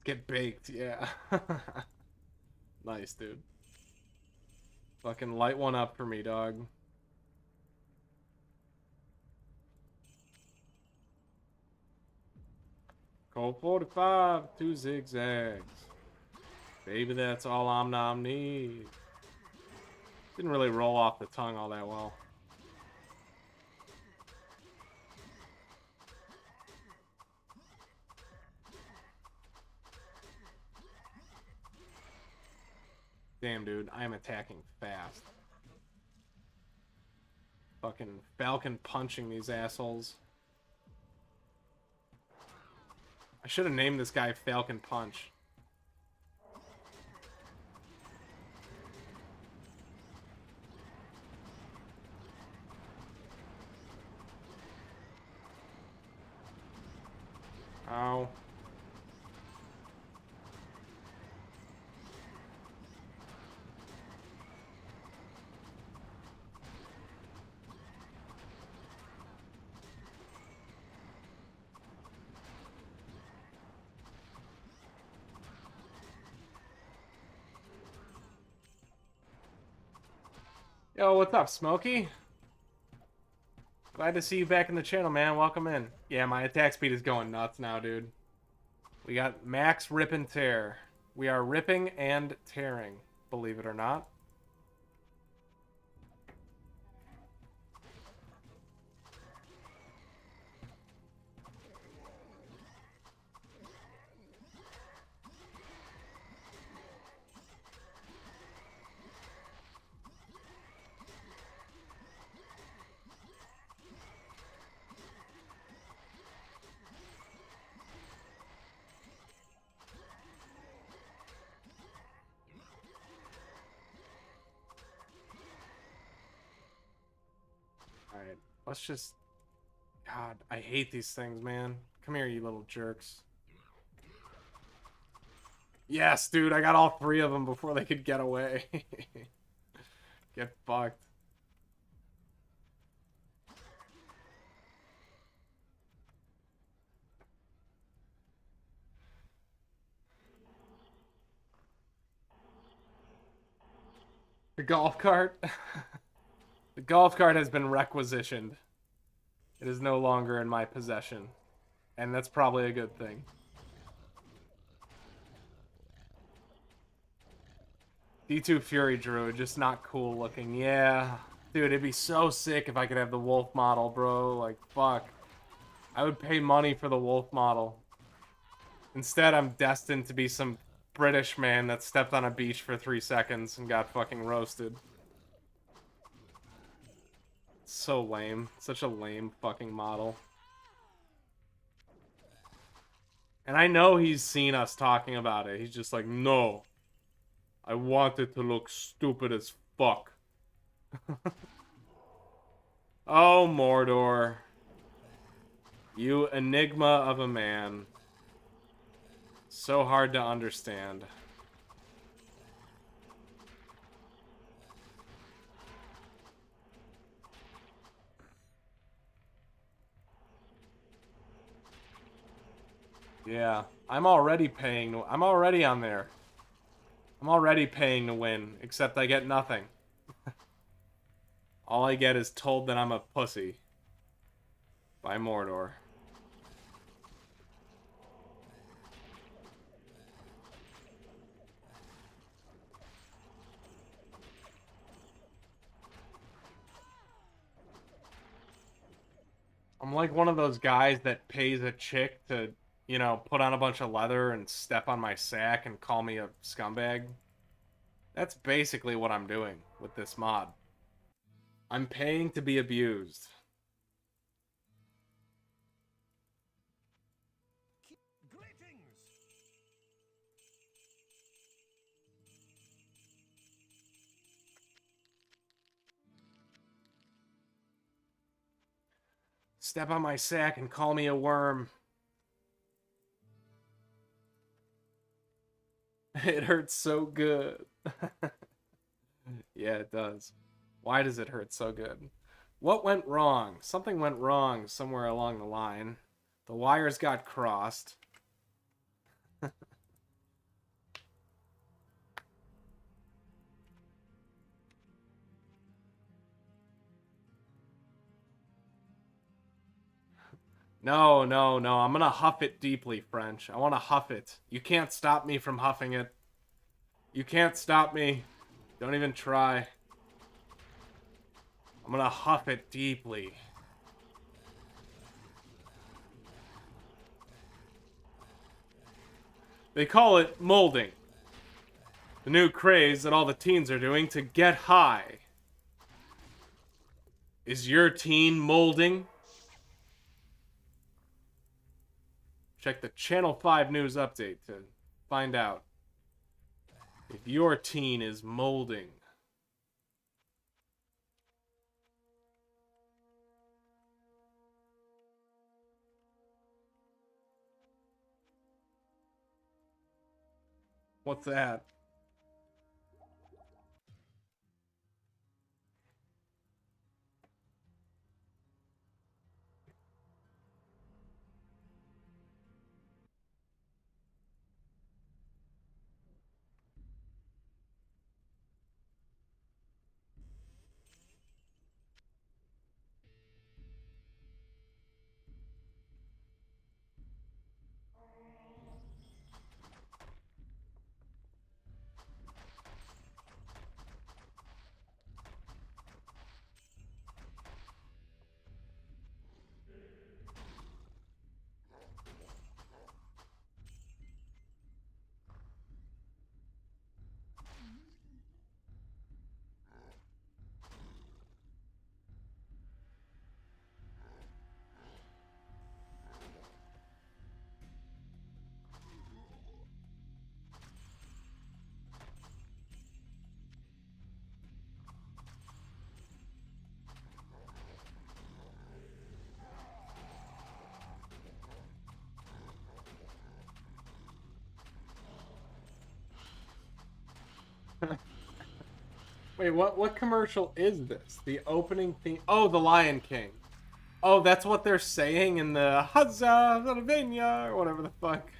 Get baked, yeah. Nice, dude. Fucking light one up for me, dog. Colt 45, 2 zigzags. Baby, that's all Om need. Didn't really roll off the tongue all that well. Damn, dude, I am attacking fast. Fucking Falcon punching these assholes. I should have named this guy Falcon Punch. Ow. Yo, what's up, Smokey? Glad to see you back in the channel, man. Welcome in. Yeah, my attack speed is going nuts now, dude. We got max rip and tear. We are ripping and tearing, believe it or not. Alright, let's just... God, I hate these things, man. Come here, you little jerks. Yes, dude, I got all three of them before they could get away. Get fucked. The golf cart? The golf cart has been requisitioned. It is no longer in my possession. And that's probably a good thing. D2 Fury Druid, just not cool looking. Yeah. Dude, it'd be so sick if I could have the wolf model, bro. Like, fuck. I would pay money for the wolf model. Instead, I'm destined to be some British man that stepped on a beach for 3 seconds and got fucking roasted. So lame. Such a lame fucking model. And I know he's seen us talking about it. He's just like, no. I want it to look stupid as fuck. Oh, Mordor. You enigma of a man. So hard to understand. Yeah, I'm already paying. I'm already on there. I'm already paying to win, except I get nothing. All I get is told that I'm a pussy. By Mordor. I'm like one of those guys that pays a chick to, you know, put on a bunch of leather and step on my sack and call me a scumbag. That's basically what I'm doing with this mod. I'm paying to be abused. Greetings! Step on my sack and call me a worm. It hurts so good. Yeah, it does. Why does it hurt so good? What went wrong? Something went wrong somewhere along the line. The wires got crossed. No, no, no. I'm gonna huff it deeply, French. I want to huff it. You can't stop me from huffing it. You can't stop me. Don't even try. I'm gonna huff it deeply. They call it molding. The new craze that all the teens are doing to get high. Is your teen molding? Check the Channel 5 news update to find out if your teen is molding. What's that? Wait, what commercial is this? The opening theme. Oh, the Lion King. Oh, that's what they're saying in the Hadza Pennsylvania or whatever the fuck.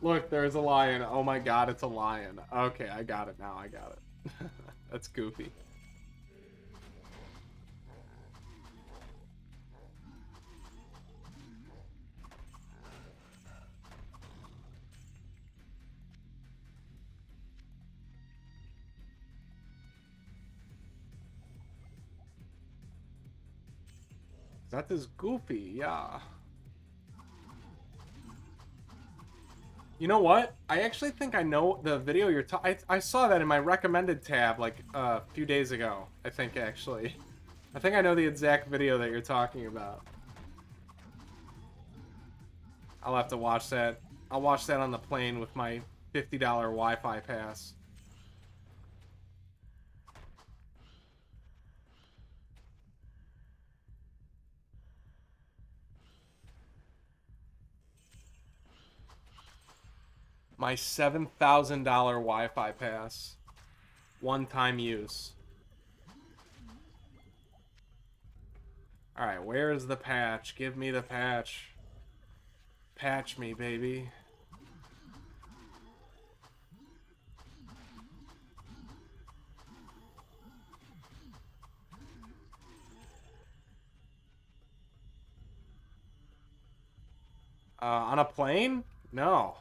Look, there's a lion. Oh my god, it's a lion. Okay, I got it now. I got it. That's goofy. That is goofy, yeah. You know what? I actually think I know the video you're talking. I saw that in my recommended tab like a few days ago. I think actually. I think I know the exact video that you're talking about. I'll have to watch that. I'll watch that on the plane with my $50 Wi-Fi pass. My $7,000 Wi-Fi pass. One-time use. Alright, where is the patch? Give me the patch. Patch me, baby. On a plane? No.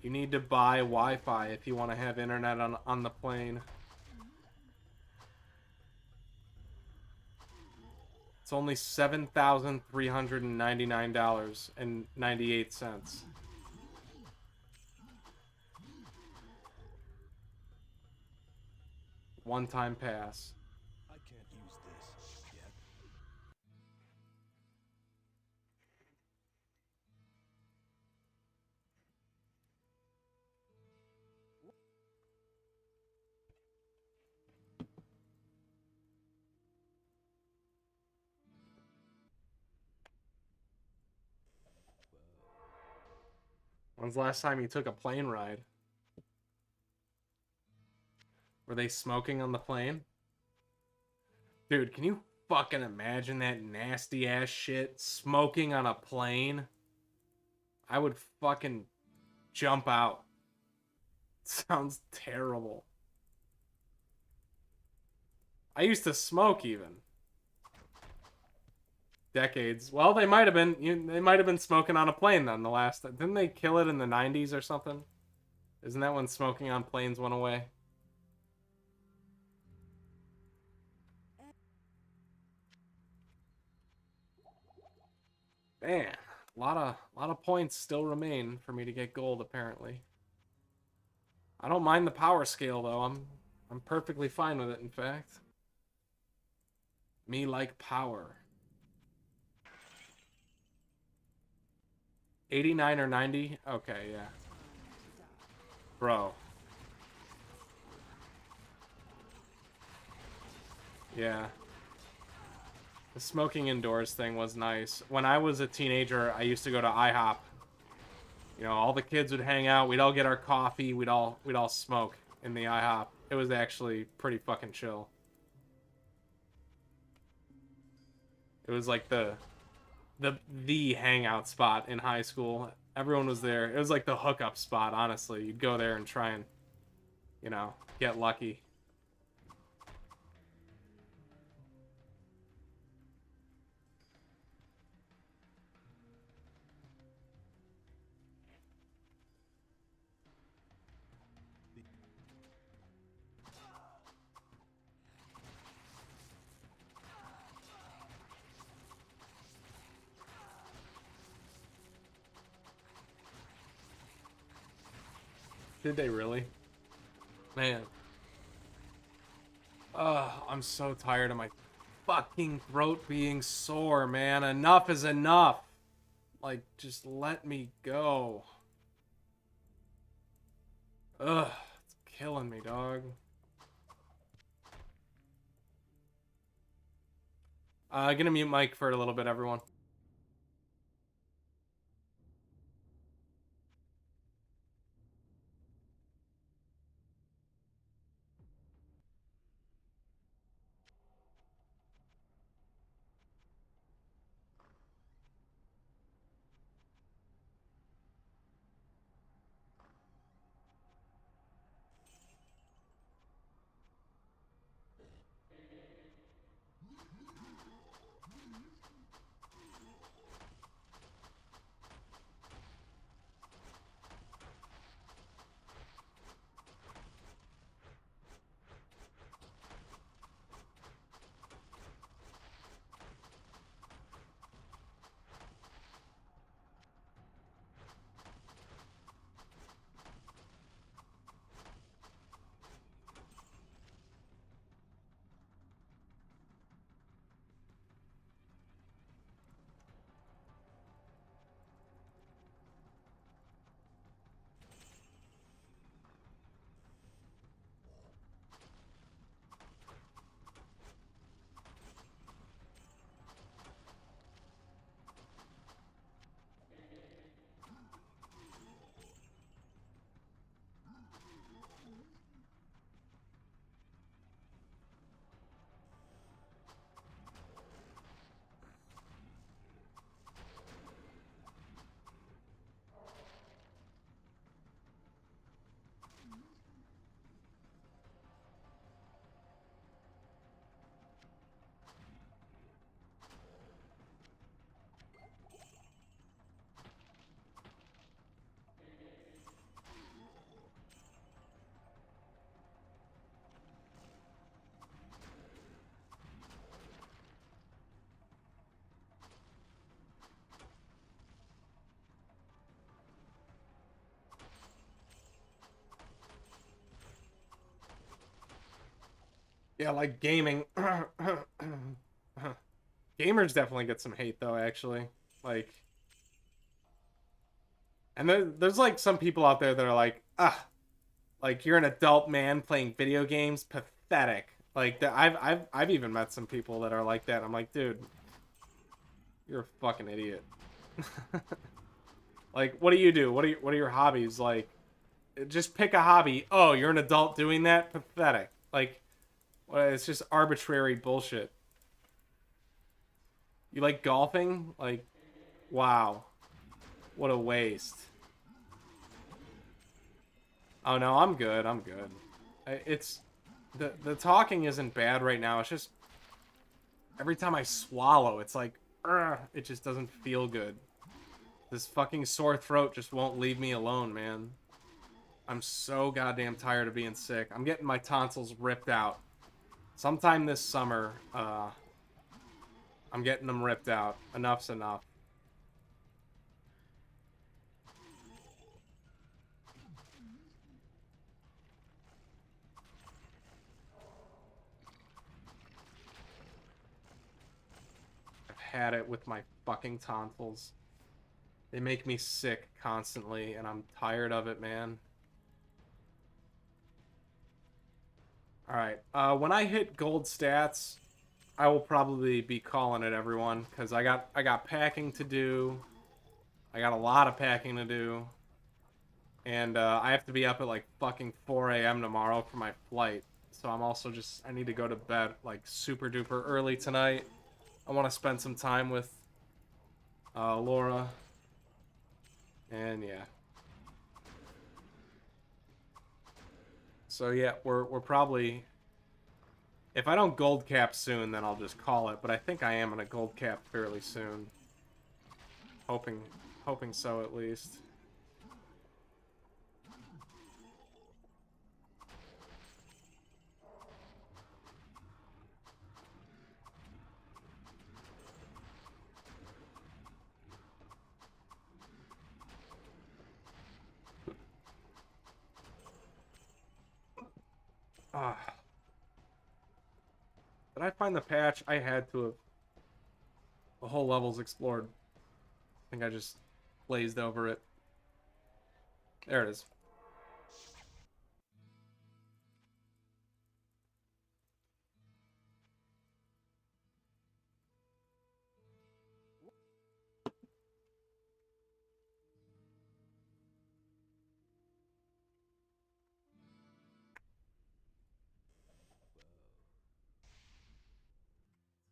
You need to buy Wi-Fi if you want to have internet on the plane. It's only $7,399.98. One-time pass. I can't use this yet. When's the last time you took a plane ride? Were they smoking on the plane? Dude, can you fucking imagine that nasty ass shit? Smoking on a plane? I would fucking jump out. Sounds terrible. I used to smoke even. Decades. Well, they might have been. They might have been smoking on a plane then. The last. Didn't they kill it in the '90s or something? Isn't that when smoking on planes went away? Man, a lot of points still remain for me to get gold. Apparently, I don't mind the power scale though. I'm perfectly fine with it. In fact, me like power. 89 or 90? Okay, yeah. Bro. Yeah. The smoking indoors thing was nice. When I was a teenager, I used to go to IHOP. You know, all the kids would hang out. We'd all get our coffee. We'd all smoke in the IHOP. It was actually pretty fucking chill. It was like the hangout spot in high school. Everyone was there. It was like the hookup spot, honestly. You'd go there and try and, you know, get lucky. Did they really? Man. I'm so tired of my fucking throat being sore, man. Enough is enough. Like, just let me go. Ugh, it's killing me, dog. Gonna mute Mike for a little bit, everyone. Yeah, like gaming. Gamers definitely get some hate though, actually. Like, and there's like some people out there that are like, ah, like you're an adult man playing video games, pathetic. Like I've even met some people that are like that. I'm like, dude, you're a fucking idiot. Like, what do you do? What are your hobbies? Like, just pick a hobby. Oh, you're an adult doing that? Pathetic. Like, well, it's just arbitrary bullshit. You like golfing? Like, wow, what a waste. Oh no, I'm good. I'm good. It's the talking isn't bad right now. It's just every time I swallow, it's like, it just doesn't feel good. This fucking sore throat just won't leave me alone, man. I'm so goddamn tired of being sick. I'm getting my tonsils ripped out. Sometime this summer, I'm getting them ripped out. Enough's enough. I've had it with my fucking tonsils. They make me sick constantly, and I'm tired of it, man. Alright, when I hit gold stats, I will probably be calling it, everyone, because I got packing to do. I got a lot of packing to do. And I have to be up at like fucking 4 a.m. tomorrow for my flight. So I'm also just, I need to go to bed like super duper early tonight. I want to spend some time with Laura. And yeah. So yeah, we're probably, if I don't gold cap soon, then I'll just call it. But I think I am gonna gold cap fairly soon. Hoping so at least. Ah. Did I find the patch? I had to have. The whole level's explored. I think I just blazed over it. There it is.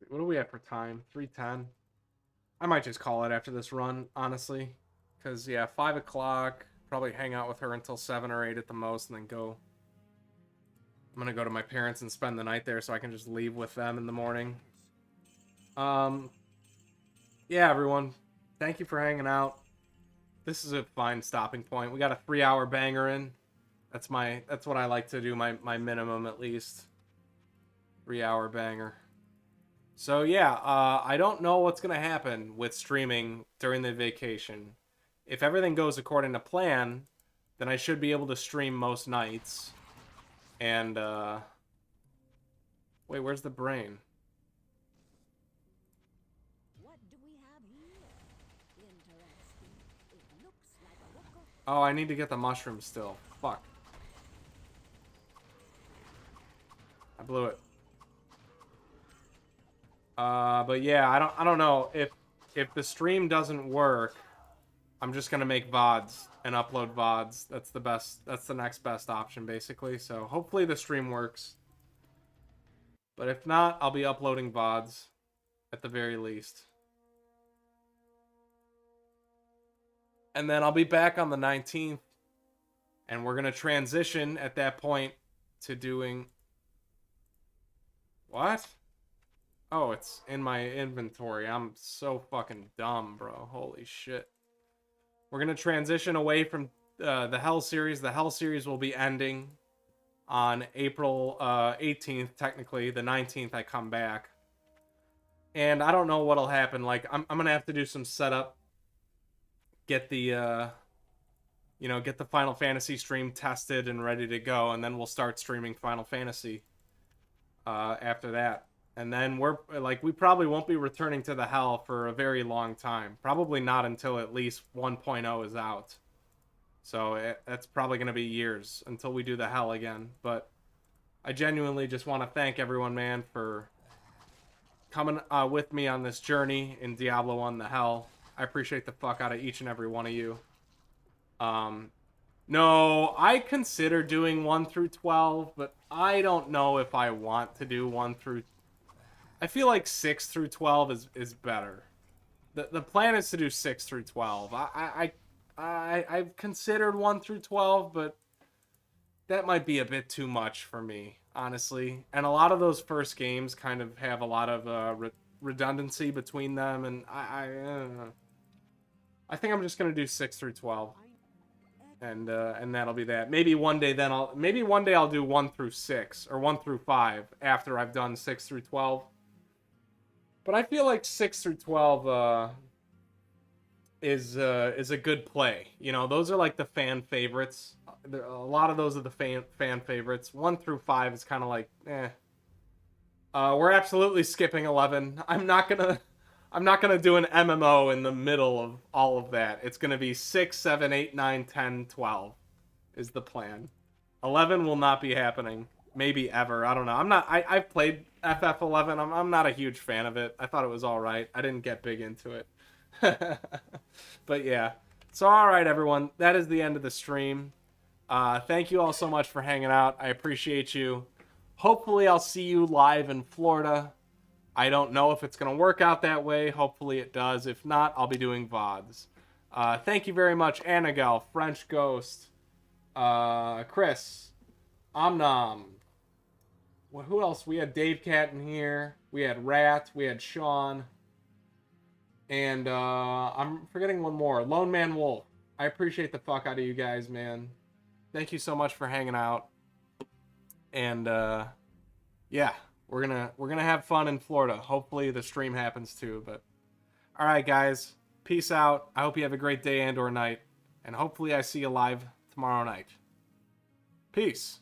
What do we have for time? 3:10. I might just call it after this run, honestly. Because, yeah, 5 o'clock. Probably hang out with her until 7 or 8 at the most, and then go. I'm going to go to my parents and spend the night there so I can just leave with them in the morning. Um, yeah, everyone. Thank you for hanging out. This is a fine stopping point. We got a 3-hour banger in. That's what I like to do, my minimum at least. 3-hour banger. So yeah, I don't know what's gonna happen with streaming during the vacation. If everything goes according to plan, then I should be able to stream most nights. And wait, where's the brain? What do we have here? Interesting. It looks like a book of Oh, I need to get the mushroom still. Fuck. I blew it. But yeah, I don't know if the stream doesn't work. I'm just gonna make VODs and upload VODs. That's the best. That's the next best option, basically. So hopefully the stream works. But if not, I'll be uploading VODs at the very least. And then I'll be back on the 19th, and we're gonna transition at that point to doing what? Oh, it's in my inventory. I'm so fucking dumb, bro. Holy shit. We're going to transition away from the Hell series. The Hell series will be ending on April 18th, technically. The 19th, I come back. And I don't know what'll happen. Like, I'm going to have to do some setup. Get the, get the Final Fantasy stream tested and ready to go. And then we'll start streaming Final Fantasy. after that. And then we're like, we probably won't be returning to the hell for a very long time. Probably not until at least 1.0 is out. So that's probably going to be years until we do the hell again. But I genuinely just want to thank everyone, man, for coming with me on this journey in Diablo 1 the hell. I appreciate the fuck out of each and every one of you. No, I consider doing 1 through 12, but I don't know if I want to do 1 through... I feel like 6 through 12 is better. The plan is to do 6 through 12. I've considered 1 through 12, but that might be a bit too much for me, honestly. And a lot of those first games kind of have a lot of redundancy between them, and I think I'm just gonna do 6 through 12, and that'll be that. Maybe one day I'll do 1 through 6 or 1 through 5 after I've done 6 through 12. But I feel like 6 through 12 is a good play. You know, those are like the fan favorites. A lot of those are the fan favorites. 1 through 5 is kind of like, eh. We're absolutely skipping 11. I'm not gonna do an MMO in the middle of all of that. It's gonna be 6, 7, 8, 9, 10, 12 is the plan. 11 will not be happening. Maybe ever. I don't know. I've played FF11. I'm not a huge fan of it. I thought it was all right. I didn't get big into it. But yeah. So all right, everyone. That is the end of the stream. Thank you all so much for hanging out. I appreciate you. Hopefully I'll see you live in Florida. I don't know if it's going to work out that way. Hopefully it does. If not, I'll be doing VODs. Thank you very much, Annagel, French Ghost, Chris, Omnom. Well, who else? We had Dave Cat in here. We had Rat. We had Sean. And I'm forgetting one more. Lone Man Wolf. I appreciate the fuck out of you guys, man. Thank you so much for hanging out. And yeah, we're gonna have fun in Florida. Hopefully the stream happens too. But all right, guys, peace out. I hope you have a great day and or night, and hopefully I see you live tomorrow night. Peace.